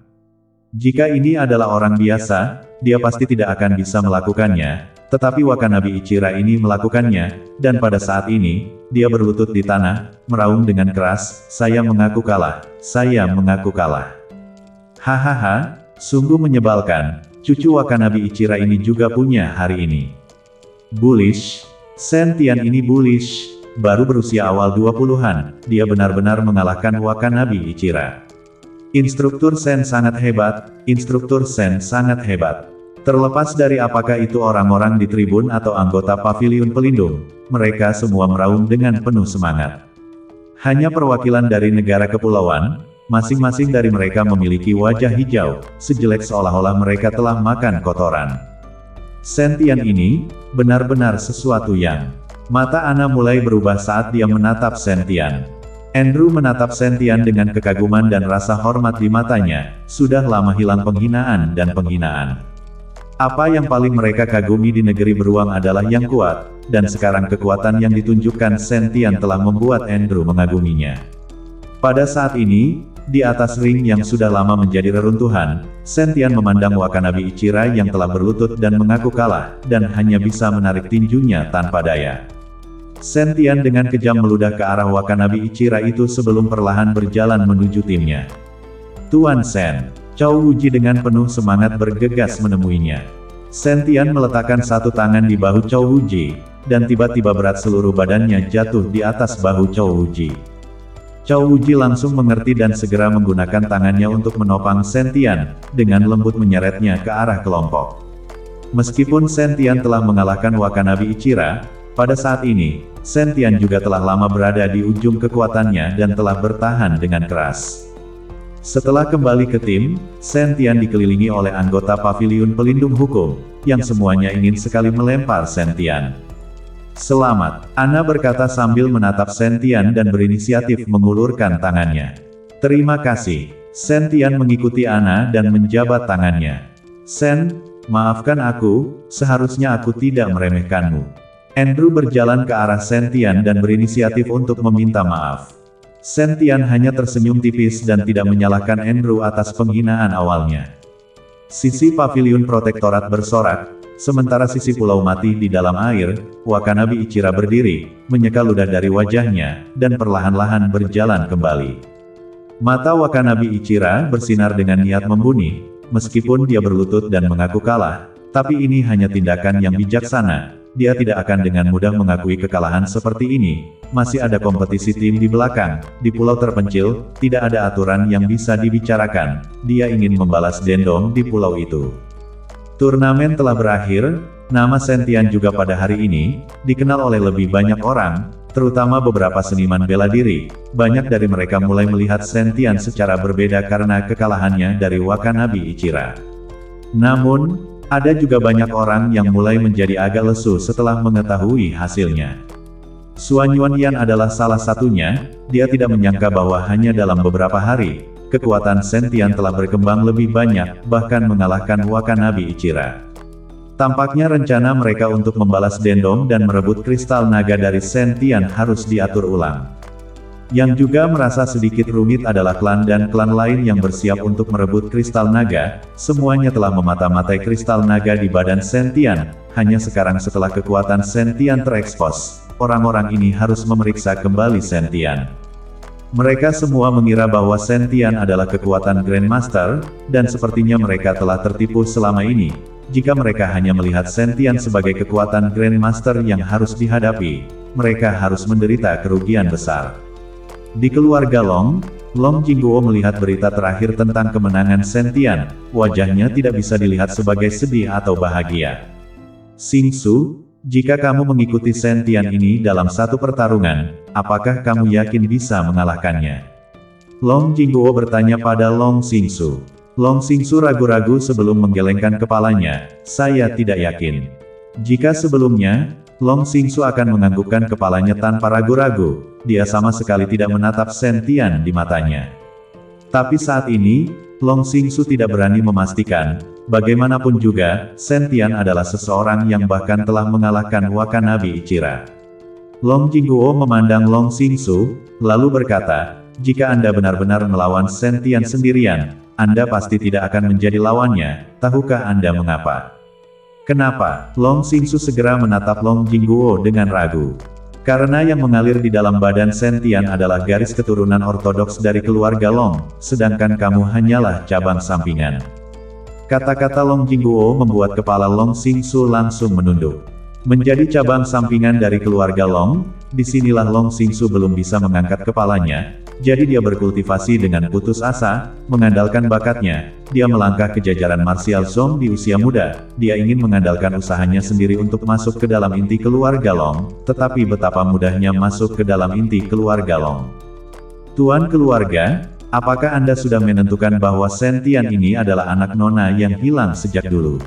Jika ini adalah orang biasa, dia pasti tidak akan bisa melakukannya, tetapi Wakanabe Ichira ini melakukannya, dan pada saat ini, dia berlutut di tanah, meraung dengan keras, saya mengaku kalah, saya mengaku kalah. Hahaha, sungguh menyebalkan, cucu Wakanabe Ichira ini juga punya hari ini. Bullish, Shen-Tian ini bullish, baru berusia awal 20-an, dia benar-benar mengalahkan Wakanabe Ichira. Instruktur Shen sangat hebat, instruktur Shen sangat hebat. Terlepas dari apakah itu orang-orang di tribun atau anggota paviliun pelindung, mereka semua meraung dengan penuh semangat. Hanya perwakilan dari negara kepulauan, masing-masing dari mereka memiliki wajah hijau, sejelek seolah-olah mereka telah makan kotoran. Shen-Tian ini, benar-benar sesuatu yang... Mata Ana mulai berubah saat dia menatap Shen-Tian. Andrew menatap Shen-Tian dengan kekaguman dan rasa hormat di matanya, sudah lama hilang penghinaan dan penghinaan. Apa yang paling mereka kagumi di negeri beruang adalah yang kuat, dan sekarang kekuatan yang ditunjukkan Shen-Tian telah membuat Andrew mengaguminya. Pada saat ini, di atas ring yang sudah lama menjadi reruntuhan, Shen-Tian memandang Wakanabe Ichira yang telah berlutut dan mengaku kalah, dan hanya bisa menarik tinjunya tanpa daya. Shen-Tian dengan kejam meludah ke arah Wakanabe Ichira itu sebelum perlahan berjalan menuju timnya. Tuan Shen. Chow Wuji dengan penuh semangat bergegas menemuinya. Shen-Tian meletakkan satu tangan di bahu Chow Wuji, dan tiba-tiba berat seluruh badannya jatuh di atas bahu Chow Wuji. Chow Wuji langsung mengerti dan segera menggunakan tangannya untuk menopang Shen-Tian, dengan lembut menyeretnya ke arah kelompok. Meskipun Shen-Tian telah mengalahkan Wakanabe Ichira, pada saat ini, Shen-Tian juga telah lama berada di ujung kekuatannya dan telah bertahan dengan keras. Setelah kembali ke tim, Shen-Tian dikelilingi oleh anggota paviliun pelindung hukum, yang semuanya ingin sekali melempar Shen-Tian. Selamat, Ana berkata sambil menatap Shen-Tian dan berinisiatif mengulurkan tangannya. Terima kasih. Shen-Tian mengikuti Ana dan menjabat tangannya. Shen, maafkan aku, seharusnya aku tidak meremehkanmu. Andrew berjalan ke arah Shen-Tian dan berinisiatif untuk meminta maaf. Shen-Tian hanya tersenyum tipis dan tidak menyalahkan Andrew atas penghinaan awalnya. Sisi paviliun protektorat bersorak, sementara sisi pulau mati di dalam air, Wakanabe Ichira berdiri, menyeka ludah dari wajahnya, dan perlahan-lahan berjalan kembali. Mata Wakanabe Ichira bersinar dengan niat membunuh, meskipun dia berlutut dan mengaku kalah, tapi ini hanya tindakan yang bijaksana. Dia tidak akan dengan mudah mengakui kekalahan seperti ini. Masih ada kompetisi tim di belakang, di pulau terpencil, tidak ada aturan yang bisa dibicarakan. Dia ingin membalas dendam di pulau itu. Turnamen telah berakhir, nama Sentian juga pada hari ini, dikenal oleh lebih banyak orang, terutama beberapa seniman bela diri. Banyak dari mereka mulai melihat Sentian secara berbeda karena kekalahannya dari Wakanabe Ichira. Namun, ada juga banyak orang yang mulai menjadi agak lesu setelah mengetahui hasilnya. Xuan Yuanyan adalah salah satunya. Dia tidak menyangka bahwa hanya dalam beberapa hari, kekuatan Sentian telah berkembang lebih banyak, bahkan mengalahkan Wakanabe Ichira. Tampaknya rencana mereka untuk membalas dendam dan merebut kristal naga dari Sentian harus diatur ulang. Yang juga merasa sedikit rumit adalah klan dan klan lain yang bersiap untuk merebut kristal naga. Semuanya telah memata-matai kristal naga di badan Sentian. Hanya sekarang setelah kekuatan Sentian terekspos, orang-orang ini harus memeriksa kembali Sentian. Mereka semua mengira bahwa Sentian adalah kekuatan Grandmaster, dan sepertinya mereka telah tertipu selama ini. Jika mereka hanya melihat Sentian sebagai kekuatan Grandmaster yang harus dihadapi, mereka harus menderita kerugian besar. Di keluarga Long Jingguo melihat berita terakhir tentang kemenangan Sentian. Wajahnya tidak bisa dilihat sebagai sedih atau bahagia. Xingsu, jika kamu mengikuti Sentian ini dalam satu pertarungan, apakah kamu yakin bisa mengalahkannya? Long Jingguo bertanya pada Long Xingsu. Long Xingsu ragu-ragu sebelum menggelengkan kepalanya. Saya tidak yakin. Jika sebelumnya, Long Xingsu akan menganggukkan kepalanya tanpa ragu-ragu. Dia sama sekali tidak menatap Sentian di matanya. Tapi saat ini, Long Xingsu tidak berani memastikan. Bagaimanapun juga, Sentian adalah seseorang yang bahkan telah mengalahkan Wakanabe Ichira. Long Jingguo memandang Long Xingsu, lalu berkata, jika Anda benar-benar melawan Sentian sendirian, Anda pasti tidak akan menjadi lawannya. Tahukah Anda mengapa? Kenapa? Long Xingsu segera menatap Long Jingguo dengan ragu. Karena yang mengalir di dalam badan Sentian adalah garis keturunan ortodoks dari keluarga Long, sedangkan kamu hanyalah cabang sampingan. Kata-kata Long Jingguo membuat kepala Long Xingsu langsung menunduk. Menjadi cabang sampingan dari keluarga Long, disinilah Long Xingsu belum bisa mengangkat kepalanya, jadi dia berkultivasi dengan putus asa, mengandalkan bakatnya. Dia melangkah ke jajaran martial Zong di usia muda. Dia ingin mengandalkan usahanya sendiri untuk masuk ke dalam inti keluarga Long, tetapi betapa mudahnya masuk ke dalam inti keluarga Long. Tuan keluarga, apakah Anda sudah menentukan bahwa Sentian ini adalah anak nona yang hilang sejak dulu?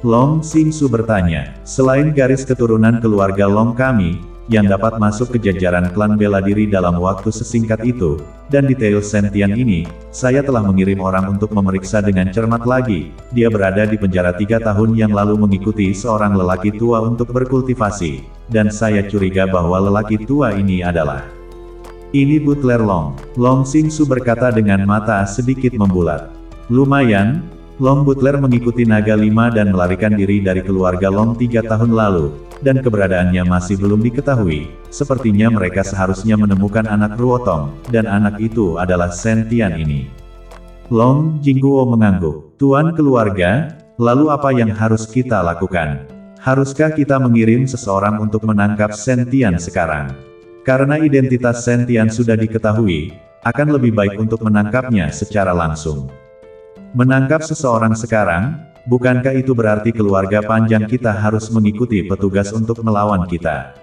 Long Xingsu bertanya. Selain garis keturunan keluarga Long kami, yang dapat masuk ke jajaran klan bela diri dalam waktu sesingkat itu, dan detail Sentian ini, saya telah mengirim orang untuk memeriksa dengan cermat lagi. Dia berada di penjara 3 tahun yang lalu mengikuti seorang lelaki tua untuk berkultivasi, dan saya curiga bahwa lelaki tua ini adalah ini butler Long. Long Xingsu berkata dengan mata sedikit membulat. Lumayan. Long Butler mengikuti Naga 5 dan melarikan diri dari keluarga Long 3 tahun lalu, dan keberadaannya masih belum diketahui. Sepertinya mereka seharusnya menemukan anak Ruotong, dan anak itu adalah Sentian ini. Long Jingguo mengangguk. Tuan keluarga, lalu apa yang harus kita lakukan? Haruskah kita mengirim seseorang untuk menangkap Sentian sekarang? Karena identitas Sentian sudah diketahui, akan lebih baik untuk menangkapnya secara langsung. Menangkap seseorang sekarang, bukankah itu berarti keluarga panjang kita harus mengikuti petugas untuk melawan kita?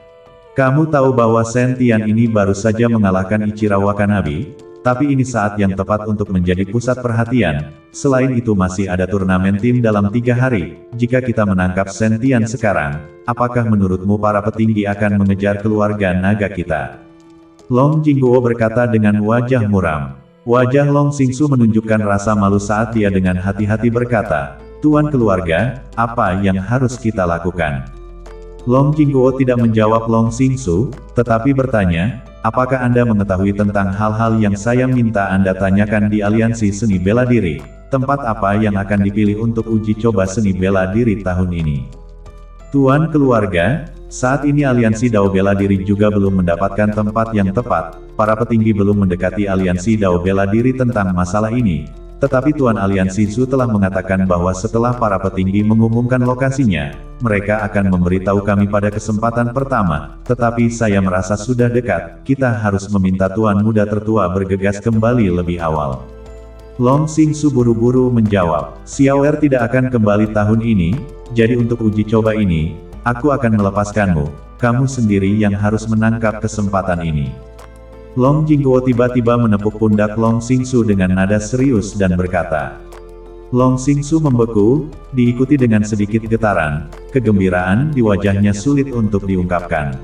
Kamu tahu bahwa Sentian ini baru saja mengalahkan Ichira Wakanabe, tapi ini saat yang tepat untuk menjadi pusat perhatian. Selain itu masih ada turnamen tim dalam 3 hari. Jika kita menangkap Sentian sekarang, apakah menurutmu para petinggi akan mengejar keluarga naga kita? Long Jingguo berkata dengan wajah muram. Wajah Long Xingsu menunjukkan rasa malu saat dia dengan hati-hati berkata, Tuan keluarga, apa yang harus kita lakukan? Long Jingguo tidak menjawab Long Xingsu, tetapi bertanya, apakah Anda mengetahui tentang hal-hal yang saya minta Anda tanyakan di Aliansi Seni Bela Diri? Tempat apa yang akan dipilih untuk uji coba seni bela diri tahun ini? Tuan keluarga, Saat ini aliansi Dao Bela Diri juga belum mendapatkan tempat yang tepat, para petinggi belum mendekati aliansi Dao Bela Diri tentang masalah ini. Tetapi Tuan Aliansi Su telah mengatakan bahwa setelah para petinggi mengumumkan lokasinya, mereka akan memberitahu kami pada kesempatan pertama. Tetapi saya merasa sudah dekat, kita harus meminta Tuan Muda Tertua bergegas kembali lebih awal. Long Xingsu buru-buru menjawab, Xiaoer tidak akan kembali tahun ini, jadi untuk uji coba ini, aku akan melepaskanmu, kamu sendiri yang harus menangkap kesempatan ini. Long Jingguo tiba-tiba menepuk pundak Long Xingsu dengan nada serius dan berkata. Long Xingsu membeku, diikuti dengan sedikit getaran, kegembiraan di wajahnya sulit untuk diungkapkan.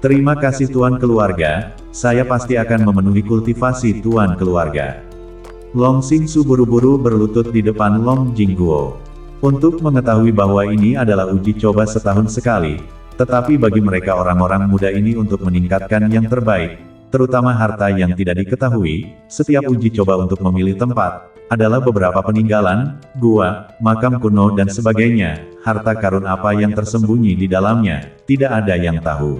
Terima kasih Tuan Keluarga, saya pasti akan memenuhi kultivasi Tuan Keluarga. Long Xingsu buru-buru berlutut di depan Long Jingguo. Untuk mengetahui bahwa ini adalah uji coba setahun sekali, tetapi bagi mereka orang-orang muda ini untuk meningkatkan yang terbaik, terutama harta yang tidak diketahui, setiap uji coba untuk memilih tempat, adalah beberapa peninggalan, gua, makam kuno dan sebagainya, harta karun apa yang tersembunyi di dalamnya, tidak ada yang tahu.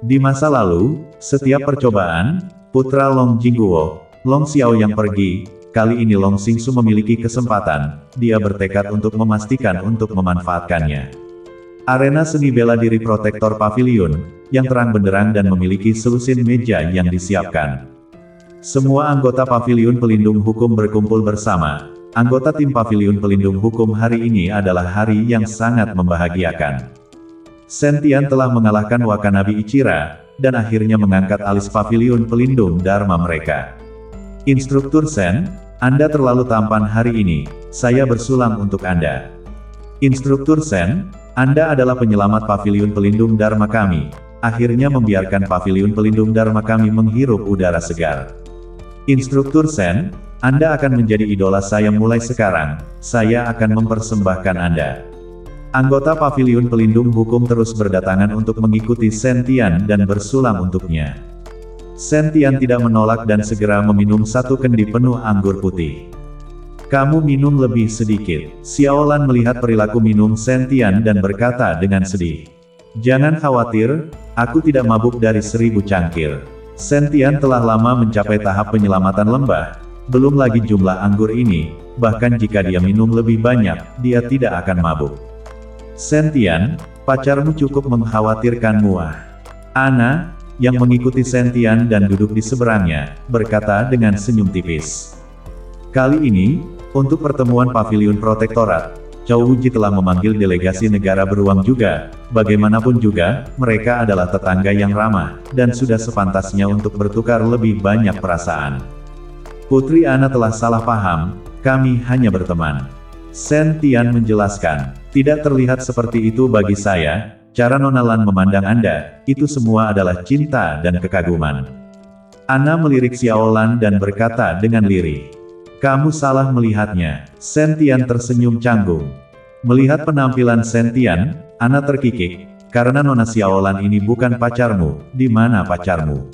Di masa lalu, setiap percobaan, putra Long Jingguo, Long Xiao yang pergi, kali ini Long Xingsu memiliki kesempatan, dia bertekad untuk memastikan untuk memanfaatkannya. Arena seni bela diri protektor pavilion, yang terang benderang dan memiliki selusin meja yang disiapkan. Semua anggota pavilion pelindung hukum berkumpul bersama. Anggota tim pavilion pelindung hukum hari ini adalah hari yang sangat membahagiakan. Sentian telah mengalahkan Wakanabe Ichira, dan akhirnya mengangkat alis pavilion pelindung Dharma mereka. Instruktur Sen, Anda terlalu tampan hari ini, saya bersulang untuk Anda. Instruktur Sen, Anda adalah penyelamat pavilion pelindung Dharma kami, akhirnya membiarkan pavilion pelindung Dharma kami menghirup udara segar. Instruktur Sen, Anda akan menjadi idola saya mulai sekarang, saya akan mempersembahkan Anda. Anggota pavilion pelindung hukum terus berdatangan untuk mengikuti Sentian dan bersulang untuknya. Sentian tidak menolak dan segera meminum satu kendi penuh anggur putih. Kamu minum lebih sedikit. Xiaolan melihat perilaku minum Sentian dan berkata dengan sedih. Jangan khawatir, aku tidak mabuk dari 1000 cangkir. Sentian telah lama mencapai tahap penyelamatan lembah. Belum lagi jumlah anggur ini, bahkan jika dia minum lebih banyak, dia tidak akan mabuk. Sentian, pacarmu cukup mengkhawatirkanmu. Ana, yang mengikuti Sentian dan duduk di seberangnya, berkata dengan senyum tipis. Kali ini, untuk pertemuan pavilion protektorat, Chow Wuji telah memanggil delegasi negara beruang juga, bagaimanapun juga, mereka adalah tetangga yang ramah, dan sudah sepantasnya untuk bertukar lebih banyak perasaan. Putri Ana telah salah paham, kami hanya berteman. Sentian menjelaskan, tidak terlihat seperti itu bagi saya, cara Nona Lan memandang Anda, itu semua adalah cinta dan kekaguman. Ana melirik Xiaolan dan berkata dengan lirih. Kamu salah melihatnya. Sentian tersenyum canggung. Melihat penampilan Sentian, Ana terkikik, karena Nona Xiaolan ini bukan pacarmu, di mana pacarmu?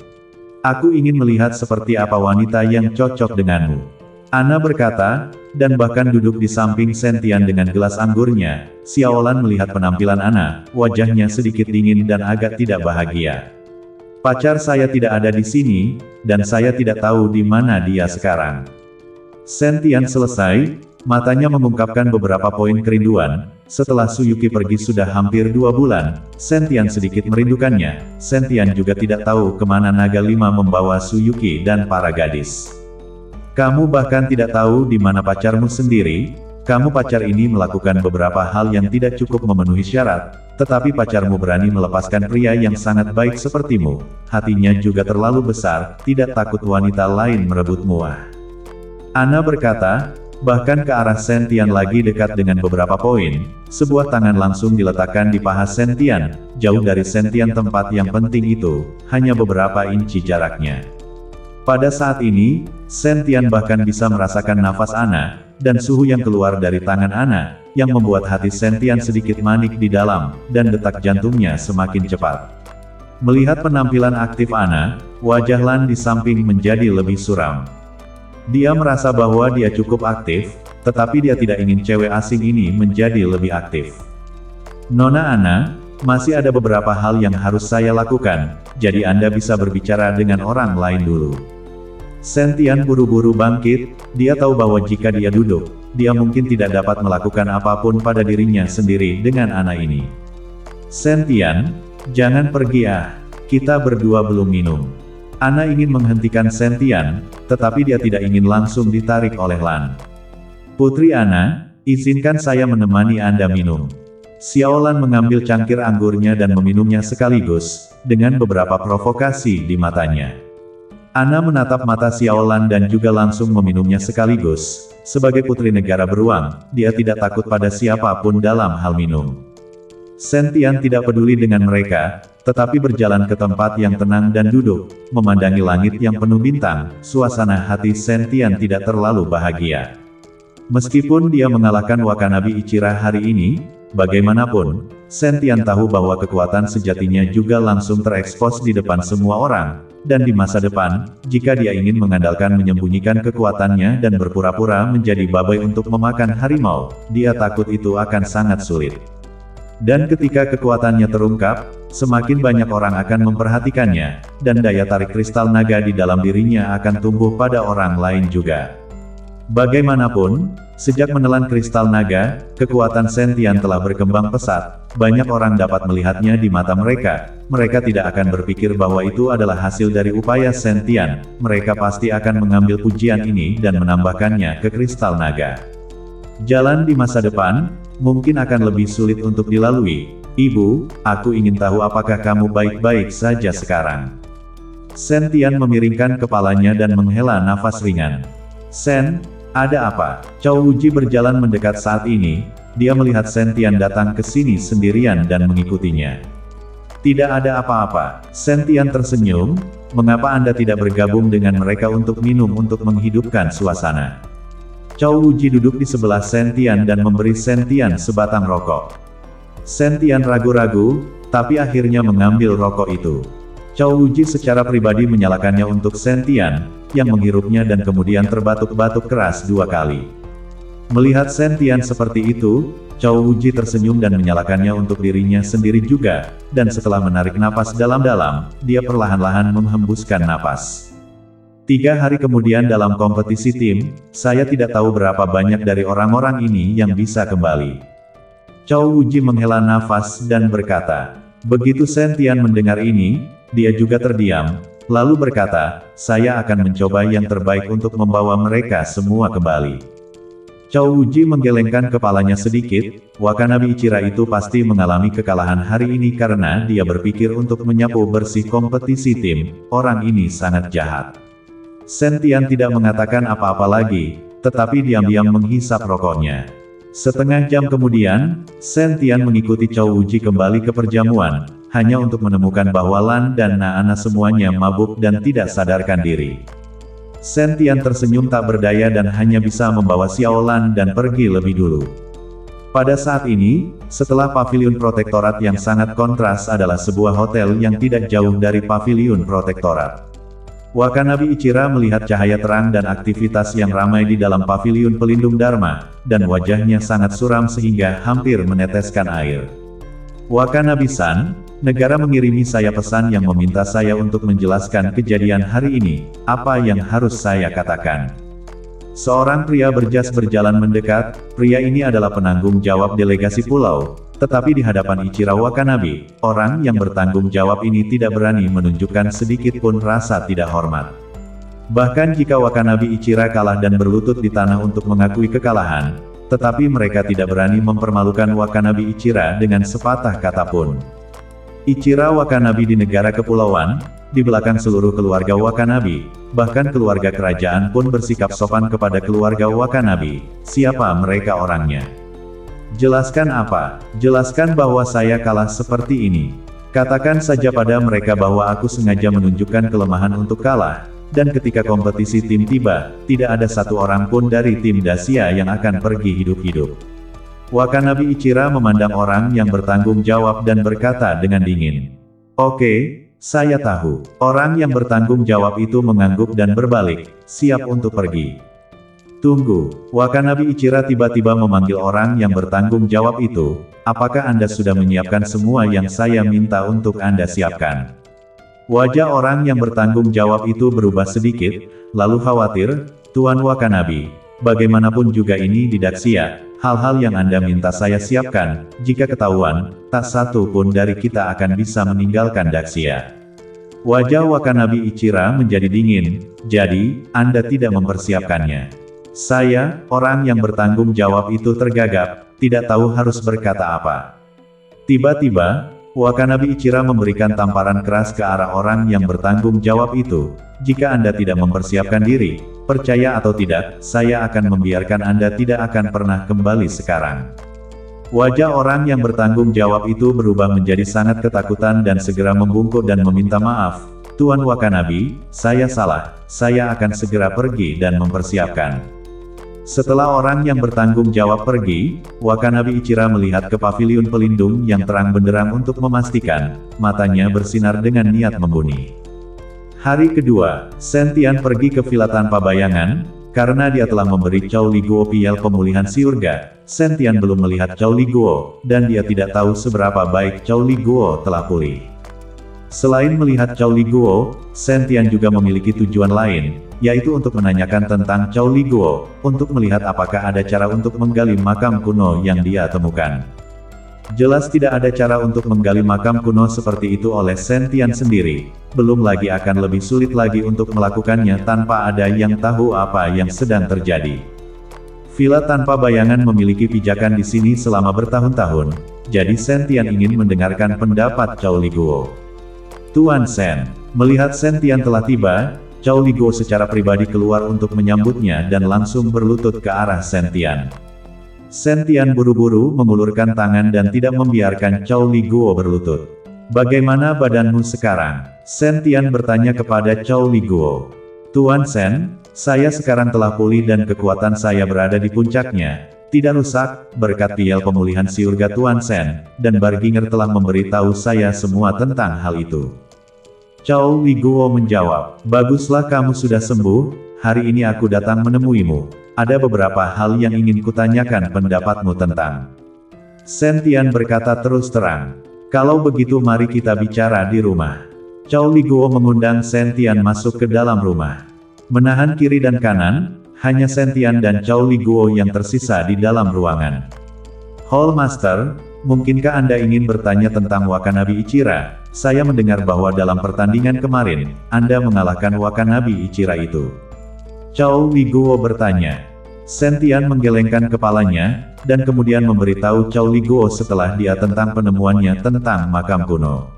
Aku ingin melihat seperti apa wanita yang cocok denganmu. Ana berkata, dan bahkan duduk di samping Sentian dengan gelas anggurnya. Xiaolan melihat penampilan Ana, wajahnya sedikit dingin dan agak tidak bahagia. Pacar saya tidak ada di sini, dan saya tidak tahu di mana dia sekarang. Sentian selesai, matanya mengungkapkan beberapa poin kerinduan. Setelah Suyuki pergi sudah hampir 2 bulan, Sentian sedikit merindukannya. Sentian juga tidak tahu kemana Naga 5 membawa Suyuki dan para gadis. Kamu bahkan tidak tahu di mana pacarmu sendiri. Kamu pacar ini melakukan beberapa hal yang tidak cukup memenuhi syarat, tetapi pacarmu berani melepaskan pria yang sangat baik sepertimu. Hatinya juga terlalu besar, tidak takut wanita lain merebutmu. Ana berkata, bahkan ke arah Sentian lagi dekat dengan beberapa poin, sebuah tangan langsung diletakkan di paha Sentian, jauh dari Sentian tempat yang penting itu, hanya beberapa inci jaraknya. Pada saat ini, Sentian bahkan bisa merasakan nafas Ana, dan suhu yang keluar dari tangan Ana, yang membuat hati Sentian sedikit manik di dalam, dan detak jantungnya semakin cepat. Melihat penampilan aktif Ana, wajah Lan di samping menjadi lebih suram. Dia merasa bahwa dia cukup aktif, tetapi dia tidak ingin cewek asing ini menjadi lebih aktif. Nona Ana, Masih ada beberapa hal yang harus saya lakukan, jadi Anda bisa berbicara dengan orang lain dulu. Shen-Tian buru-buru bangkit, dia tahu bahwa jika dia duduk, dia mungkin tidak dapat melakukan apapun pada dirinya sendiri dengan anak ini. Shen-Tian, jangan pergi kita berdua belum minum. Ana ingin menghentikan Shen-Tian, tetapi dia tidak ingin langsung ditarik oleh Lan. Putri Ana, izinkan saya menemani Anda minum. Xiaolan mengambil cangkir anggurnya dan meminumnya sekaligus, dengan beberapa provokasi di matanya. Ana menatap mata Xiaolan dan juga langsung meminumnya sekaligus. Sebagai putri negara beruang, dia tidak takut pada siapapun dalam hal minum. Shen-Tian tidak peduli dengan mereka, tetapi berjalan ke tempat yang tenang dan duduk, memandangi langit yang penuh bintang. Suasana hati Shen-Tian tidak terlalu bahagia. Meskipun dia mengalahkan Wakanabi Ichira hari ini, bagaimanapun, Shen-Tian tahu bahwa kekuatan sejatinya juga langsung terekspos di depan semua orang, dan di masa depan, jika dia ingin mengandalkan menyembunyikan kekuatannya dan berpura-pura menjadi babai untuk memakan harimau, dia takut itu akan sangat sulit. Dan ketika kekuatannya terungkap, semakin banyak orang akan memperhatikannya, dan daya tarik kristal naga di dalam dirinya akan tumbuh pada orang lain juga. Bagaimanapun, sejak menelan kristal naga, kekuatan Shen-Tian telah berkembang pesat, banyak orang dapat melihatnya di mata mereka, mereka tidak akan berpikir bahwa itu adalah hasil dari upaya Shen-Tian, mereka pasti akan mengambil pujian ini dan menambahkannya ke kristal naga. Jalan di masa depan, mungkin akan lebih sulit untuk dilalui. Ibu, aku ingin tahu apakah kamu baik-baik saja sekarang. Shen-Tian memiringkan kepalanya dan menghela nafas ringan. Shen, ada apa? Cao Wuji berjalan mendekat saat ini, dia melihat Shen-Tian datang ke sini sendirian dan mengikutinya. Tidak ada apa-apa, Shen-Tian tersenyum, mengapa Anda tidak bergabung dengan mereka untuk minum untuk menghidupkan suasana? Cao Wuji duduk di sebelah Shen-Tian dan memberi Shen-Tian sebatang rokok. Shen-Tian ragu-ragu, tapi akhirnya mengambil rokok itu. Cao Wuji secara pribadi menyalakannya untuk Shen-Tian, yang menghirupnya dan kemudian terbatuk-batuk keras 2 kali. Melihat Shen-Tian seperti itu, Cao Wuji tersenyum dan menyalakannya untuk dirinya sendiri juga, dan setelah menarik napas dalam-dalam, dia perlahan-lahan menghembuskan napas. 3 hari kemudian dalam kompetisi tim, saya tidak tahu berapa banyak dari orang-orang ini yang bisa kembali. Cao Wuji menghela nafas dan berkata. Begitu Shen-Tian mendengar ini, dia juga terdiam, lalu berkata, saya akan mencoba yang terbaik untuk membawa mereka semua kembali. Cao Wuji menggelengkan kepalanya sedikit, Wakanabi Ichira itu pasti mengalami kekalahan hari ini karena dia berpikir untuk menyapu bersih kompetisi tim, orang ini sangat jahat. Shen-Tian tidak mengatakan apa-apa lagi, tetapi diam-diam menghisap rokoknya. Setengah jam kemudian, Shen-Tian mengikuti Cao Wuji kembali ke perjamuan, hanya untuk menemukan bahwa Lan dan Na-Ana semuanya mabuk dan tidak sadarkan diri. Shen-Tian tersenyum tak berdaya dan hanya bisa membawa Xiaolan dan pergi lebih dulu. Pada saat ini, setelah paviliun protektorat yang sangat kontras adalah sebuah hotel yang tidak jauh dari paviliun protektorat. Wakanabi Ichira melihat cahaya terang dan aktivitas yang ramai di dalam paviliun pelindung Dharma, dan wajahnya sangat suram sehingga hampir meneteskan air. Wakanabi-san, negara mengirimi saya pesan yang meminta saya untuk menjelaskan kejadian hari ini, apa yang harus saya katakan? Seorang pria berjas berjalan mendekat, pria ini adalah penanggung jawab delegasi pulau, tetapi di hadapan Ichira Wakanabe, orang yang bertanggung jawab ini tidak berani menunjukkan sedikit pun rasa tidak hormat. Bahkan jika Wakanabe Ichira kalah dan berlutut di tanah untuk mengakui kekalahan, tetapi mereka tidak berani mempermalukan Wakanabe Ichira dengan sepatah kata pun. Ichira Wakanabe di negara kepulauan, di belakang seluruh keluarga Wakanabe, bahkan keluarga kerajaan pun bersikap sopan kepada keluarga Wakanabe, siapa mereka orangnya. Jelaskan apa? Jelaskan bahwa saya kalah seperti ini. Katakan saja pada mereka bahwa aku sengaja menunjukkan kelemahan untuk kalah, dan ketika kompetisi tim tiba, tidak ada satu orang pun dari tim Dacia yang akan pergi hidup-hidup. Wakanabe Ichira memandang orang yang bertanggung jawab dan berkata dengan dingin. Oke, saya tahu. Orang yang bertanggung jawab itu mengangguk dan berbalik, siap untuk pergi. Tunggu, Wakanabe Ichira tiba-tiba memanggil orang yang bertanggung jawab itu, apakah Anda sudah menyiapkan semua yang saya minta untuk Anda siapkan? Wajah orang yang bertanggung jawab itu berubah sedikit, lalu khawatir, Tuan Wakanabe. Bagaimanapun juga ini di Daxia, hal-hal yang Anda minta saya siapkan, jika ketahuan, tak satu pun dari kita akan bisa meninggalkan Daxia. Wajah Wakanabe Ichira menjadi dingin, jadi, Anda tidak mempersiapkannya. Saya, orang yang bertanggung jawab itu tergagap, tidak tahu harus berkata apa. Tiba-tiba, Wakanabe Ichira memberikan tamparan keras ke arah orang yang bertanggung jawab itu. Jika Anda tidak mempersiapkan diri, percaya atau tidak, saya akan membiarkan Anda tidak akan pernah kembali sekarang. Wajah orang yang bertanggung jawab itu berubah menjadi sangat ketakutan dan segera membungkuk dan meminta maaf. Tuan Wakanabe, saya salah, saya akan segera pergi dan mempersiapkan. Setelah orang yang bertanggung jawab pergi, Wakanabe Ichira melihat ke paviliun pelindung yang terang benderang untuk memastikan, matanya bersinar dengan niat membunuh. Hari kedua, Shen-Tian pergi ke villa tanpa bayangan, karena dia telah memberi Chow Li Guo piel pemulihan siurga. Shen-Tian belum melihat Chow Li Guo, dan dia tidak tahu seberapa baik Chow Li Guo telah pulih. Selain melihat Chow Li Guo, Shen-Tian juga memiliki tujuan lain, yaitu untuk menanyakan tentang Chow Li Guo, untuk melihat apakah ada cara untuk menggali makam kuno yang dia temukan. Jelas tidak ada cara untuk menggali makam kuno seperti itu oleh Shen-Tian sendiri, belum lagi akan lebih sulit lagi untuk melakukannya tanpa ada yang tahu apa yang sedang terjadi. Villa tanpa bayangan memiliki pijakan di sini selama bertahun-tahun, jadi Shen-Tian ingin mendengarkan pendapat Chow Li Guo. Tuan Shen, melihat Shen-Tian telah tiba, Chow Li Guo secara pribadi keluar untuk menyambutnya dan langsung berlutut ke arah Shen-Tian. Shen-Tian buru-buru mengulurkan tangan dan tidak membiarkan Chow Li Guo berlutut. Bagaimana badanmu sekarang? Shen-Tian bertanya kepada Chow Li Guo. Tuan Shen, saya sekarang telah pulih dan kekuatan saya berada di puncaknya. Tidak rusak, berkat piel pemulihan siurga Tuan Shen, dan Barginger telah memberitahu saya semua tentang hal itu. Chow Li Guo menjawab, baguslah kamu sudah sembuh, hari ini aku datang menemuimu. Ada beberapa hal yang ingin kutanyakan pendapatmu tentang. Shen-Tian berkata terus terang. Kalau begitu mari kita bicara di rumah. Chow Li Guo mengundang Shen-Tian masuk ke dalam rumah. Menahan kiri dan kanan, hanya Shen-Tian dan Chow Li Guo yang tersisa di dalam ruangan. Hall Master, mungkinkah Anda ingin bertanya tentang Wakanabe Ichira? Saya mendengar bahwa dalam pertandingan kemarin, Anda mengalahkan Wakanabe Ichira itu. Chow Li Guo bertanya. Shen-Tian menggelengkan kepalanya, dan kemudian memberitahu Chow Li Guo setelah dia tentang penemuannya tentang makam kuno.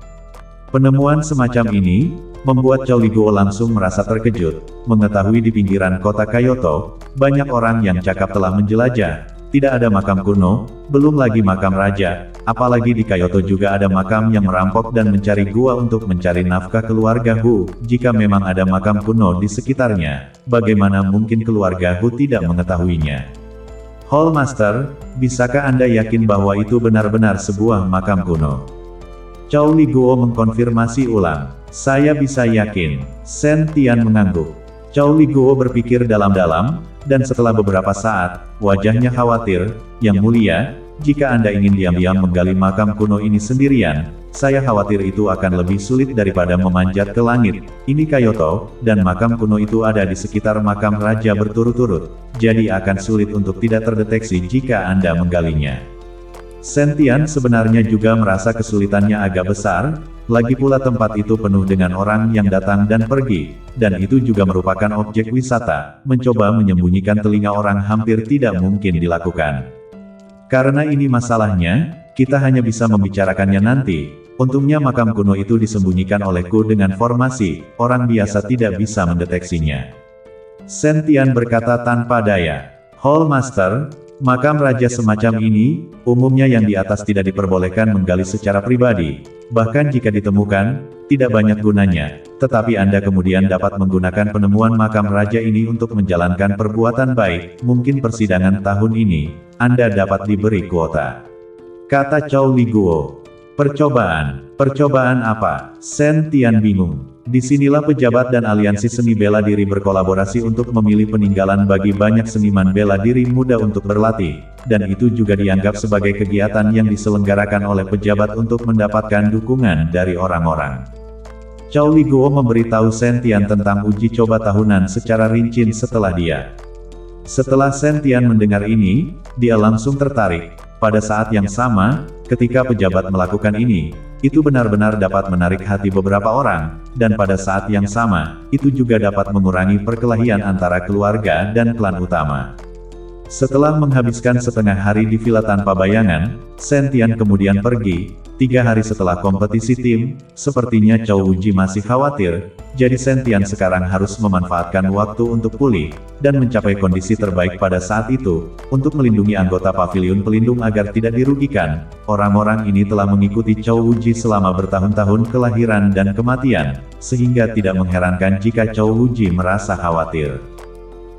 Penemuan semacam ini, membuat Chow Li Guo langsung merasa terkejut, mengetahui di pinggiran kota Kyoto, banyak orang yang cakap telah menjelajah. Tidak ada makam kuno, belum lagi makam raja, apalagi di Kyoto juga ada makam yang merampok dan mencari gua untuk mencari nafkah keluarga Hu. Jika memang ada makam kuno di sekitarnya, bagaimana mungkin keluarga Hu tidak mengetahuinya? Hall Master, bisakah Anda yakin bahwa itu benar-benar sebuah makam kuno? Chow Li Guo mengkonfirmasi ulang. Saya bisa yakin. Shen-Tian mengangguk. Chow Li Guo berpikir dalam-dalam, dan setelah beberapa saat, wajahnya khawatir, Yang Mulia, jika Anda ingin diam-diam menggali makam kuno ini sendirian, saya khawatir itu akan lebih sulit daripada memanjat ke langit. Ini Kyoto, dan makam kuno itu ada di sekitar makam raja berturut-turut, jadi akan sulit untuk tidak terdeteksi jika Anda menggalinya. Shen-Tian sebenarnya juga merasa kesulitannya agak besar, lagi pula tempat itu penuh dengan orang yang datang dan pergi, dan itu juga merupakan objek wisata, mencoba menyembunyikan telinga orang hampir tidak mungkin dilakukan. Karena ini masalahnya, kita hanya bisa membicarakannya nanti. Untungnya makam kuno itu disembunyikan olehku dengan formasi, orang biasa tidak bisa mendeteksinya. Shen-Tian berkata tanpa daya. Hall Master, makam raja semacam ini, umumnya yang di atas tidak diperbolehkan menggali secara pribadi. Bahkan jika ditemukan, tidak banyak gunanya, tetapi Anda kemudian dapat menggunakan penemuan makam raja ini untuk menjalankan perbuatan baik, mungkin persidangan tahun ini, Anda dapat diberi kuota. Kata Chow Li Guo. Percobaan. Percobaan apa? Shen Tian bingung. Disinilah pejabat dan aliansi seni bela diri berkolaborasi untuk memilih peninggalan bagi banyak seniman bela diri muda untuk berlatih, dan itu juga dianggap sebagai kegiatan yang diselenggarakan oleh pejabat untuk mendapatkan dukungan dari orang-orang. Cao Liguo memberitahu Shen Tian tentang uji coba tahunan secara rinci setelah dia. Setelah Shen Tian mendengar ini, dia langsung tertarik. Pada saat yang sama, ketika pejabat melakukan ini, itu benar-benar dapat menarik hati beberapa orang, dan pada saat yang sama, itu juga dapat mengurangi perkelahian antara keluarga dan klan utama. Setelah menghabiskan setengah hari di villa tanpa bayangan, Shen Tian kemudian pergi. 3 hari setelah kompetisi tim, sepertinya Cao Wuji masih khawatir, jadi Shen Tian sekarang harus memanfaatkan waktu untuk pulih, dan mencapai kondisi terbaik pada saat itu, untuk melindungi anggota paviliun pelindung agar tidak dirugikan. Orang-orang ini telah mengikuti Cao Wuji selama bertahun-tahun kelahiran dan kematian, sehingga tidak mengherankan jika Cao Wuji merasa khawatir.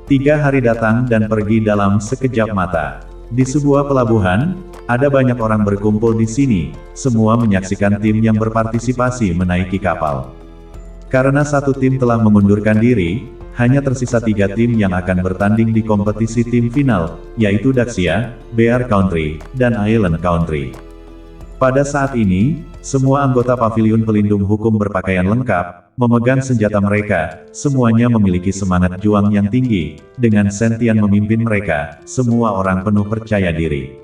3 hari datang dan pergi dalam sekejap mata. Di sebuah pelabuhan, ada banyak orang berkumpul di sini, semua menyaksikan tim yang berpartisipasi menaiki kapal. Karena satu tim telah mengundurkan diri, hanya tersisa 3 tim yang akan bertanding di kompetisi tim final, yaitu Daxia, Bear Country, dan Island Country. Pada saat ini, semua anggota paviliun pelindung hukum berpakaian lengkap, memegang senjata mereka, semuanya memiliki semangat juang yang tinggi. Dengan Shen Tian memimpin mereka, semua orang penuh percaya diri.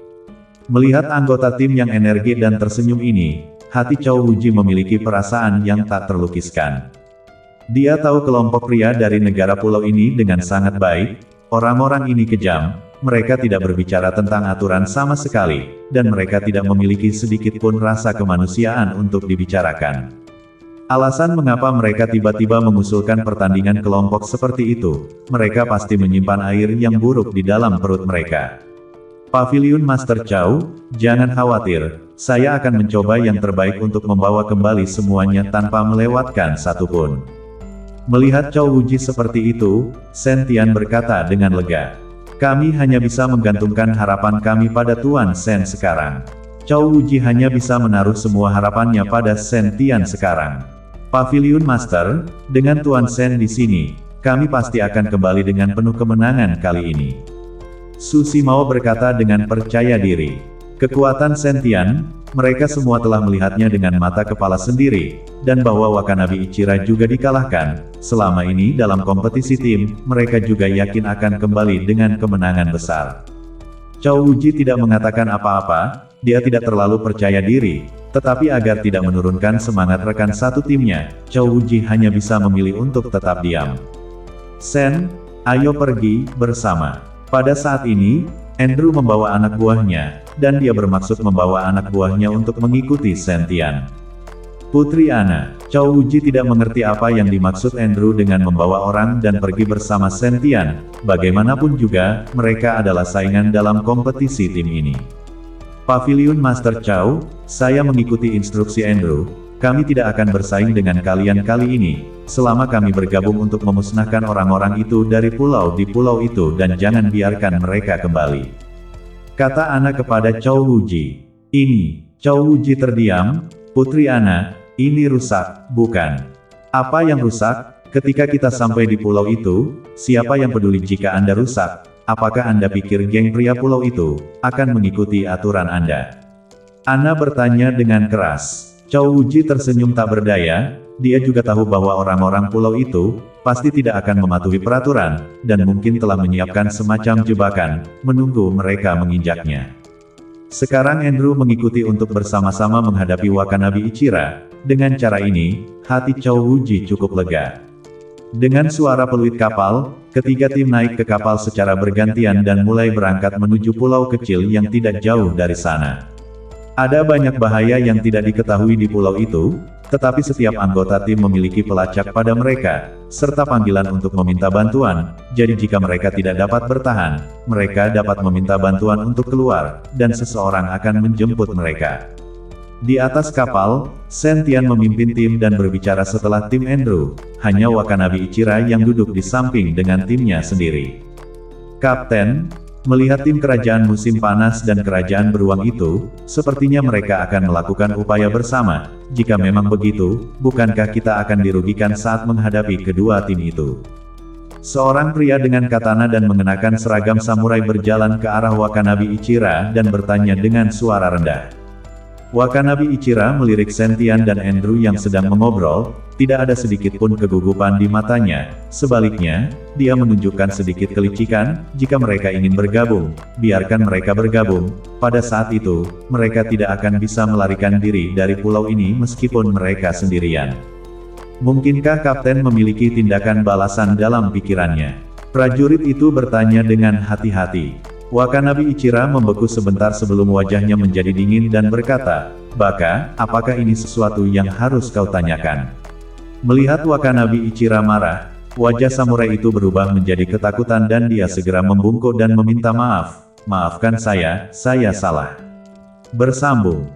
Melihat anggota tim yang energi dan tersenyum ini, hati Cao Wuji memiliki perasaan yang tak terlukiskan. Dia tahu kelompok pria dari negara pulau ini dengan sangat baik. Orang-orang ini kejam, mereka tidak berbicara tentang aturan sama sekali, dan mereka tidak memiliki sedikit pun rasa kemanusiaan untuk dibicarakan. Alasan mengapa mereka tiba-tiba mengusulkan pertandingan kelompok seperti itu, mereka pasti menyimpan air yang buruk di dalam perut mereka. Paviliun Master Cao, jangan khawatir, saya akan mencoba yang terbaik untuk membawa kembali semuanya tanpa melewatkan satupun. Melihat Cao Wuji seperti itu, Shen Tian berkata dengan lega. Kami hanya bisa menggantungkan harapan kami pada Tuan Shen sekarang. Cao Wuji hanya bisa menaruh semua harapannya pada Shen Tian sekarang. Paviliun Master, dengan Tuan Shen di sini, kami pasti akan kembali dengan penuh kemenangan kali ini. Su Simao berkata dengan percaya diri. Kekuatan Shen Tian, mereka semua telah melihatnya dengan mata kepala sendiri, dan bahwa Wakanabe Ichira juga dikalahkan. Selama ini dalam kompetisi tim, mereka juga yakin akan kembali dengan kemenangan besar. Cao Wuji tidak mengatakan apa-apa, dia tidak terlalu percaya diri, tetapi agar tidak menurunkan semangat rekan satu timnya, Cao Wuji hanya bisa memilih untuk tetap diam. Shen, ayo pergi bersama. Pada saat ini, Andrew membawa anak buahnya, dan dia bermaksud membawa anak buahnya untuk mengikuti Shen Tian. Putri Ana, Cao Wuji tidak mengerti apa yang dimaksud Andrew dengan membawa orang dan pergi bersama Shen Tian. Bagaimanapun juga, mereka adalah saingan dalam kompetisi tim ini. Paviliun Master Cao, saya mengikuti instruksi Andrew. Kami tidak akan bersaing dengan kalian kali ini, selama kami bergabung untuk memusnahkan orang-orang itu dari pulau di pulau itu dan jangan biarkan mereka kembali. Kata Ana kepada Cao Wuji. Ini, Cao Wuji terdiam. Putri Ana, ini rusak, bukan? Apa yang rusak? Ketika kita sampai di pulau itu, siapa yang peduli jika Anda rusak? Apakah Anda pikir geng pria pulau itu akan mengikuti aturan Anda? Ana bertanya dengan keras. Cao Wuji tersenyum tak berdaya, dia juga tahu bahwa orang-orang pulau itu pasti tidak akan mematuhi peraturan, dan mungkin telah menyiapkan semacam jebakan, menunggu mereka menginjaknya. Sekarang Andrew mengikuti untuk bersama-sama menghadapi Wakanabe Ichira. Dengan cara ini, hati Cao Wuji cukup lega. Dengan suara peluit kapal, ketiga tim naik ke kapal secara bergantian dan mulai berangkat menuju pulau kecil yang tidak jauh dari sana. Ada banyak bahaya yang tidak diketahui di pulau itu, tetapi setiap anggota tim memiliki pelacak pada mereka, serta panggilan untuk meminta bantuan, jadi jika mereka tidak dapat bertahan, mereka dapat meminta bantuan untuk keluar, dan seseorang akan menjemput mereka. Di atas kapal, Shen Tian memimpin tim dan berbicara setelah tim Andrew, hanya Wakanabe Ichira yang duduk di samping dengan timnya sendiri. Kapten, Melihat tim kerajaan musim panas dan kerajaan beruang itu, sepertinya mereka akan melakukan upaya bersama. Jika memang begitu, bukankah kita akan dirugikan saat menghadapi kedua tim itu? Seorang pria dengan katana dan mengenakan seragam samurai berjalan ke arah Wakanabe Ichira dan bertanya dengan suara rendah. Wakanabe Ichira melirik Sentian dan Andrew yang sedang mengobrol, tidak ada sedikit pun kegugupan di matanya. Sebaliknya, dia menunjukkan sedikit kelicikan. Jika mereka ingin bergabung, biarkan mereka bergabung. Pada saat itu, mereka tidak akan bisa melarikan diri dari pulau ini meskipun mereka sendirian. Mungkinkah Kapten memiliki tindakan balasan dalam pikirannya? Prajurit itu bertanya dengan hati-hati. Wakanabe Ichira membeku sebentar sebelum wajahnya menjadi dingin dan berkata, "Baka, apakah ini sesuatu yang harus kau tanyakan?" Melihat Wakanabe Ichira marah, wajah samurai itu berubah menjadi ketakutan dan dia segera membungkuk dan meminta maaf. "Maafkan saya salah." Bersambung.